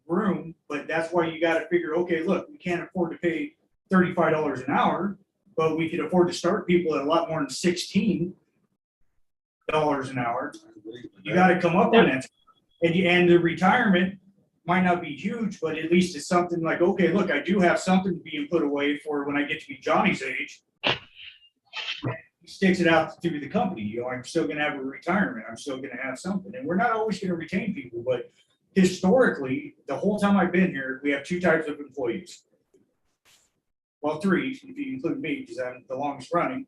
F: room, but that's why you got to figure, okay, look, we can't afford to pay $35 an hour, but we could afford to start people at a lot more than $16 an hour. You got to come up with that. And the retirement might not be huge, but at least it's something like, okay, look, I do have something being put away for when I get to be Johnny's age. He sticks it out through the company. You know, I'm still going to have a retirement. I'm still going to have something. And we're not always going to retain people, but historically, the whole time I've been here, we have two types of employees. Well, three, if you include me, because I'm the longest running.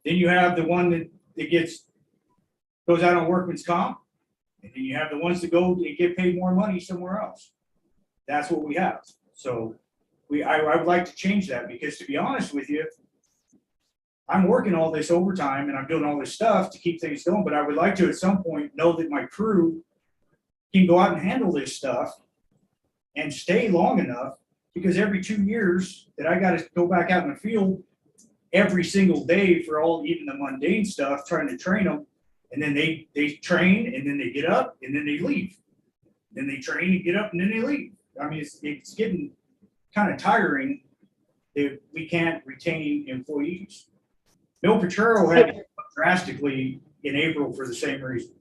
F: Then you have the one that goes out on workman's comp. And then you have the ones that go and get paid more money somewhere else. That's what we have. So I would like to change that, because to be honest with you, I'm working all this overtime and I'm doing all this stuff to keep things going, but I would like to at some point know that my crew can go out and handle this stuff and stay long enough, because every 2 years that I got to go back out in the field every single day for even the mundane stuff, trying to train them. And then they train and then they get up and then they leave. Then they train and get up and then they leave. I mean, it's getting kind of tiring that we can't retain employees. Bill Petro had to go up drastically in April for the same reason.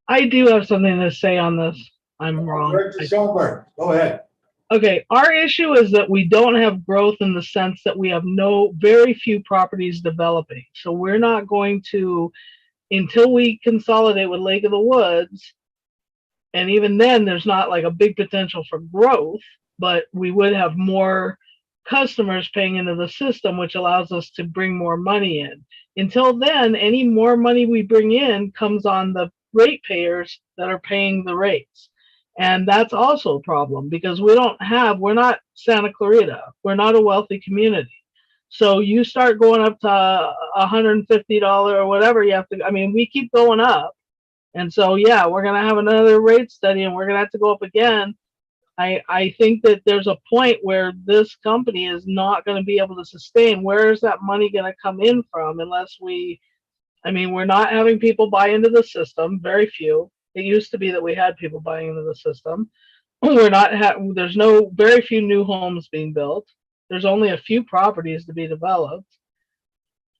D: I do have something to say on this. I'm wrong.
B: Director Schoenberg, go ahead.
D: Okay, our issue is that we don't have growth in the sense that we have very few properties developing. So we're not going to, until we consolidate with Lake of the Woods, and even then there's not like a big potential for growth, but we would have more customers paying into the system, which allows us to bring more money in. Until then, any more money we bring in comes on the ratepayers that are paying the rates. And that's also a problem, because we're not Santa Clarita. We're not a wealthy community. So you start going up to $150 or whatever you have to, I mean, we keep going up. And so, yeah, we're going to have another rate study and we're going to have to go up again. I think that there's a point where this company is not going to be able to sustain. Where is that money going to come in from unless we're not having people buy into the system, very few. It used to be that we had people buying into the system. There's very few new homes being built. There's only a few properties to be developed.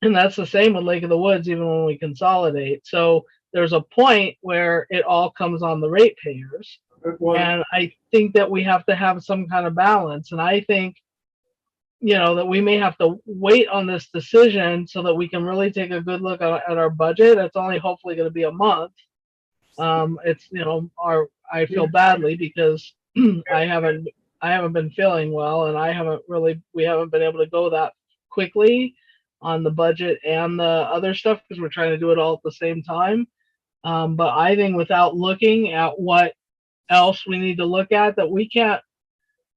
D: And that's the same with Lake of the Woods, even when we consolidate. So there's a point where it all comes on the ratepayers. And I think that we have to have some kind of balance. And I think, that we may have to wait on this decision so that we can really take a good look at our budget. It's only hopefully going to be a month. I feel badly because I haven't been feeling well, and we haven't been able to go that quickly on the budget and the other stuff because we're trying to do it all at the same time. But I think without looking at what else we need to look at, that we can't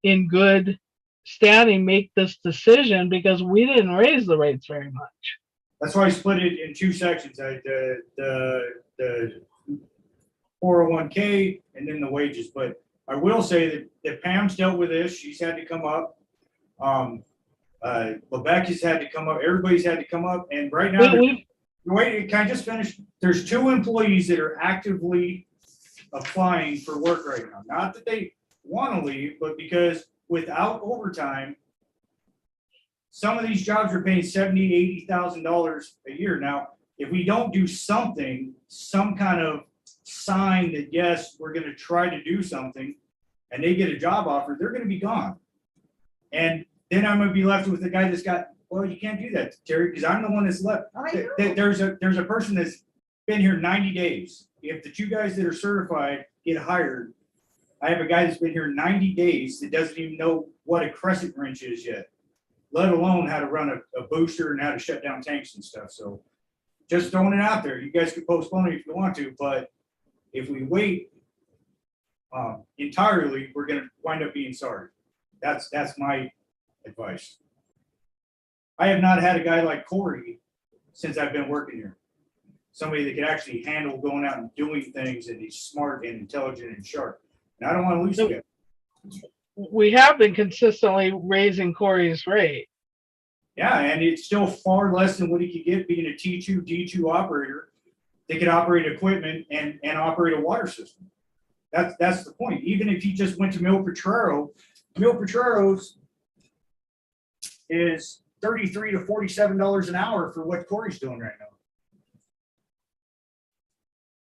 D: in good standing make this decision because we didn't raise the rates very much.
F: That's why I split it in two sections, the 401k and then the wages. But I will say that Pam's dealt with this. She's had to come up. Rebecca's had to come up. Everybody's had to come up. And right now, wait, can I just finish? There's 2 employees that are actively applying for work right now. Not that they want to leave, but because without overtime, some of these jobs are paying $70,000, $80,000 a year. Now, if we don't do something, some kind of sign that yes, we're going to try to do something, and they get a job offer, they're going to be gone. And then I'm going to be left with the guy that's got, well, you can't do that, Terry, because I'm the one that's left. There's a person that's been here 90 days. If the 2 guys that are certified get hired, I have a guy that's been here 90 days that doesn't even know what a crescent wrench is yet, let alone how to run a booster and how to shut down tanks and stuff. So just throwing it out there. You guys can postpone it if you want to, but if we wait entirely, we're going to wind up being sorry. That's my advice. I have not had a guy like Corey since I've been working here. Somebody that could actually handle going out and doing things, and he's smart and intelligent and sharp. And I don't want to lose him.
D: We have been consistently raising Corey's rate.
F: Yeah, and it's still far less than what he could get being a T2, D2 operator. They could operate equipment and operate a water system. That's the point. Even if he just went to Mil Petrero's is $33 to $47 an hour for what Corey's doing right now.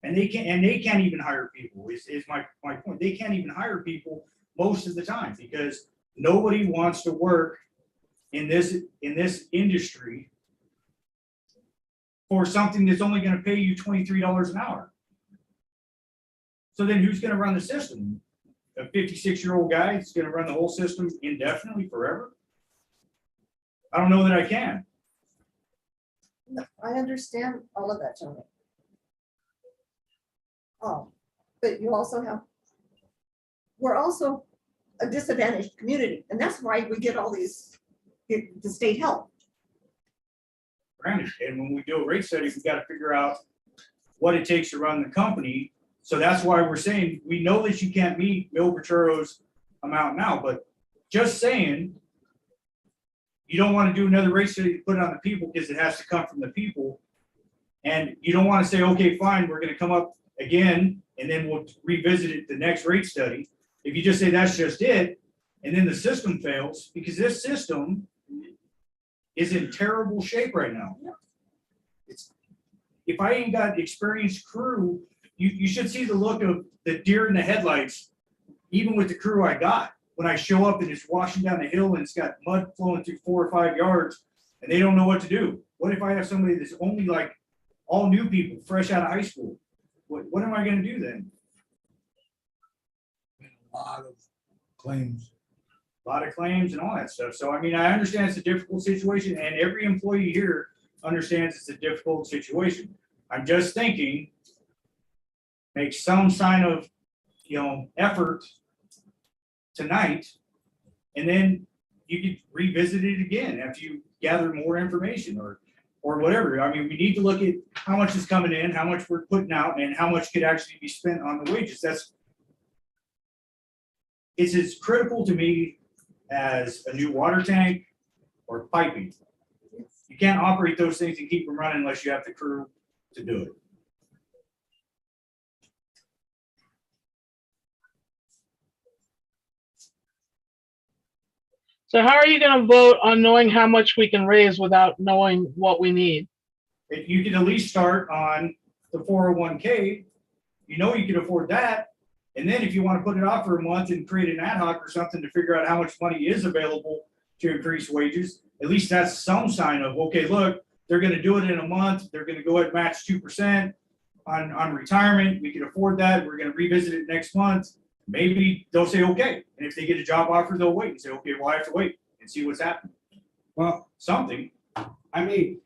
F: And they can't even hire people, is my point. They can't even hire people most of the time because nobody wants to work in this industry for something that's only going to pay you $23 an hour. So then who's going to run the system? A 56-year-old guy is going to run the whole system indefinitely forever? I don't know that I can.
C: No, I understand all of that, Tony. But you also have, we're also a disadvantaged community, and that's why we get all these, the state help.
F: Granted, and when we do a rate study, we've got to figure out what it takes to run the company. So that's why we're saying, we know that you can't meet Mil Petrero's amount now, but just saying, you don't want to do another rate study to put it on the people because it has to come from the people. And you don't want to say, okay, fine, we're going to come up again, and then we'll revisit it the next rate study. If you just say that's just it, and then the system fails, because this system is in terrible shape right now. If I ain't got experienced crew, you should see the look of the deer in the headlights, even with the crew I got. When I show up and it's washing down the hill and it's got mud flowing through 4 or 5 yards, and they don't know what to do. What if I have somebody that's only like all new people, fresh out of high school? What am I going to do then?
B: A lot of claims.
F: A lot of claims and all that stuff. So, I mean, I understand it's a difficult situation, and every employee here understands it's a difficult situation. I'm just thinking, make some sign of, effort tonight, and then you could revisit it again after you gather more information or whatever. I mean, we need to look at how much is coming in, how much we're putting out, and how much could actually be spent on the wages. It's as critical to me as a new water tank or piping. You can't operate those things and keep them running unless you have the crew to do it.
D: So how are you going to vote on knowing how much we can raise without knowing what we need?
F: If you can at least start on the 401k, you can afford that. And then if you want to put it off for a month and create an ad hoc or something to figure out how much money is available to increase wages, at least that's some sign of, okay, look, they're going to do it in a month. They're going to go ahead and match 2% on retirement. We can afford that. We're going to revisit it next month. Maybe they'll say, okay. And if they get a job offer, they'll wait and say, okay, well, I have to wait and see what's happening.
A: Well,
F: Something.
A: I mean,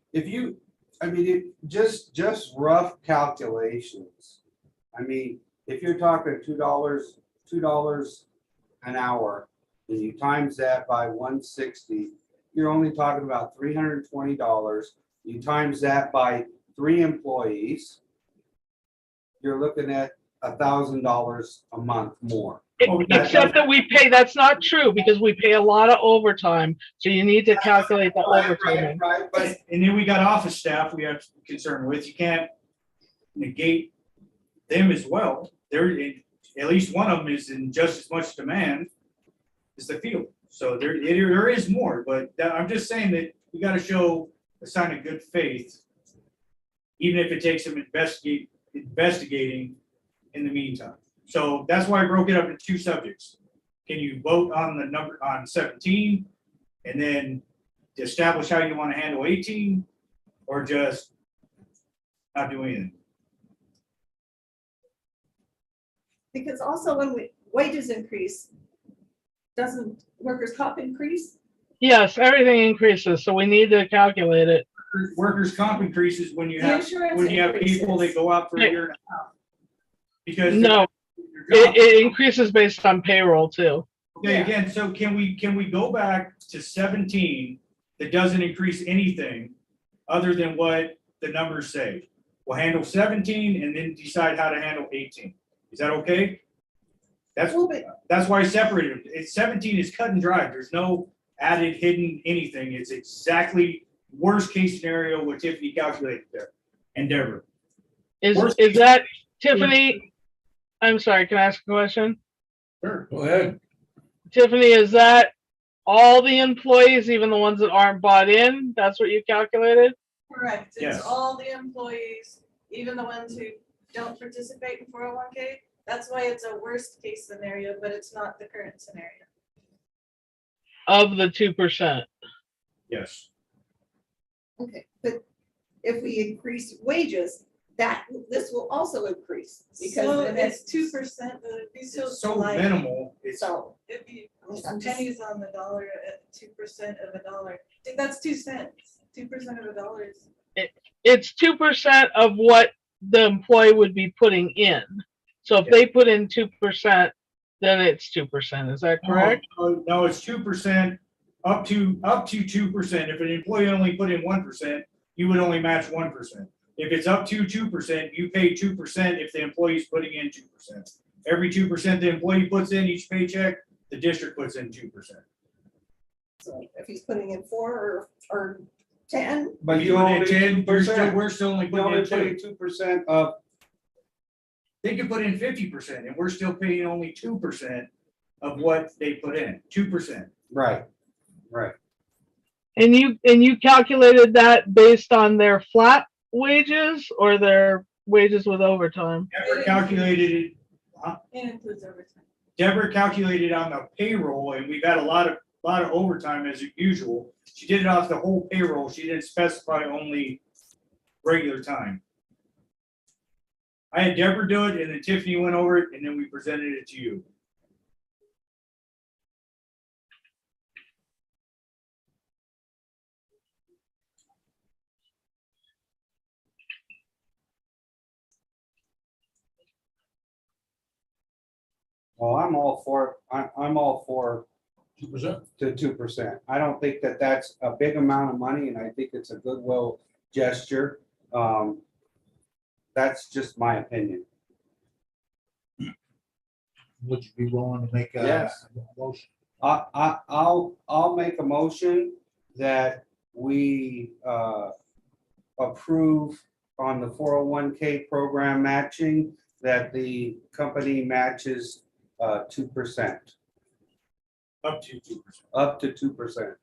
A: just rough calculations. I mean, if you're talking $2 an hour and you times that by 160, you're only talking about $320. You times that by 3 employees, you're looking at $1,000 a month more.
D: Except that we pay, that's not true because we pay a lot of overtime. So you need to calculate the overtime.
A: Right, but
F: And then we got office staff we have to be concerned with. You can't negate them as well. At least one of them is in just as much demand as the field. So there is more, but I'm just saying that you gotta show a sign of good faith, even if it takes some investigating in the meantime. So that's why I broke it up into 2 subjects. Can you vote on the number on 17 and then establish how you want to handle 18, or just not do anything?
C: Because also when wages increase, doesn't workers' comp increase?
D: Yes, everything increases, so we need to calculate it.
F: Workers' comp increases when you
C: The
F: have
C: insurance
F: people that
C: increases.
F: go out for a year and a half. Because
D: No, it increases based on payroll too.
F: okay, again, so can we go back to 17 that doesn't increase anything other than what the numbers say? We'll handle 17 and then decide how to handle 18. Is that okay? That's why I separated it. It's 17 is cut and dry. There's no added, hidden anything. It's exactly worst case scenario what Tiffany calculated there. And Deborah.
D: Is that, Tiffany? I'm sorry, can I ask a question?
F: Sure.
B: Go ahead.
D: Tiffany, is that all the employees, even the ones that aren't bought in? That's what you calculated?
K: Correct.
F: Yes.
K: It's all the employees, even the ones who don't participate in 401k. That's why it's a worst case scenario, but it's not the current scenario.
D: Of the 2%.
F: Yes.
C: Okay, but if we increase wages, this will also increase because
K: So
C: then
K: it's
C: it's
K: 2%, but it'd be so
F: It's so
K: slight.
F: minimal. It's
C: so.
K: It'd be
C: I'm just-
K: pennies on the dollar at 2% of a dollar. That's 2 cents. 2% of a dollar is.
D: It's 2% of what the employee would be putting in. So if they put in 2%, then it's 2%. Is that correct?
F: No, it's 2% up to 2%. If an employee only put in 1%, you would only match 1%. If it's up to 2%, you pay 2% if the employee's putting in 2%. Every 2% the employee puts in each paycheck, the district puts in 2%.
C: So if he's putting in 4 or 10,
A: But
F: If
A: you
F: put in
A: only
F: 10,
A: 2%.
F: we're still only
A: You
F: putting
A: only
F: in 2.
A: putting 2% of,
F: They could put in 50% and we're still paying only 2% of what they put in, 2%.
A: right.
D: And you calculated that based on their flat wages or their wages with overtime?
F: Deborah calculated it,
K: It includes overtime.
F: Deborah calculated on the payroll, and we've had a lot of overtime as usual. She did it off the whole payroll. She didn't specify only regular time. I had Deborah do it, and then Tiffany went over it, and then we presented it to you.
A: Well, I'm all for
B: 2%.
A: to 2%. I don't think that that's a big amount of money, and I think it's a goodwill gesture. That's just my opinion.
B: Would you be willing to make a
A: Yes.
B: motion?
A: I'll make a motion that we approve on the 401k program matching, that the company matches 2%,
F: Up to 2%.
A: up to 2%.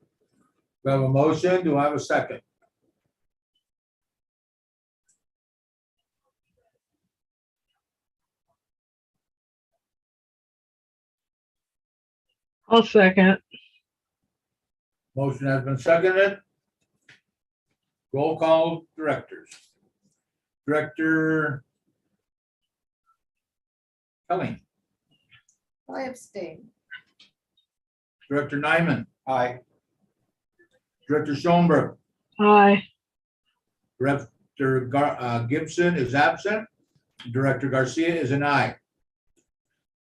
B: We have a motion. Do I have a second?
D: I'll second.
B: Motion has been seconded. Roll call directors. Director Kelly,
C: I abstain.
B: Director Nyman,
A: Aye.
B: Director Schoenberg,
D: Aye.
B: Director Gibson is absent. Director Garcia is an aye.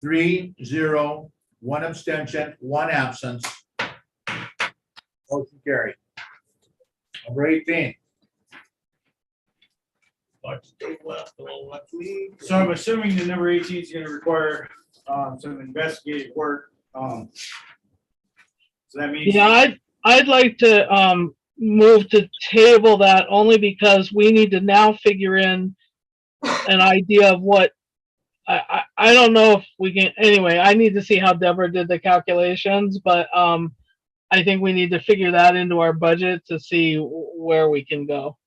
B: 3-0 one abstention, one absence. Motion carried. Number 18.
F: So I'm assuming the number 18 is gonna require some investigative work. So that means.
D: Yeah, I'd like to move to table that only because we need to now figure in an idea of what I don't know if we can, anyway, I need to see how Deborah did the calculations, but I think we need to figure that into our budget to see where we can go.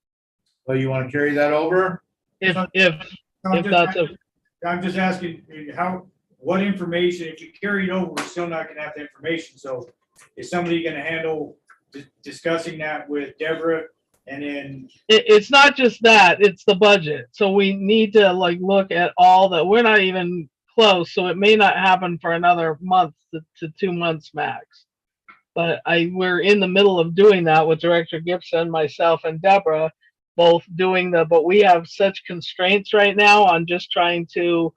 B: So you want to carry that over?
D: If
F: I'm
D: that's a,
F: I'm just asking what information, if you carry it over, we're still not gonna have the information, so is somebody gonna handle discussing that with Deborah? And then,
D: it's not just that, it's the budget. So we need to like look at all that. We're not even close, so it may not happen for another month to 2 months max. But we're in the middle of doing that with Director Gibson, myself, and Deborah, both doing but we have such constraints right now on just trying to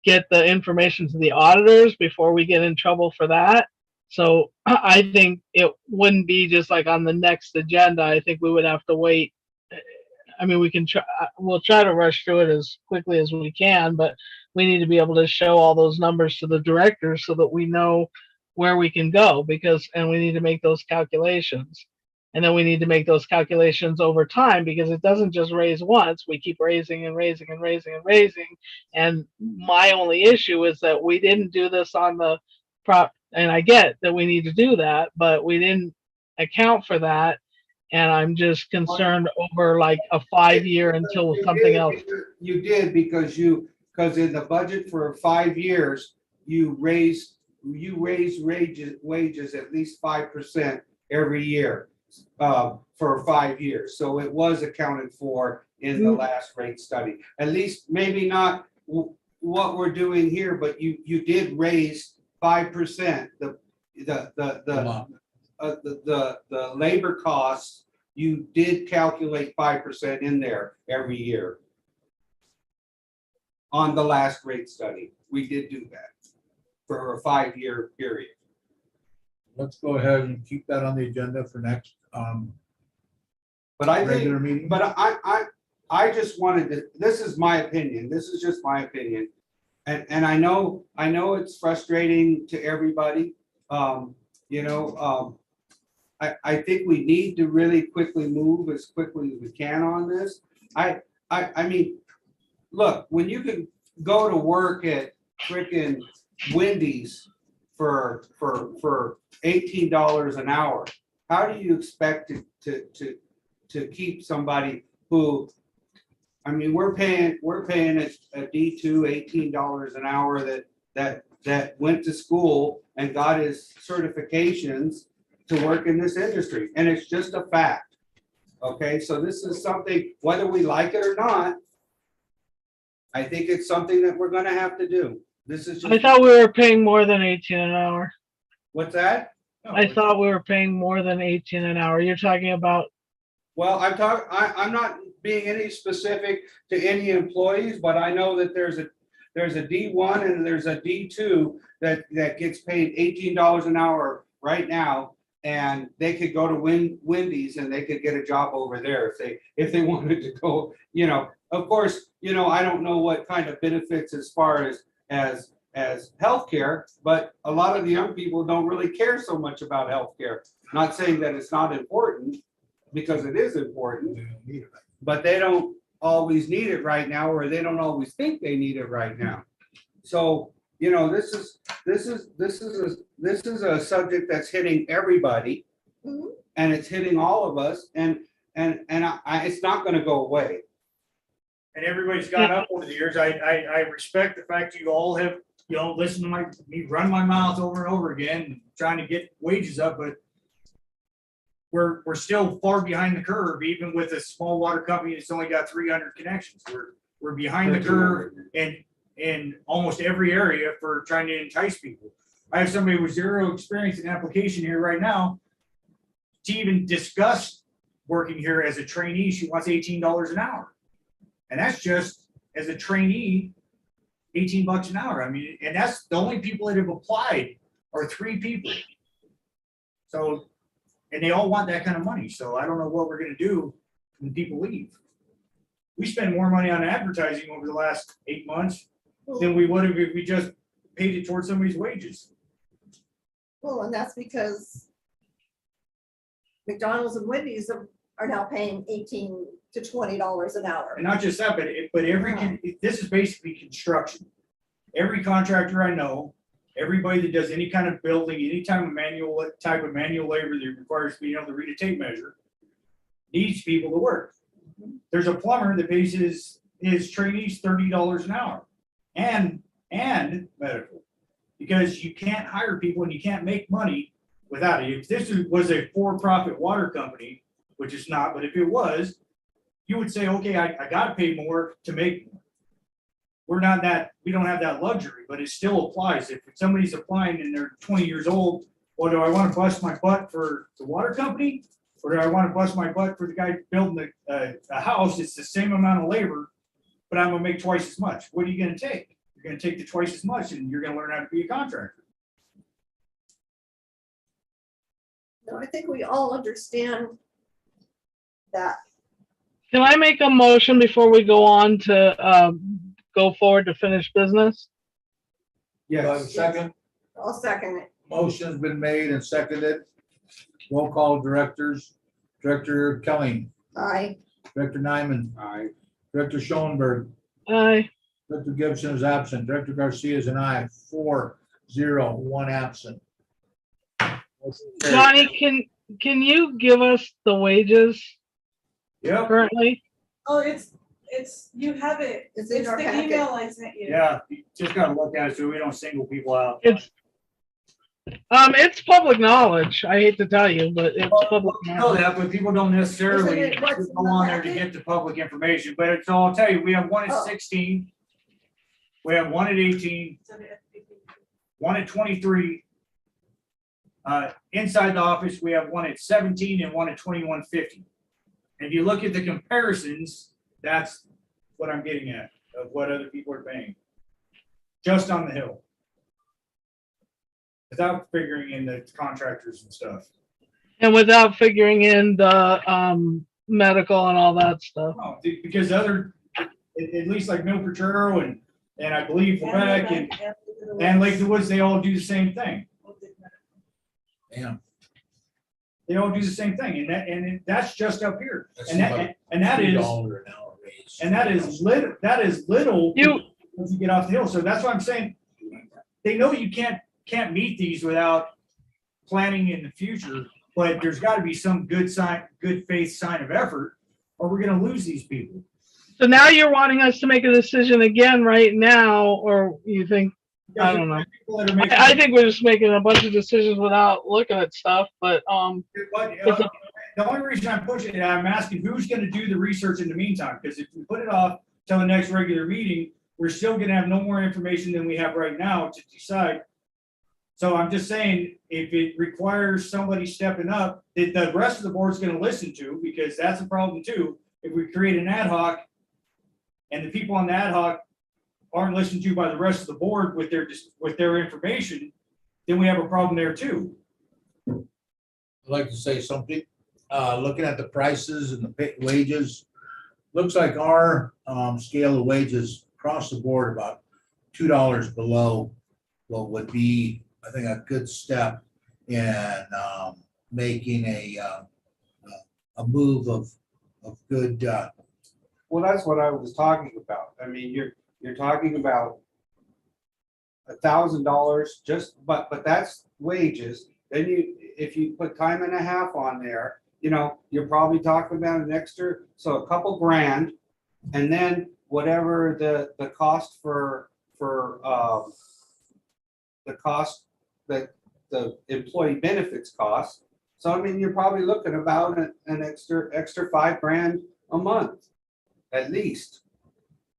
D: get the information to the auditors before we get in trouble for that. So I think it wouldn't be just like on the next agenda. I think we would have to wait. I mean, we'll try to rush through it as quickly as we can, but we need to be able to show all those numbers to the directors so that we know where we can go, and we need to make those calculations. And then we need to make those calculations over time, because it doesn't just raise once. We keep raising and raising and raising and raising. And my only issue is that we didn't do this on the prop. And I get that we need to do that, but we didn't account for that. And I'm just concerned over like a 5-year until something else.
A: You did because in the budget for 5 years, you raised wages at least 5% every year for 5 years. So it was accounted for in the last rate study. At least maybe not what we're doing here, but you did raise 5%. The labor costs, you did calculate 5% in there every year. On the last rate study, we did do that for a 5-year period.
B: Let's go ahead and keep that on the agenda for next
A: But I
B: regular
A: think,
B: meeting.
A: but I just wanted to, this is my opinion. This is just my opinion. And I know it's frustrating to everybody. I think we need to really quickly move as quickly as we can on this. I mean, look, when you can go to work at frickin' Wendy's for $18 an hour, how do you expect to keep somebody who, I mean, we're paying a D2 $18 an hour that went to school and got his certifications to work in this industry, and it's just a fact. Okay, so this is something, whether we like it or not, I think it's something that we're gonna have to do. This is
D: I
A: just,
D: thought we were paying more than 18 an hour.
A: what's that?
D: I thought we were paying more than 18 an hour. You're talking about,
A: Well, I'm not being any specific to any employees, but I know that there's a D1 and there's a D2 that gets paid $18 an hour right now. And they could go to Wendy's and they could get a job over there if they wanted to go, of course, I don't know what kind of benefits as far as healthcare, but a lot of the young people don't really care so much about healthcare. Not saying that it's not important, because it is important, but they don't always need it right now, or they don't always think they need it right now. So, this is a subject that's hitting everybody, and it's hitting all of us, and it's not going to go away.
F: and everybody's gone up over the years. I respect the fact you all have, listened to me run my mouth over and over again, trying to get wages up, but we're still far behind the curve, even with a small water company that's only got 300 connections. We're behind the curve in almost every area for trying to entice people. I have somebody with zero experience in application here right now. To even discuss working here as a trainee, she wants $18 an hour. And that's just as a trainee, $18 an hour. I mean, and that's the only people that have applied or 3 people. So, and they all want that kind of money, so I don't know what we're gonna do when people leave. We spend more money on advertising over the last 8 months than we would have if we just paid it towards somebody's wages.
C: Well, and that's because McDonald's and Wendy's are now paying $18 to $20 an hour.
F: And not just that, but this is basically construction. Every contractor I know, everybody that does any kind of building, any type of manual labor that requires being able to read a tape measure, needs people to work. There's a plumber that pays his trainees $30 an hour and medical. Because you can't hire people and you can't make money without it. If this was a for-profit water company, which it's not, but if it was, you would say, okay, I gotta pay more to make more. We don't have that luxury, but it still applies. If somebody's applying and they're 20 years old, well, do I want to bust my butt for the water company? Or do I want to bust my butt for the guy building a house? It's the same amount of labor, but I'm gonna make twice as much. What are you gonna take? You're gonna take the twice as much and you're gonna learn how to be a contractor.
C: No, I think we all understand that.
D: Can I make a motion before we go on to go forward to finish business?
B: Do I have a
A: Yes.
B: second?
C: I'll second it.
B: Motion's been made and seconded. Roll call directors. Director Kelly,
C: Aye.
B: Director Nyman,
A: Aye.
B: Director Schoenberg,
D: Aye.
B: Director Gibson is absent, Director Garcia is an aye, 4-0, 1 absent.
D: Johnny, can you give us the wages
F: Yep.
D: currently?
K: Oh, you have it.
C: It's
K: It's
C: in our
K: the
C: packet.
K: email I sent you.
F: Yeah, you just gotta look at it so we don't single people out.
D: It's public knowledge. I hate to tell you, but it's public
F: I know
D: knowledge.
F: that, but people don't necessarily
C: Isn't it what's
F: go
C: in the
F: on there to
C: packet?
F: get the public information, but it's, I'll tell you, we have one at
C: Oh.
F: 16. We have one at 18, one at 23. Inside the office, we have one at 17 and one at 2150. If you look at the comparisons, that's what I'm getting at, of what other people are paying. Just on the Hill. Without figuring in the contractors and stuff.
D: And without figuring in the medical and all that stuff.
F: No, because at least like Mill Potrero and I believe Quebec and Lake of the Woods, they all do the same thing.
B: Damn.
F: They all do the same thing, and that's just up here.
B: That's
F: And
B: about
F: that is
B: $3 an hour raise.
F: and that is little once you get off the hill. So that's what I'm saying. They know you can't meet these without planning in the future, but there's got to be some good faith sign of effort, or we're going to lose these people.
D: So now you're wanting us to make a decision again right now, or you think, I don't know. I think we're just making a bunch of decisions without looking at stuff, but
F: The only reason I'm pushing it, I'm asking who's going to do the research in the meantime, because if we put it off till the next regular meeting, we're still going to have no more information than we have right now to decide. So I'm just saying, if it requires somebody stepping up, that the rest of the board's going to listen to, because that's a problem too. If we create an ad hoc and the people on the ad hoc aren't listened to by the rest of the board with their information, then we have a problem there too.
B: I'd like to say something. Looking at the prices and the wages, looks like our scale of wages across the board about $2 below what would be, I think, a good step in making a move of good.
A: Well, that's what I was talking about. I mean, you're talking about $1,000 just, but that's wages. Then if you put time and a half on there, you're probably talking about an extra, so a couple grand. And then whatever the cost for the cost that the employee benefits cost. So I mean, you're probably looking about an extra $5,000 a month, at least.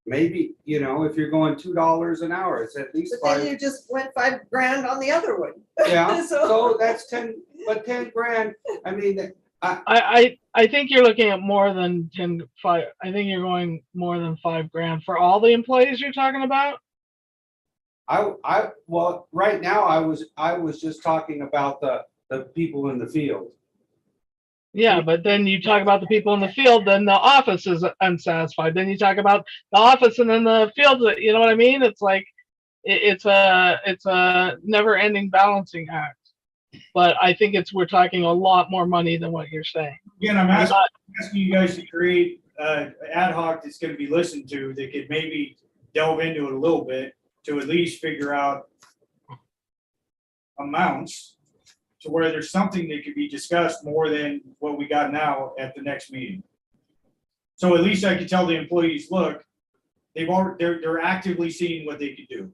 A: Maybe, if you're going $2 an hour, it's at least
C: But then
A: five.
C: you just went $5,000 on the other one.
A: Yeah,
C: So-
A: so that's 10, but 10 grand, I mean,
D: I think you're looking at more than 5. I think you're going more than $5,000 for all the employees you're talking about.
A: well, right now, I was just talking about the people in the field.
D: Yeah, but then you talk about the people in the field, then the office is unsatisfied. Then you talk about the office and then the field, you know what I mean? It's like, it's a never ending balancing act. But I think we're talking a lot more money than what you're saying.
F: Again, I'm asking you guys to create ad hoc that's gonna be listened to, that could maybe delve into it a little bit to at least figure out amounts to where there's something that could be discussed more than what we got now at the next meeting. So at least I could tell the employees, look, they're actively seeing what they could do.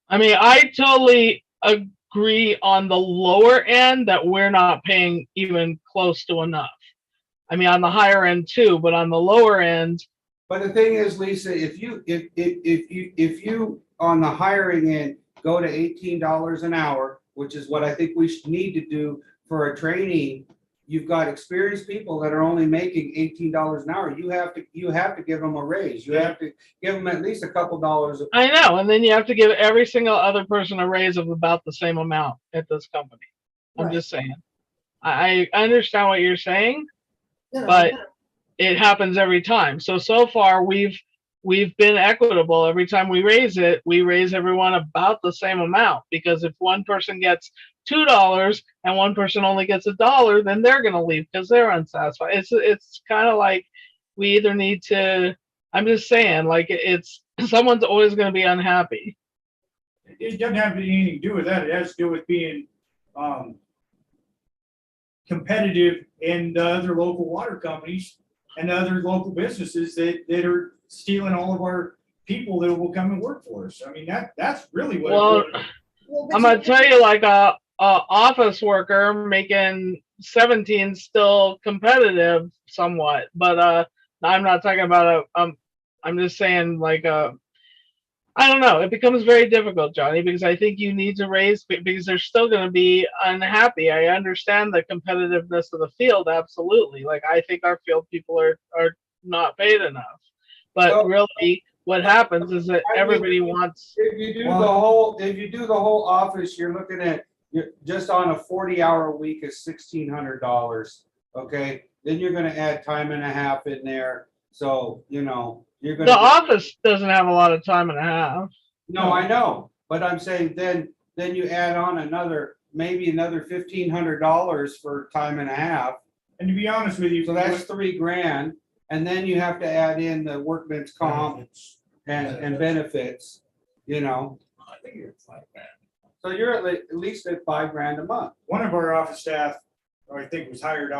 D: I mean, I totally agree on the lower end that we're not paying even close to enough. I mean, on the higher end too, but on the lower end.
A: But the thing is, Lisa, if you on the hiring end go to $18 an hour, which is what I think we should need to do for a training, you've got experienced people that are only making $18 an hour. You have to give them a raise. You have to give them at least a couple dollars.
D: I know, and then you have to give every single other person a raise of about the same amount at this company. I'm
C: Right.
D: just saying. I understand what you're saying,
C: You know,
D: but it happens every time. So far we've been equitable. Every time we raise it, we raise everyone about the same amount, because if one person gets $2 and one person only gets $1, then they're going to leave because they're unsatisfied. It's kind of like we either need to, I'm just saying, like, it's someone's always going to be unhappy.
F: It doesn't have anything to do with that. It has to do with being competitive in the other local water companies and the other local businesses that are stealing all of our people that will come and work for us. I mean, that's really what.
D: Well, I'm going to tell you, like a office worker making 17 still competitive somewhat, but I'm not talking about I'm just saying, like, I don't know. It becomes very difficult, Johnny, because I think you need to raise, because they're still going to be unhappy. I understand the competitiveness of the field, absolutely. Like, I think our field people are not paid enough. But
A: Well,
D: really, what happens is that everybody wants.
A: If you do the whole office, you're looking at, just on a 40-hour week is $1,600. Okay, then you're going to add time and a half in there. So you're going
D: The office doesn't have a lot of time and a half.
A: No, I know, but I'm saying then you add on maybe another $1,500 for time and a half.
F: And to be honest with you,
A: So that's $3,000, and then you have to add in the workman's comp and benefits,
B: I think you're $5,000.
A: So you're at least at $5,000 a month.
F: one of our office staff, I think, was higher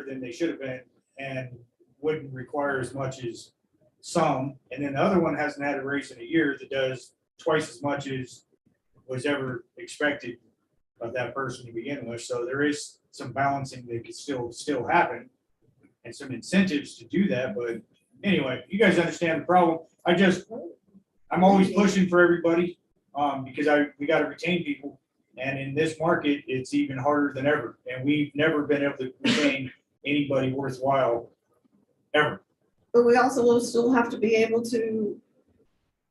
F: than they should have been, and wouldn't require as much as some. And then the other one hasn't had a raise in a year that does twice as much as was ever expected of that person to begin with. So there is some balancing that could still happen and some incentives to do that. But anyway, you guys understand the problem. I'm always pushing for everybody because we got to retain people. And in this market, it's even harder than ever. And we've never been able to retain anybody worthwhile ever.
C: But we also will still have to be able to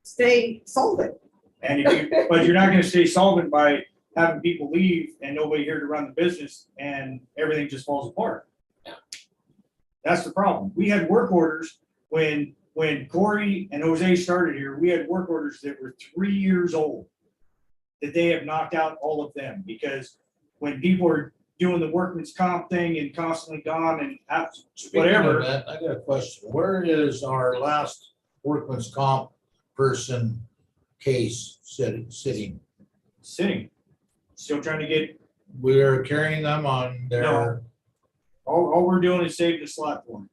C: stay solvent.
F: But you're not going to stay solvent by having people leave and nobody here to run the business and everything just falls apart. That's the problem. We had work orders when Corey and Jose started here. We had work orders that were 3 years old that they have knocked out all of them, because when people are doing the workman's comp thing and constantly gone and whatever.
B: Speaking of that, I got a question. Where is our last workman's comp person case sitting?
F: Still trying to get.
B: We're carrying them on their.
F: No. All we're doing is saving the slot for them.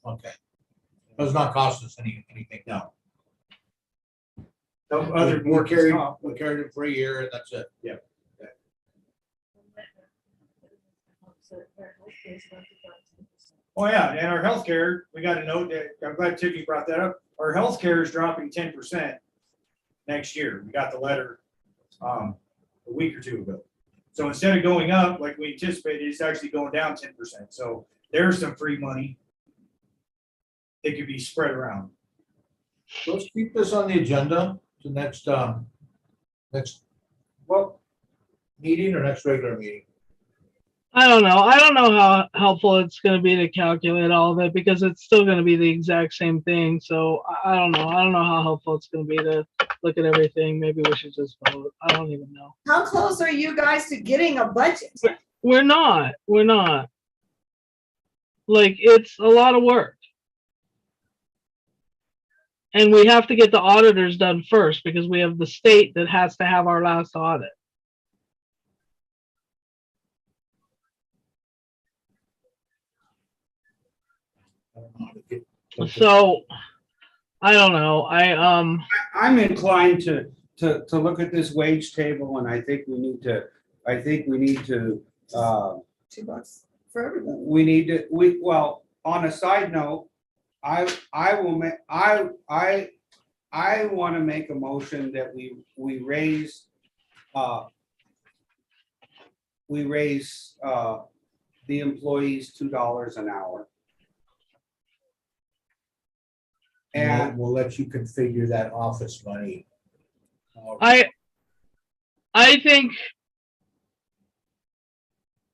B: Okay. Does not cost us anything.
F: No.
B: We're carried it for a year and that's it.
F: Yeah. Oh, yeah, and our healthcare, we got a note that, I'm glad Tiffany brought that up. Our healthcare is dropping 10% next year. We got the letter a week or two ago. So instead of going up like we anticipated, it's actually going down 10%. So there's some free money that could be spread around.
B: Let's keep this on the agenda to next
A: Well,
B: meeting or next regular meeting.
D: I don't know. I don't know how helpful it's going to be to calculate all of it because it's still going to be the exact same thing. So I don't know. I don't know how helpful it's going to be to look at everything. Maybe we should just vote. I don't even know.
C: How close are you guys to getting a budget?
D: We're not. We're not. Like, it's a lot of work. And we have to get the auditors done first because we have the state that has to have our last audit. So I don't know.
A: I'm inclined to look at this wage table and I think we need to,
C: $2 for everybody.
A: well, on a side note, I want to make a motion that we raise the employees $2 an hour. And
B: we'll let you configure that office money.
D: I think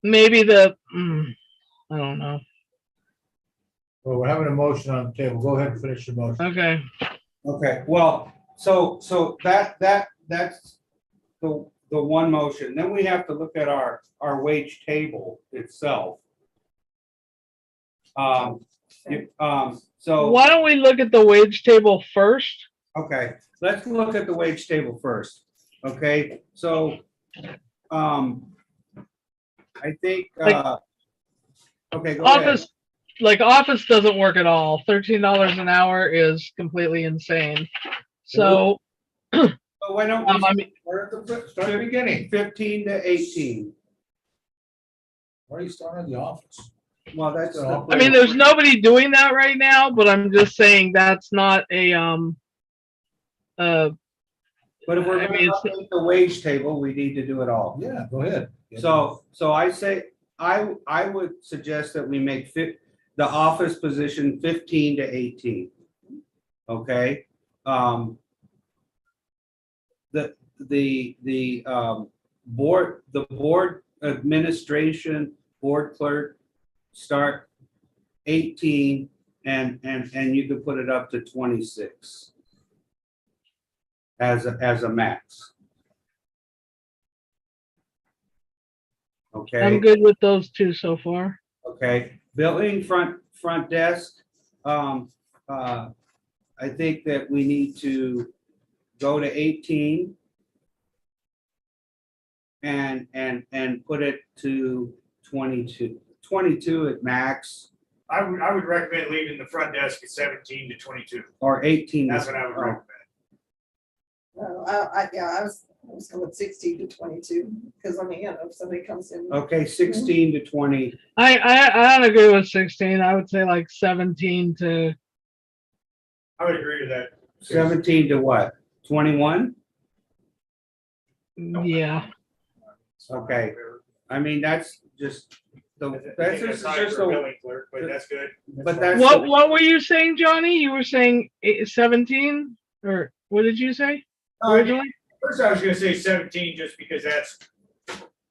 D: maybe I don't know.
B: Well, we're having a motion on the table. Go ahead and finish your motion.
A: Okay, well, so that's the one motion. Then we have to look at our wage table itself. So
D: why don't we look at the wage table first?
A: okay, let's look at the wage table first. Okay, so I think okay, go ahead.
D: Office doesn't work at all. $13 an hour is completely insane. So
A: So why don't we
D: I mean,
A: start at the
B: Start at the beginning.
A: 15 to 18?
B: Why are you starting at the office?
A: Well, that's.
D: I mean, there's nobody doing that right now, but I'm just saying that's not a
A: But if we're
D: I
A: going
D: mean,
A: to update the wage table, we need to do it all.
B: Yeah, go ahead.
A: So I say, I would suggest that we make the office position 15 to 18. Okay? The board administration, board clerk, start 18 and you could put it up to 26 as a max. Okay.
D: I'm good with those two so far.
A: Okay, building front desk. I think that we need to go to 18 and put it to 22 at max,
F: I would recommend leaving the front desk at 17 to 22.
A: or 18.
F: That's what I would recommend.
C: I was going with 16 to 22, because I mean, if somebody comes in.
A: Okay, 16 to 20.
D: I don't agree with 16. I would say like 17 to.
F: I would agree with that.
A: 17 to what? 21?
D: Yeah.
A: Okay, I mean, that's just
F: I think that's high for a building clerk, but that's good.
A: But that's.
D: What were you saying, Johnny? You were saying 17, or what did you say originally?
F: First, I was gonna say 17, just because that's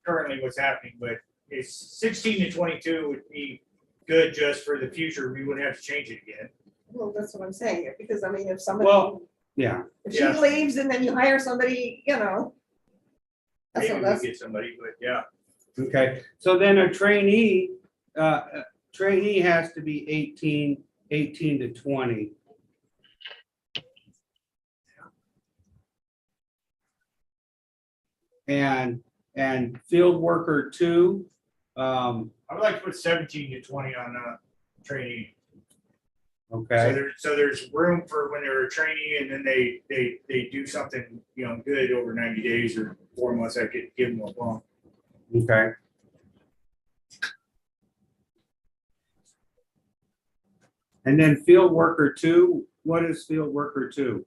F: currently what's happening, but it's 16 to 22 would be good just for the future. We wouldn't have to change it again.
C: Well, that's what I'm saying, because I mean, if somebody,
A: Well, yeah.
C: if she leaves and then you hire somebody, that's
F: Maybe
C: what
F: we get somebody, but yeah.
A: Okay, so then a trainee has to be 18 to 20. And field worker 2,
F: I would like to put 17 to 20 on trainee.
A: okay,
F: So there's room for when they're a trainee and then they do something, good over 90 days or 4 months, I could give them a bump.
A: okay. And then field worker 2, what is field worker 2?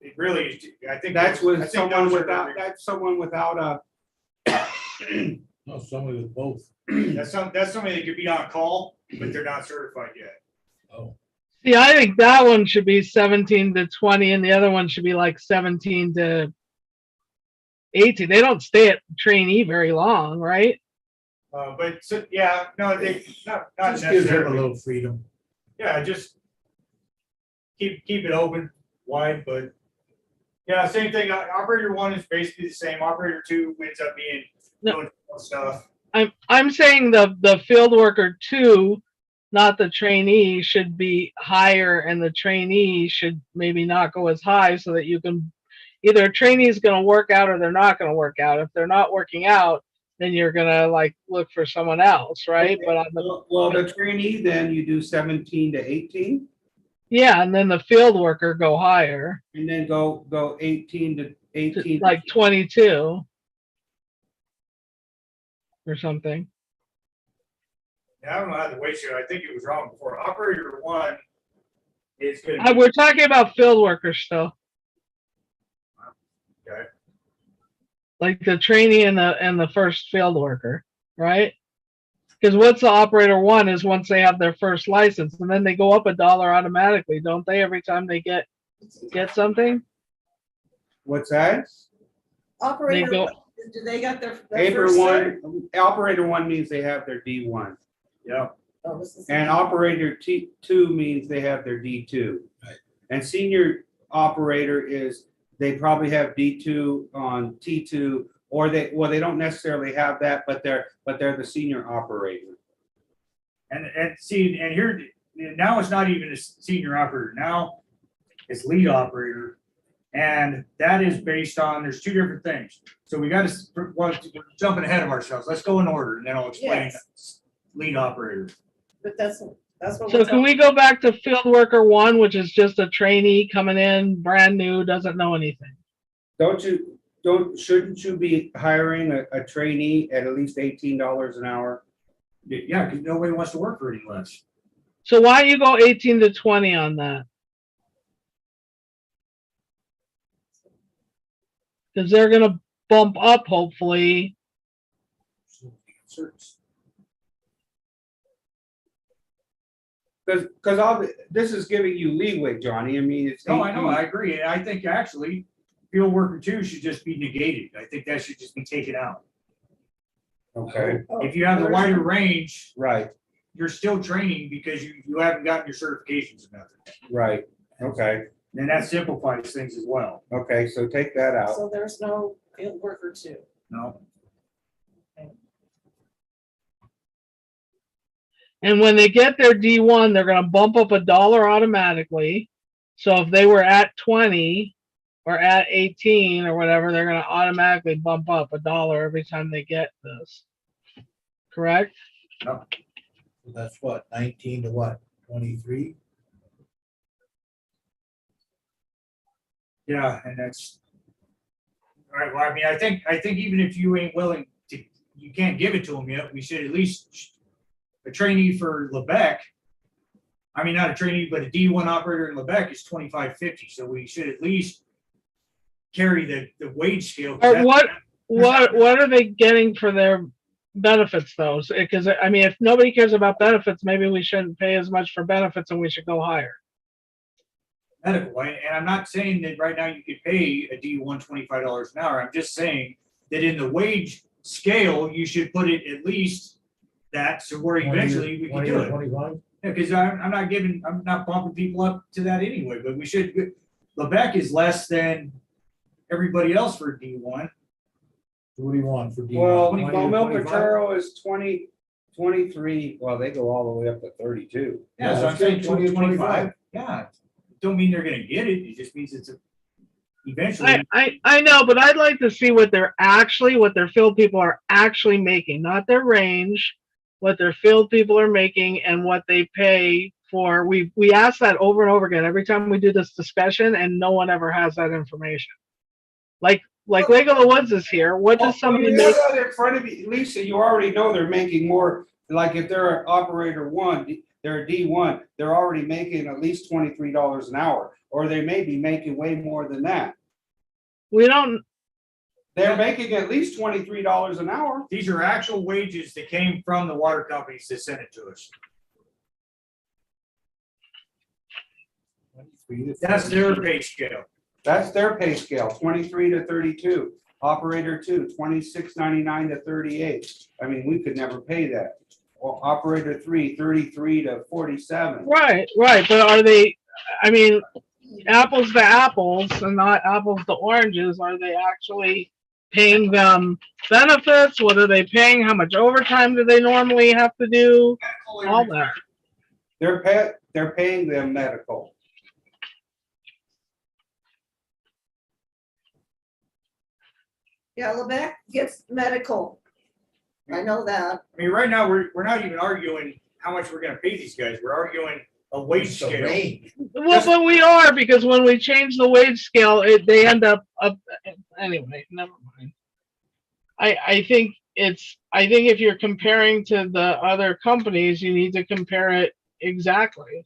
F: It really, I think
A: That's
F: I
A: with
F: think
A: someone
F: those are-
A: without a.
B: No, somebody with both.
F: That's somebody that could be on call, but they're not certified yet.
B: Oh.
D: See, I think that one should be 17 to 20 and the other one should be like 17 to 18. They don't stay at trainee very long, right?
F: But so, yeah, no, they, not
B: Just gives them a
F: necessarily.
B: little freedom.
F: Yeah, just keep it open, wide, but yeah, same thing. Operator 1 is basically the same. Operator 2 ends up being
D: No.
F: doing stuff.
D: I'm saying the field worker 2, not the trainee, should be higher and the trainee should maybe not go as high so that you can either a trainee is going to work out or they're not going to work out. If they're not working out, then you're going to like look for someone else, right? But on the,
A: Well, the trainee, then you do 17 to 18
D: yeah, and then the field worker go higher,
A: and then go 18 to 18.
D: like 22 or something.
F: Yeah, I don't know how the wage scale. I think it was wrong before. Operator 1 is going to be
D: We're talking about field workers still.
F: okay.
D: Like the trainee and the first field worker, right? Because what's the operator 1 is once they have their first license, and then they go up $1 automatically, don't they? Every time they get something,
A: What's that?
C: Operator,
D: go-
C: do they got their
A: Operator
C: first cert?
A: 1 means they have their D1.
F: Yeah.
C: Oh, this is-
A: And operator 2 means they have their D2.
B: Right.
A: And senior operator is, they probably have D2 on T2, or they don't necessarily have that, but they're the senior operator.
F: And see, and here, now it's not even a senior operator. Now it's lead operator. And that is based on, there's two different things. So we got to, well, jumping ahead of ourselves. Let's go in order and then I'll explain
C: Yes.
F: lead operator.
C: But that's what.
D: so
C: we're
D: can we go back to field worker 1, which is just a trainee coming in, brand new, doesn't know anything?
A: Shouldn't you be hiring a trainee at least $18 an hour?
F: Yeah, because nobody wants to work for any less.
D: So why don't you go 18 to 20 on that? Because they're gonna bump up hopefully.
A: Because this is giving you leeway, Johnny. I mean, it's.
F: No, I know,
A: 18.
F: I agree. And I think actually field worker 2 should just be negated. I think that should just be taken out.
A: Okay,
F: If you have the wider range,
A: right,
F: you're still training because you haven't gotten your certifications and nothing.
A: right, okay,
F: And that simplifies things as well.
A: okay, so take that out.
C: So there's no field worker 2.
F: No,
D: And when they get their D1, they're gonna bump up $1 automatically. So if they were at 20 or at 18 or whatever, they're gonna automatically bump up $1 every time they get this. Correct?
B: So that's what, 19 to what, 23?
F: yeah, and that's. All right, well, I mean, I think even if you ain't willing to, you can't give it to them yet, we should at least, a trainee for Lebec. I mean, not a trainee, but a D1 operator in Lebec is $25.50, so we should at least carry the wage scale.
D: Or what are they getting for their benefits though? Because I mean, if nobody cares about benefits, maybe we shouldn't pay as much for benefits and we should go higher.
F: Medical, and I'm not saying that right now you could pay a D1 $25 an hour. I'm just saying that in the wage scale, you should put it at least that, so where eventually we can
B: 20
F: do
B: or
F: it.
B: 21?
F: Yeah, because I'm not bumping people up to that anyway, but we should, Lebec is less than everybody else for D1.
B: What do you want for D1?
A: Well,
B: 20 or
A: Mil
B: 25?
A: Patero is 20, 23, well, they go all the way up to 32.
F: Yeah, so I'm
B: let's say
F: saying
B: 20 or
F: 25. Yeah, don't mean they're gonna get it, it just means it's eventually.
D: I know, but I'd like to see what their field people are actually making, not their range, what their field people are making and what they pay for. We ask that over and over again every time we do this discussion, and no one ever has that information. Like Lake of the Woods is here. What does somebody
A: You
D: make?
A: have that in front of you, Lisa, you already know they're making more, like if they're an operator 1, they're a D1, they're already making at least $23 an hour, or they may be making way more than that.
D: We don't.
A: They're making at least $23 an hour.
F: These are actual wages that came from the water companies that sent it to us. That's their pay scale.
A: That's their pay scale, 23 to 32. Operator 2, 26.99 to 38. I mean, we could never pay that. Or operator 3, 33 to 47.
D: Right, right, but are they, I mean, apples to apples and not apples to oranges, are they actually paying them benefits? What are they paying? How much overtime do they normally have to do? All that.
A: They're paying them medical.
C: Yeah, Lebec gets medical. I know that.
F: I mean, right now, we're not even arguing how much we're gonna pay these guys. We're arguing a wage
B: It's a
F: scale.
B: range.
D: Well, but we are, because when we change the wage scale, they end up, anyway, never mind. I think if you're comparing to the other companies, you need to compare it exactly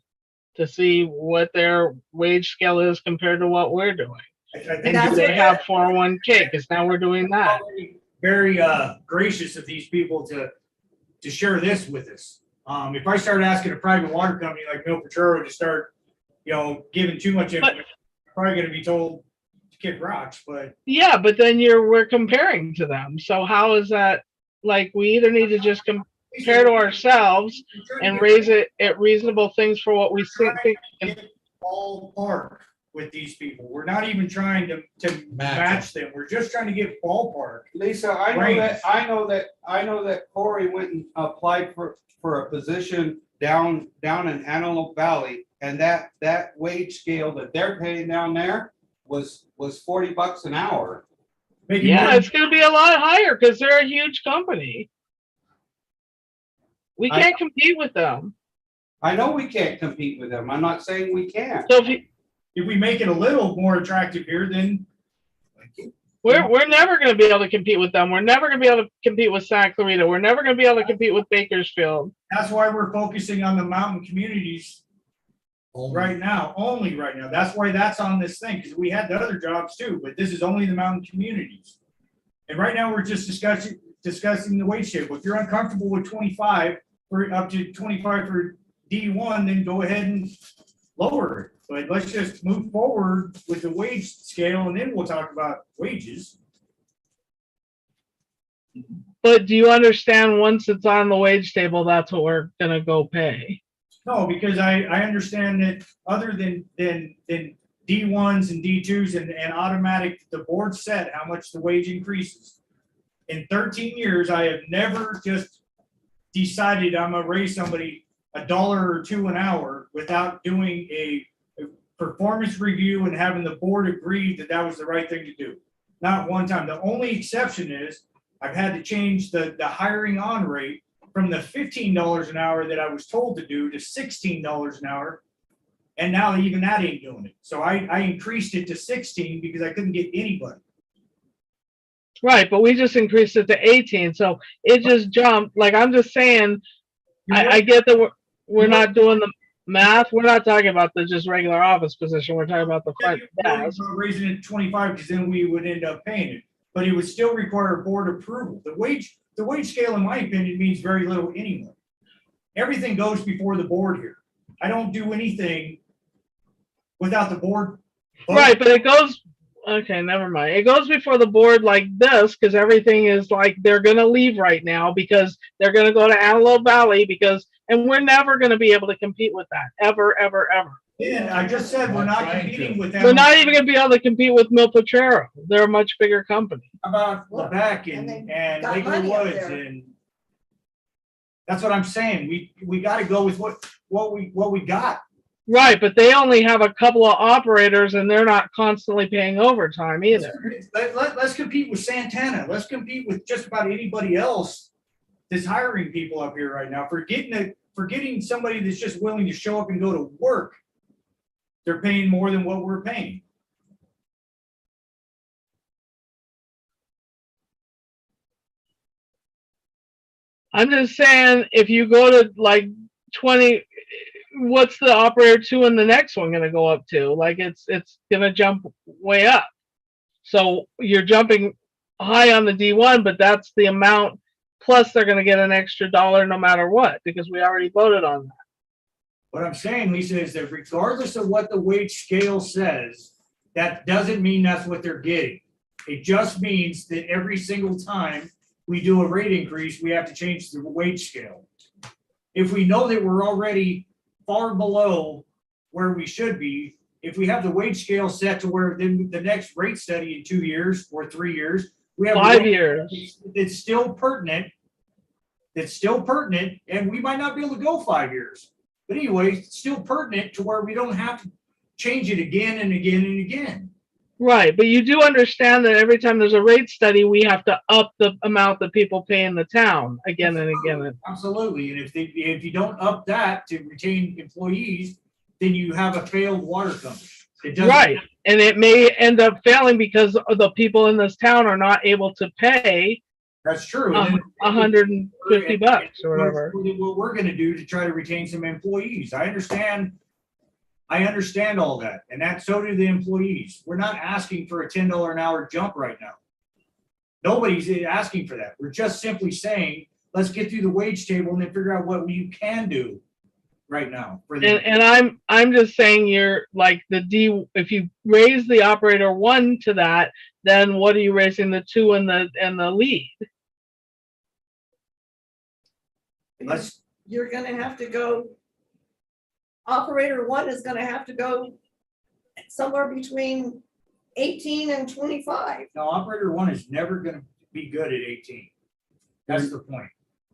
D: to see what their wage scale is compared to what we're doing.
F: I think
D: And do they have 401k? Because now we're doing that.
F: very gracious of these people to share this with us. If I start asking a private water company like Mill Petro to start, giving too much information, I'm probably gonna be told to kick rocks, but
D: Yeah, but then we're comparing to them. So how is that, like, we either need to just compare to ourselves and raise it at reasonable things for what we think.
F: ballpark with these people. We're not even trying to
B: Match
F: match them. We're just trying to get ballpark.
A: Lisa, I know that Corey went and applied for a position down in Antelope Valley, and that wage scale that they're paying down there was $40 an hour.
D: Yeah, it's gonna be a lot higher because they're a huge company. We can't compete with them.
A: I know we can't compete with them. I'm not saying we can't.
D: So
F: if we make it a little more attractive here, then
D: we're never going to be able to compete with them. We're never going to be able to compete with Santa Clarita. We're never going to be able to compete with Bakersfield.
F: that's why we're focusing on the mountain communities right now, only right now. That's why that's on this thing, because we had the other jobs too, but this is only the mountain communities. And right now, we're just discussing the wage scale. If you're uncomfortable with 25 for up to 25 for D1, then go ahead and lower it. But let's just move forward with the wage scale, and then we'll talk about wages.
D: But do you understand, once it's on the wage table, that's what we're going to go pay?
F: No, because I understand that other than D1s and D2s and automatic, the board set how much the wage increases. In 13 years, I have never just decided I'm gonna raise somebody $1 or $2 an hour without doing a performance review and having the board agree that that was the right thing to do. Not one time. The only exception is I've had to change the hiring on rate from the $15 an hour that I was told to do to $16 an hour. And now even that ain't doing it. So I increased it to 16 because I couldn't get anybody.
D: Right, but we just increased it to 18, so it just jumped. Like, I'm just saying, I get that we're not doing the math. We're not talking about the just regular office position. We're talking about the front desk.
F: Raising it to 25 because then we would end up paying it, but it would still require board approval. The wage scale, in my opinion, means very little anyway. Everything goes before the board here. I don't do anything without the board.
D: Right, but it goes, okay, never mind. It goes before the board like this because everything is like, they're going to leave right now because they're going to go to Antelope Valley and we're never going to be able to compete with that, ever, ever, ever.
F: Yeah, I just said we're not competing with them.
D: We're not even going to be able to compete with Mill Potrero. They're a much bigger company.
F: About Lebec and Lakewood Woods, and that's what I'm saying. We got to go with what we got.
D: Right, but they only have a couple of operators and they're not constantly paying overtime either.
F: Let's compete with Santana. Let's compete with just about anybody else that's hiring people up here right now. Forgetting somebody that's just willing to show up and go to work. They're paying more than what we're paying.
D: I'm just saying, if you go to like 20, what's the operator 2 and the next one going to go up to? Like, it's going to jump way up. So you're jumping high on the D1, but that's the amount. Plus, they're going to get an extra $1 no matter what, because we already voted on that.
F: What I'm saying, Lisa, is that regardless of what the wage scale says, that doesn't mean that's what they're getting. It just means that every single time we do a rate increase, we have to change the wage scale. If we know that we're already far below where we should be, if we have the wage scale set to where then the next rate study in 2 years or 3 years, we have.
D: 5 years.
F: It's still pertinent. It's still pertinent, and we might not be able to go 5 years. But anyway, it's still pertinent to where we don't have to change it again and again and again.
D: Right, but you do understand that every time there's a rate study, we have to up the amount that people pay in the town again and again.
F: Absolutely, and if you don't up that to retain employees, then you have a failed water company. It doesn't.
D: Right, and it may end up failing because the people in this town are not able to pay
F: That's true. And then-
D: $150 or whatever.
F: What we're gonna do to try to retain some employees. I understand all that, and so do the employees. We're not asking for a $10 an hour jump right now. Nobody's asking for that. We're just simply saying, let's get through the wage table and then figure out what you can do right now.
D: And I'm just saying you're like if you raise the operator 1 to that, then what are you raising the 2 and the lead?
C: You're gonna have to go, operator 1 is gonna have to go somewhere between 18 and 25.
F: Now, operator 1 is never gonna be good at 18. That's the point.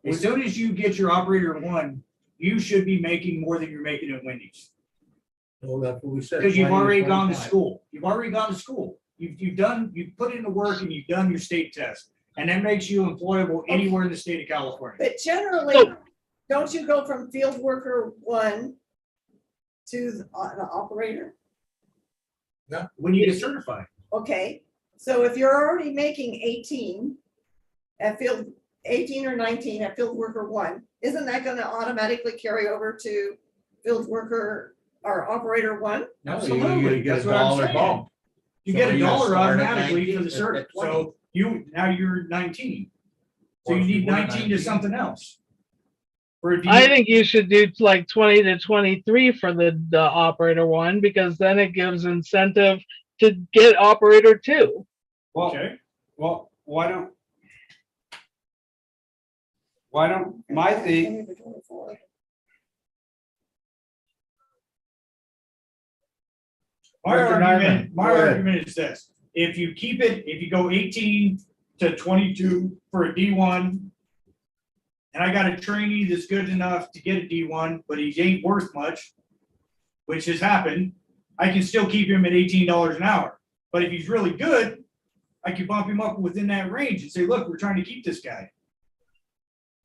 F: As soon as you get your operator 1, you should be making more than you're making at Wendy's.
B: Well, that's what we said.
F: Because you've
B: 20 to
F: already gone to
B: 25.
F: school. You've already gone to school. You've put in the work and you've done your state test. And that makes you employable anywhere in the state of California.
C: But generally,
D: So-
C: don't you go from field worker 1 to the operator?
F: When you get certified.
C: Okay, so if you're already making 18 at field, 18 or 19 at field worker 1, isn't that gonna automatically carry over to field worker or operator 1?
B: No,
F: Absolutely.
B: you get
F: That's
B: a
F: what I'm
B: dollar
F: saying.
B: bump.
F: You
B: So
F: get a
B: you
F: dollar
B: start at
F: automatically
B: 19,
F: for the
B: finish
F: cert.
B: at 20.
F: So now you're 19. So
B: Or
F: you
B: if you
F: need
B: were
F: 19 to
B: 19.
F: something else. For a
D: I think you should do like 20 to 23 for the operator 1, because then it gives incentive to get operator 2.
A: Well,
F: Okay.
A: well, why don't my thing,
F: My
B: Dr.
F: argument,
B: Nyman,
F: my
B: go ahead.
F: argument is this, if you go 18 to 22 for a D1, and I got a trainee that's good enough to get a D1, but he ain't worth much, which has happened, I can still keep him at $18 an hour. But if he's really good, I can bump him up within that range and say, look, we're trying to keep this guy.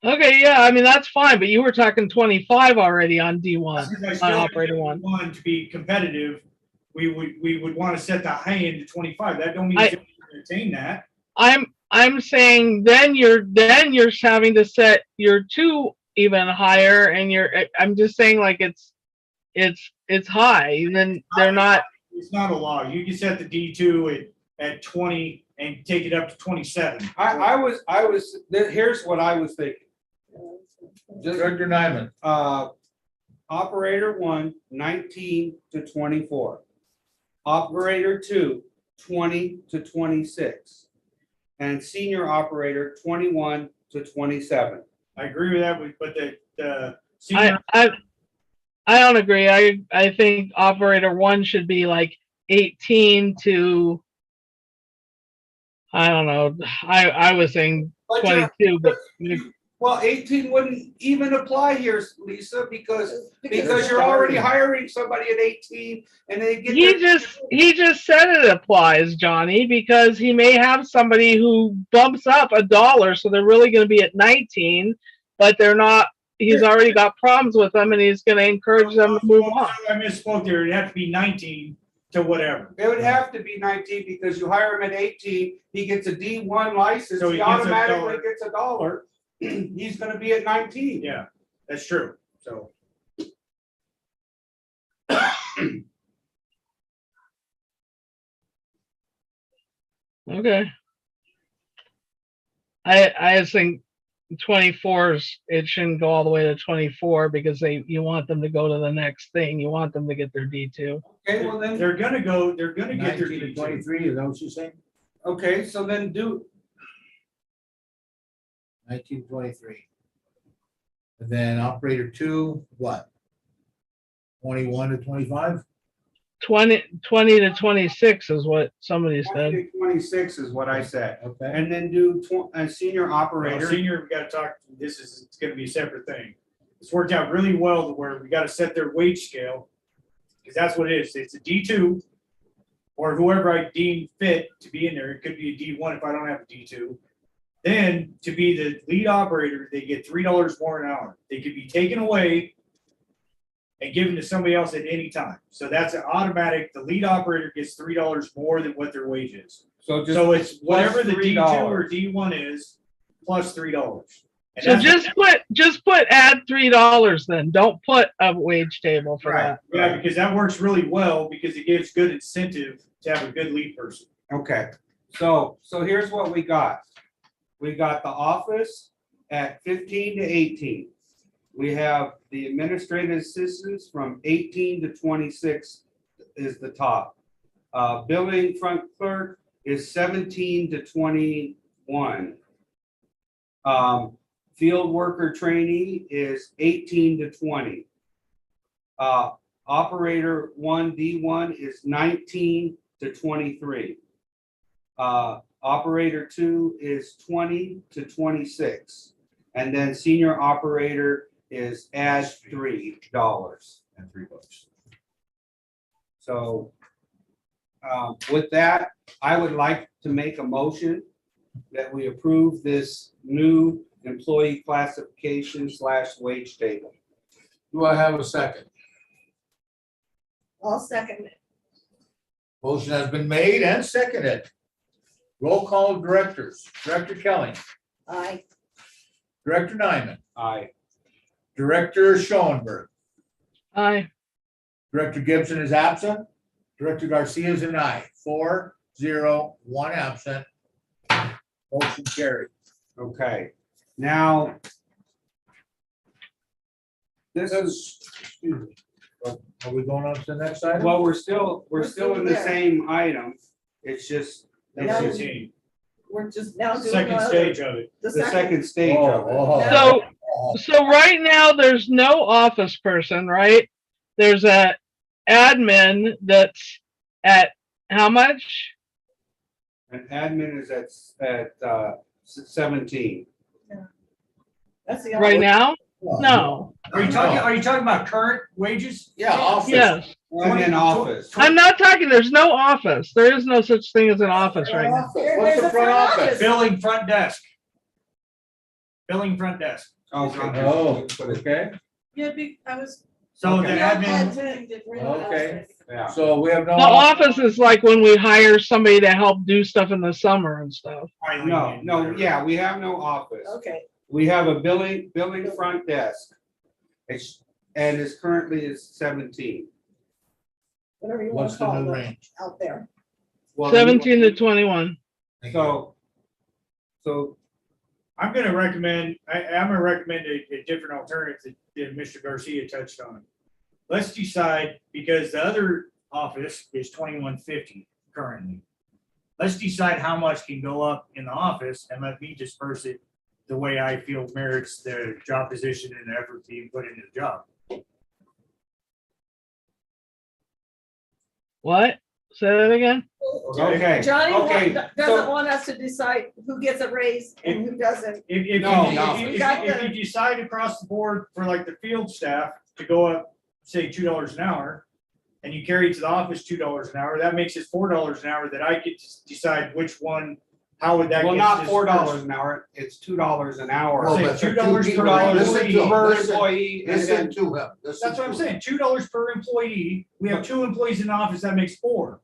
D: Okay, yeah, I mean, that's fine, but you were talking 25 already on D1,
F: Because I
D: on
F: still
D: operator 1.
F: want to be competitive, we would want to set the high end to 25. That don't mean
D: I-
F: to attain that.
D: I'm saying then you're having to set your 2 even higher, and I'm just saying like it's high, and then they're not.
F: It's not a law. You can set the D2 at 20 and take it up to 27.
A: here's what I was thinking. Just,
B: Director Nyman.
A: operator 1, 19 to 24. Operator 2, 20 to 26. And senior operator 21 to 27.
F: I agree with that, but the senior,
D: I don't agree. I think operator 1 should be like 18 to, I don't know. I was saying 22, but
A: Well, 18 wouldn't even apply here, Lisa, because you're already hiring somebody at 18 and they get.
D: he just said it applies, Johnny, because he may have somebody who bumps up $1, so they're really going to be at 19, but they're not. He's already got problems with them, and he's going to encourage them to move on.
F: I misspoke there. It'd have to be 19 to whatever.
A: It would have to be 19 because you hire him at 18, he gets a D1 license,
F: So
A: he
F: he gets
A: automatically
F: $1.
A: gets $1. He's gonna be at 19.
F: Yeah, that's true. So.
D: Okay. I just think 24s, it shouldn't go all the way to 24 because you want them to go to the next thing. You want them to get their D2.
A: Okay, well then,
F: They're gonna get their
B: 19 to
F: D2.
B: 23, is that what you're saying?
A: okay, so then
B: 1923. And then operator 2, what? 21 to 25?
D: 20 to 26 is what somebody said.
A: 26 is what I said.
B: Okay.
A: And then do a senior
F: Well,
A: operator.
F: senior, we gotta talk, it's gonna be a separate thing. It's worked out really well to where we gotta set their wage scale. Cause that's what it is. It's a D2. Or whoever I deem fit to be in there. It could be a D1 if I don't have a D2. Then to be the lead operator, they get $3 more an hour. They could be taken away and given to somebody else at any time. So that's an automatic, the lead operator gets $3 more than what their wage is.
A: So just
F: So it's whatever the
A: $3.
F: D2 or D1 is, plus $3. And
D: So
F: that's-
D: just put add $3 then. Don't put a wage table for
A: Right.
D: that.
F: Yeah, because that works really well because it gives good incentive to have a good lead person.
A: Okay, so here's what we got. We got the office at 15 to 18. We have the administrative assistants from 18 to 26 is the top. Billing front clerk is 17 to 21. Field worker trainee is 18 to 20. Operator 1 D1 is 19 to 23. Operator 2 is 20 to 26. And then senior operator is add $3
B: And $3.
A: So with that, I would like to make a motion that we approve this new employee classification / wage table.
B: Do I have a second?
C: I'll second it.
B: Motion has been made and seconded. Roll call of directors. Director Kelly,
C: Aye.
B: Director Nyman,
A: Aye.
B: Director Schoenberg,
D: Aye.
B: Director Gibson is absent. Director Garcia is an aye. 4-0, 1 absent. Motion carried.
A: Okay, now this is,
B: Excuse me. Are we going on to the next item?
A: well, we're still in the
C: there.
A: same item. It's just,
C: No.
A: it's just
C: We're just now doing
F: Second
C: another-
F: stage of it.
C: The
A: the
C: second,
A: second stage of it.
B: Oh,
D: So right now, there's no office person, right? There's a admin that's at how much?
A: And admin is at 17.
C: that's the
D: Right
C: only,
D: now? No.
F: Are you talking about current wages?
B: Yeah, office.
D: Yes.
A: And in office.
D: I'm not talking, there's no office. There is no such thing as an office right now.
B: What's
C: There's
B: the
C: a
B: front office?
F: Billing front desk. Billing front desk.
A: Okay.
B: Oh, okay.
K: Yeah, I was.
F: So
B: Okay.
F: the
C: Yeah,
F: admin,
B: Okay.
A: Yeah.
B: So we have no.
D: The office is like when we hire somebody to help do stuff in the summer and stuff.
A: No, yeah, we have no office.
C: okay,
A: We have a billing front desk. And it's currently is 17.
C: whatever you want
B: What's
C: to
B: the
C: call
B: new
C: it
B: range?
C: out there.
A: Well,
D: 17 to 21.
A: So
F: I'm gonna recommend a different alternative that Mr. Garcia touched on. Let's decide, because the other office is 2150 currently. Let's decide how much can go up in the office and let me disperse it the way I feel merits the job position and the effort being put into the job.
D: What? Say that again?
A: okay,
C: Johnny
A: okay,
C: doesn't
A: so-
C: want us to decide who gets a raise and who doesn't.
F: If
A: No,
F: you decide across the board for like the field staff to go up, say $2 an hour, and you carry it to the office $2 an hour, that makes it $4 an hour that I get to decide which one, how would that get
A: well, not $4
F: dispersed?
A: an hour, it's $2 an hour.
B: Well,
F: Say
B: but for
F: $2
B: two
F: per
B: people,
F: employee.
B: listen to him,
A: Per
B: listen-
A: employee, and
B: Listen
A: then,
B: to him. Listen
F: That's what I'm
B: to
F: saying,
B: him.
F: $2 per employee, we have 2 employees in the office, that makes $4.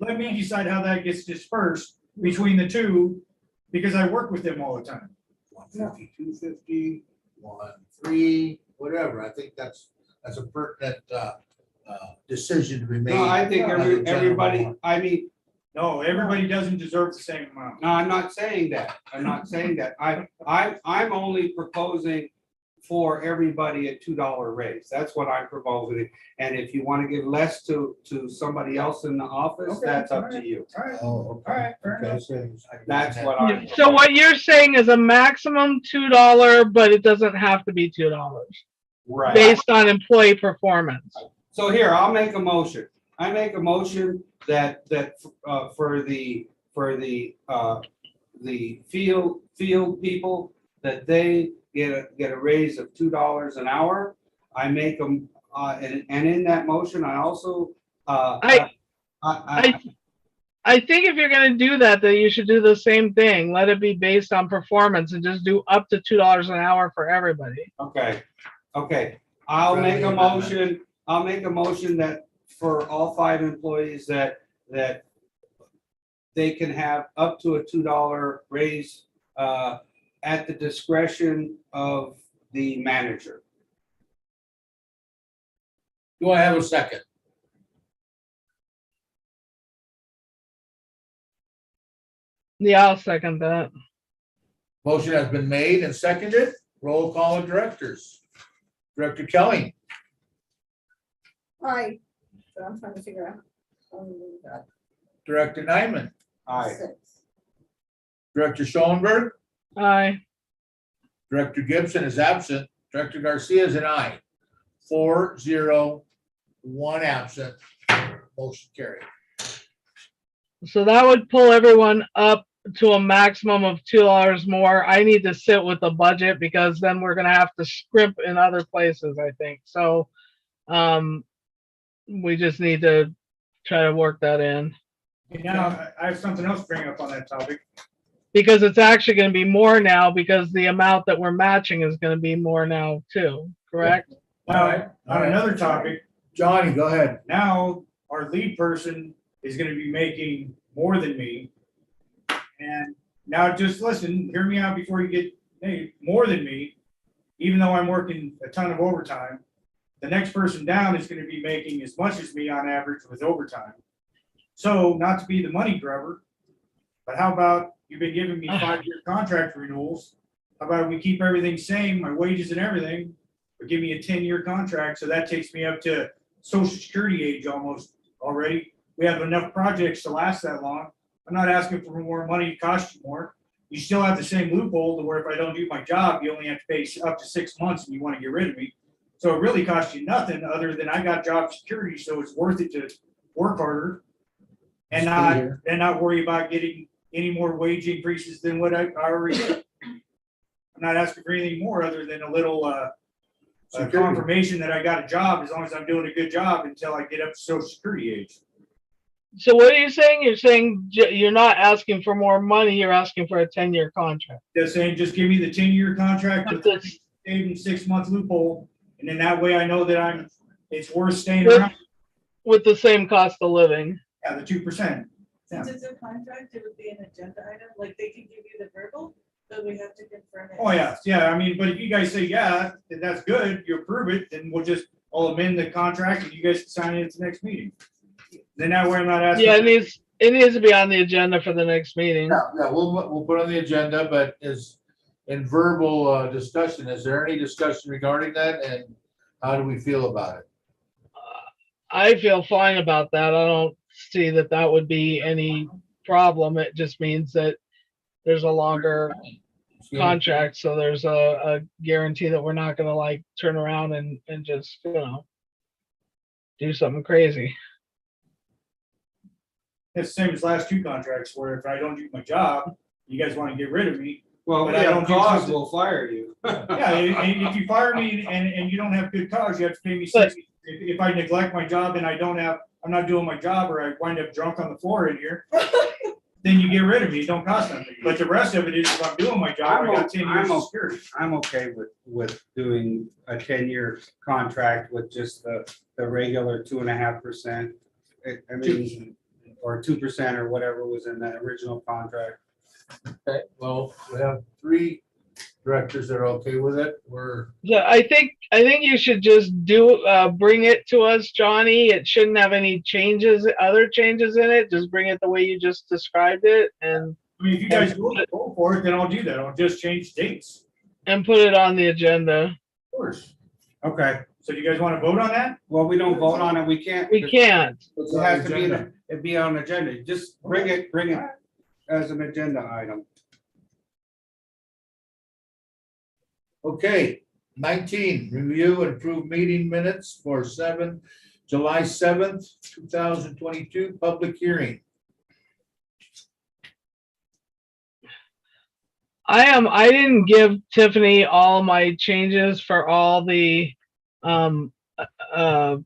F: Let me decide how that gets dispersed between the two, because I work with them all the time.
B: 150, 250, 1, 3, whatever. I think that's a pertinent decision to be made.
A: no, I think
B: as a general
A: everybody,
B: one.
A: I mean,
F: No, everybody doesn't deserve the same amount.
A: No, I'm not saying that. I'm not saying that. I'm only proposing for everybody a $2 raise. That's what I'm proposing. And if you want to give less to somebody else in the office,
F: Okay,
A: that's up to
F: alright.
A: you.
F: All right,
B: Oh,
F: all right, fair
B: okay,
F: enough.
B: so
A: That's what I'm.
D: So what you're saying is a maximum $2, but it doesn't have to be $2
A: Right.
D: based on employee performance.
A: So here, I'll make a motion. I make a motion that for the field people, that they get a raise of $2 an hour. I make them, and in that motion, I also,
D: I think if you're gonna do that, then you should do the same thing. Let it be based on performance and just do up to $2 an hour for everybody.
A: okay. I'll make a motion that for all 5 employees that they can have up to a $2 raise at the discretion of the manager.
B: do I have a second?
D: Yeah, I'll second that.
B: Motion has been made and seconded. Roll call of directors. Director Kelly,
C: Hi, so I'm trying to figure out.
B: Director Nyman,
A: Aye.
C: 6.
B: Director Schoenberg,
D: Aye.
B: Director Gibson is absent. Director Garcia is an aye. 4-0, 1 absent. Motion carried.
D: So that would pull everyone up to a maximum of $2 more. I need to sit with the budget because then we're gonna have to scrimp in other places, I think. So we just need to try to work that in.
F: Now, I have something else to bring up on that topic.
D: Because it's actually gonna be more now because the amount that we're matching is gonna be more now too, correct?
F: Now, on another topic,
B: Johnny, go ahead.
F: now our lead person is gonna be making more than me. And now just listen, hear me out before you get, hey, more than me, even though I'm working a ton of overtime, the next person down is gonna be making as much as me on average with overtime. So not to be the money grubber, but how about you've been giving me 5-year contract renewals? How about we keep everything same, my wages and everything, but give me a 10-year contract, so that takes me up to social security age almost already. We have enough projects to last that long. I'm not asking for more money to cost you more. You still have the same loophole to where if I don't do my job, you only have to pay up to 6 months and you want to get rid of me. So it really costs you nothing other than I got job security, so it's worth it to work harder and not worry about getting any more wage increases than what I already get. I'm not asking for anything more other than a little confirmation that I got a job, as long as I'm doing a good job until I get up to social security age.
D: So what are you saying? You're saying you're not asking for more money, you're asking for a 10-year contract.
F: Just saying, just give me the 10-year contract with
D: With
F: the saving 6-month loophole, and then that way I know that it's worth staying
D: With-
F: around.
D: With the same cost of living.
F: Yeah, the 2%.
K: Since it's a contract, it would be an agenda item, like they can give you the verbal, but we have to confirm it.
F: Oh, yeah, I mean, but if you guys say, yeah, then that's good, you approve it, then I'll amend the contract and you guys can sign it at the next meeting. Then that way I'm not asking.
D: Yeah, it needs to be on the agenda for the next meeting.
B: Yeah, we'll put on the agenda, but is in verbal discussion, is there any discussion regarding that and how do we feel about it?
D: I feel fine about that. I don't see that would be any problem. It just means that there's a longer contract, so there's a guarantee that we're not gonna like turn around and just, do something crazy.
F: It's the same as last 2 contracts, where if I don't do my job, you guys want to get rid of me.
A: Well,
F: But
A: we
F: I
A: have
F: don't do
A: cause,
F: something-
A: we'll fire you.
F: Yeah, and if you fire me and you don't have good cause, you have to pay me
D: But-
F: 60. If I neglect my job and I'm not doing my job, or I wind up drunk on the floor in here, then you get rid of me, it don't cost nothing. But the rest of it is, if I'm doing my job, I got 10 years of security.
A: I'm okay with doing a 10-year contract with just the regular 2.5%. I mean, or 2% or whatever was in that original contract.
B: Okay, well, we have 3 directors that are okay with it,
D: Yeah, I think you should just bring it to us, Johnny. It shouldn't have any other changes in it. Just bring it the way you just described it and
F: I mean, if you guys go for it, then I'll do that. I'll just change dates.
D: put it on the agenda.
B: of course.
A: Okay,
F: So you guys want to vote on that?
A: well, we don't vote on it, we can't.
D: We can't.
B: It's
A: It
B: on
A: has
B: the
A: to be,
B: agenda.
A: it'd be on agenda, just bring it as an agenda item.
B: Okay, 19, review and approve meeting minutes for July 7th, 2022, public hearing.
D: I didn't give Tiffany all my changes for all the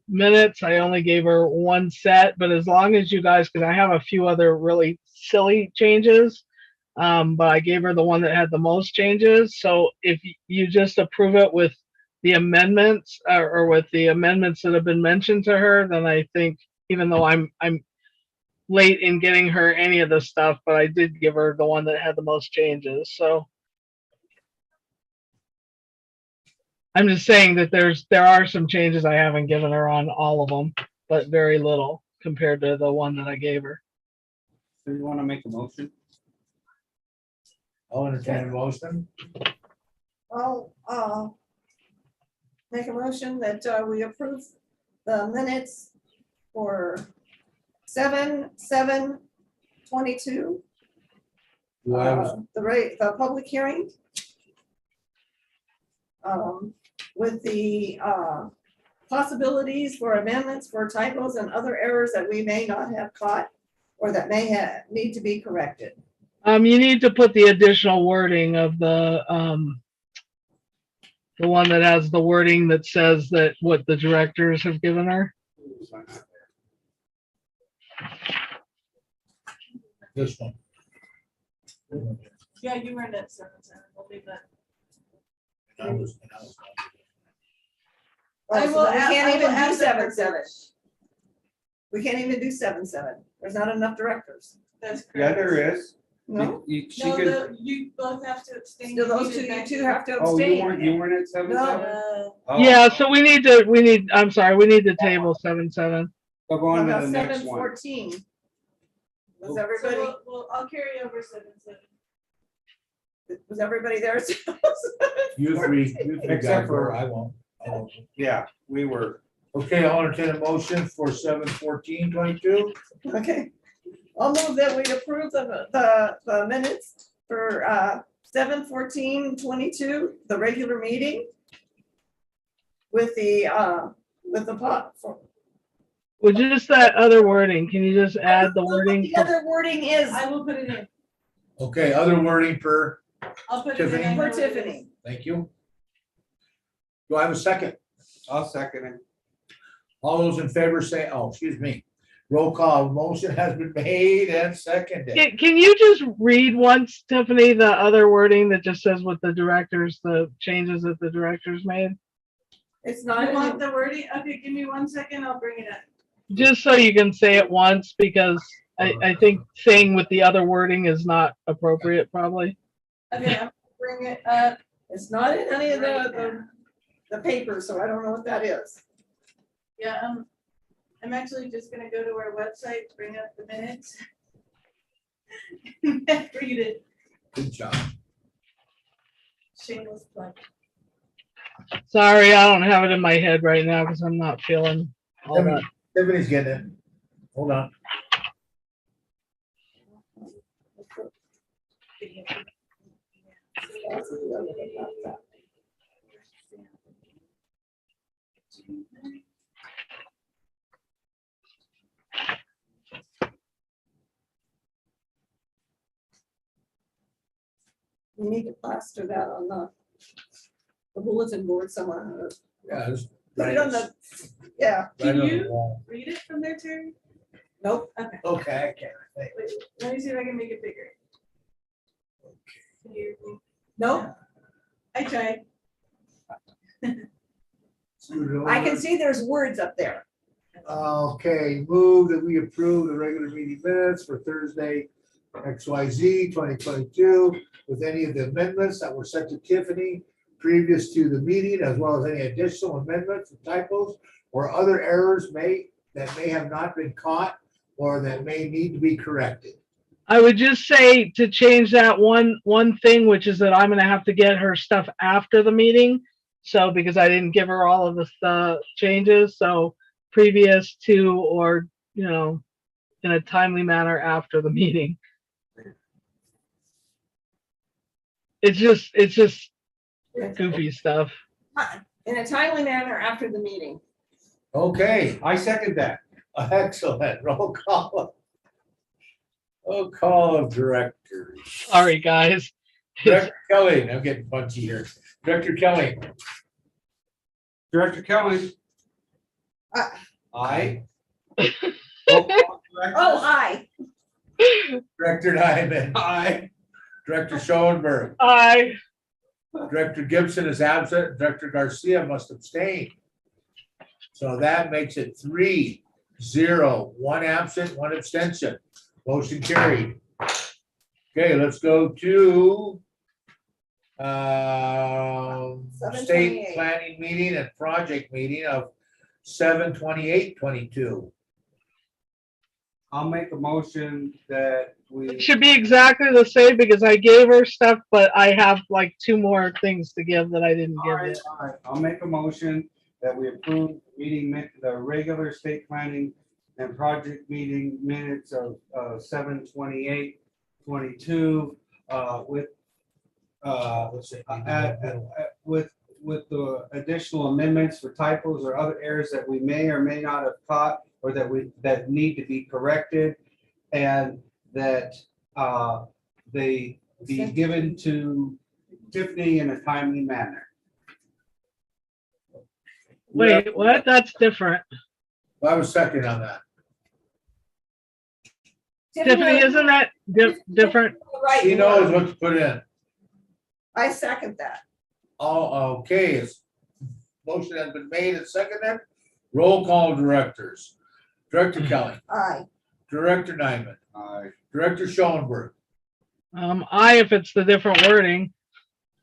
D: minutes. I only gave her one set, but as long as you guys, because I have a few other really silly changes, but I gave her the one that had the most changes. So if you just approve it with the amendments or with the amendments that have been mentioned to her, then I think, even though I'm late in getting her any of the stuff, but I did give her the one that had the most changes. So I'm just saying that there are some changes I haven't given her on all of them, but very little compared to the one that I gave her.
A: So you wanna make a motion?
B: I'll entertain a motion.
C: I'll, make a motion that, we approve the minutes for 7/7/22.
B: Do I have a-
C: The public hearing. With the, possibilities for amendments for typos and other errors that we may not have caught or that may need to be corrected.
D: You need to put the additional wording of the one that has the wording that says that what the directors have given her.
B: This one.
K: Yeah, you were in that 7/7. We'll leave that.
B: And I was-
C: Oh,
K: I
C: so
K: will
C: then we
K: add-
C: can't
K: I will
C: even
K: add
C: do
K: the
C: 7/7.
K: verbiage.
C: We can't even do 7/7. There's not enough directors.
K: That's correct.
A: Yeah, there is.
C: No?
A: She
K: No,
A: could,
K: you both have to abstain.
C: Still, those
K: You
C: two,
K: needed
C: you two
K: that.
C: have to
A: oh,
C: abstain.
A: you weren't at 7/7? Oh.
D: Yeah, so we need I'm sorry, we need to table 7/7.
A: So go on to
C: About
A: the next one.
C: 7/14. Was
K: So
C: everybody,
K: Well, I'll carry over 7/7.
C: was everybody there?
B: You three
A: Except
B: guys
A: for-
B: were, I won't.
A: Yeah, we were.
B: Okay, I'll entertain a motion for 7/14/22.
C: Okay. I'll move that we approve the minutes for 7/14/22, the regular meeting. With the
D: Well, just that other wording. Can you just add the wording?
C: The other wording is
K: I will put it in.
B: Okay, other wording per,
K: I'll put it in.
B: Tiffany?
K: I know
C: for
K: what it is.
C: Tiffany.
B: thank you. Do I have a second?
A: I'll second it.
B: All those in favor say, oh, excuse me. Roll call, motion has been made and seconded.
D: Can you just read once, Tiffany, the other wording that just says what the changes that the directors made?
C: It's
K: You
C: not,
K: want the wording? Okay, give me 1 second. I'll bring it up.
D: Just so you can say it once, because I think saying with the other wording is not appropriate, probably.
K: Okay, I'll bring it up.
C: it's not in any of the papers, so I don't know what that is.
K: Yeah, I'm actually just gonna go to our website, bring up the minutes. Read it.
B: Good job.
K: Shameless plug.
D: Sorry, I don't have it in my head right now because I'm not feeling all that.
B: Tiffany's getting it. Hold on.
C: We need to plaster that on the bulletin board somewhere.
B: Yeah, just
C: Put it on the, yeah,
B: right
K: Can
B: on the
K: you-
B: wall.
K: Read it from there, Terry?
C: nope.
K: Okay,
B: Okay, I can't.
K: wait, let me see if I can make it bigger. Can you hear me?
C: Nope.
K: I tried.
C: I can see there's words up there.
B: Okay, move that we approve the regular meeting minutes for Thursday, XYZ 2022 with any of the amendments that were sent to Tiffany previous to the meeting, as well as any additional amendments, typos, or other errors that may have not been caught or that may need to be corrected.
D: I would just say to change that one thing, which is that I'm gonna have to get her stuff after the meeting. So because I didn't give her all of the changes, so previous to, or, you know, in a timely manner after the meeting. It's just goofy stuff.
C: In a timely manner after the meeting.
B: Okay,
A: I second that.
B: excellent. Roll call. Roll call of directors.
D: Sorry, guys.
B: Director Kelly, I'm getting punchy here. Director Kelly.
A: Director Kelly?
C: Aye.
A: Aye.
C: Oh, aye.
B: Director Nyman.
A: Aye.
B: Director Schoenberg.
D: Aye.
B: Director Gibson is absent. Director Garcia must abstain. So that makes it 3-0, 1 absent, 1 abstention. Motion carried. Okay, let's go to state
C: 7/28.
B: planning meeting and project meeting of 7/28/22.
A: I'll make a motion that
D: It
A: we,
D: should be exactly the same because I gave her stuff, but I have like 2 more things to give that I didn't
A: all
D: give
A: right,
D: yet.
A: all right, I'll make a motion that we approve the regular state planning and project meeting minutes of 7/28/22 with with the additional amendments for typos or other errors that we may or may not have caught or that need to be corrected, and that they be given to Tiffany in a timely manner.
D: Wait, what? That's different.
B: I was second on that.
D: Tiffany, isn't that different?
C: Right.
B: She knows what to put in.
C: I second that.
B: All, okay, motion has been made and seconded. Roll call directors. Director Kelly,
C: Aye.
B: Director Nyman,
A: Aye.
B: Director Schoenberg,
D: Aye, if it's the different wording.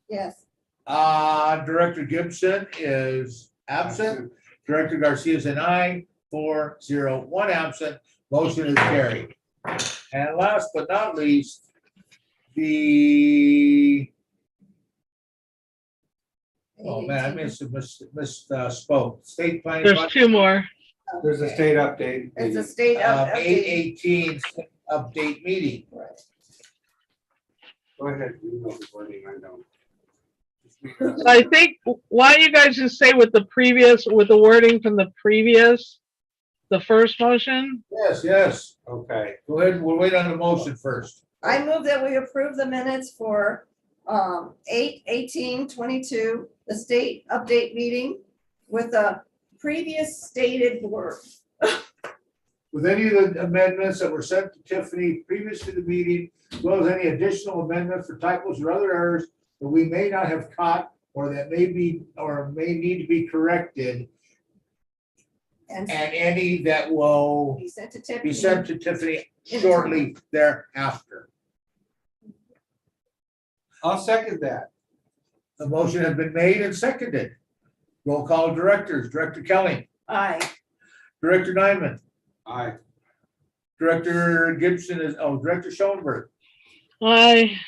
C: Yes.
B: Director Gibson is absent. Director Garcia is an aye. 4-0, 1 absent. Motion is carried. And last but not least, oh man, I misspoke. State planning.
D: There's 2 more.
A: There's a state update.
C: It's a state update.
B: 8/18 update meeting.
A: Go ahead, you know the wording, I don't.
D: So I think, why don't you guys just say with the wording from the first motion?
B: Yes.
A: Okay.
B: Go ahead, we'll wait on the motion first.
C: I move that we approve the minutes for 8/18/22, the state update meeting with the previous stated word.
B: With any of the amendments that were sent to Tiffany previous to the meeting, as well as any additional amendments for typos or other errors that we may not have caught or that may be or may need to be corrected,
C: And
B: and any that will
C: be sent to Tiffany.
B: be sent to Tiffany shortly thereafter.
A: I'll second that.
B: The motion has been made and seconded. Roll call directors. Director Kelly,
C: Aye.
B: Director Nyman,
A: Aye.
B: Director Gibson Director Schoenberg.
D: Aye.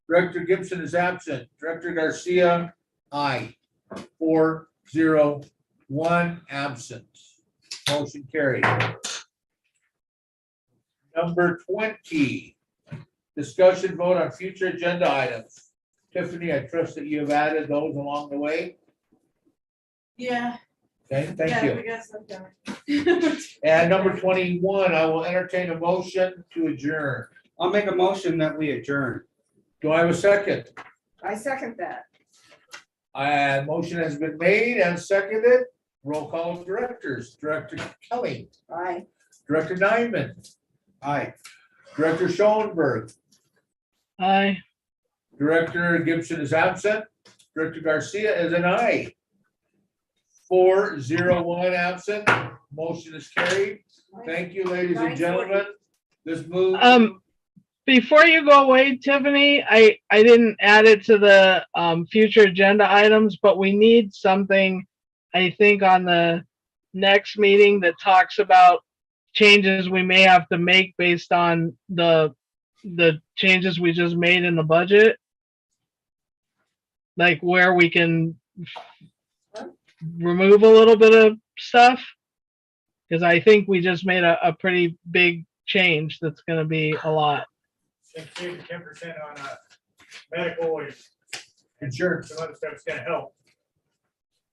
B: Director Gibson is absent. Director Garcia, aye. 4-0, 1 absent. Motion carried. Number 20, discussion vote on future agenda items. Tiffany, I trust that you have added those along the way.
K: Yeah.
B: Okay, thank
K: Yeah,
B: you.
K: we got some done.
B: And number 21, I will entertain a motion to adjourn.
A: I'll make a motion that we adjourn.
B: Do I have a second?
C: I second that.
B: Motion has been made and seconded. Roll call of directors. Director Kelly,
C: Aye.
B: Director Nyman,
A: Aye.
B: Director Schoenberg,
D: Aye.
B: Director Gibson is absent. Director Garcia is an aye. 4-0, 1 absent. Motion is carried. Thank you, ladies and gentlemen. This move.
D: before you go away, Tiffany, I didn't add it to the future agenda items, but we need something, I think, on the next meeting that talks about changes we may have to make based on the changes we just made in the budget. Like where we can remove a little bit of stuff. Because I think we just made a pretty big change that's gonna be a lot.
F: Save 10% on medical and
B: Insurance.
F: some other stuff's gonna help.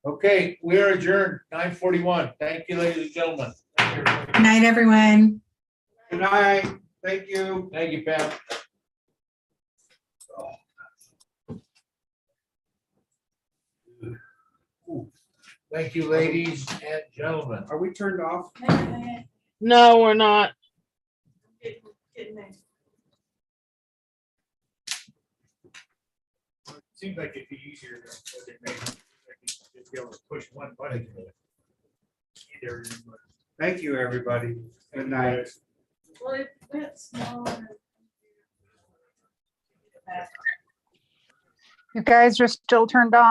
B: Okay, we are adjourned, 9:41. Thank you, ladies and gentlemen.
M: Good night, everyone.
A: Good night. Thank you.
B: Thank you, Pam. Thank you, ladies and gentlemen.
A: Are we turned off?
D: No, we're not.
K: Getting there.
F: Seems like it'd be easier than what it may be. Like you just be able to push one button. Either, but
A: Thank you, everybody. Good night.
K: Well, it went smaller.
I: You guys are still turned on.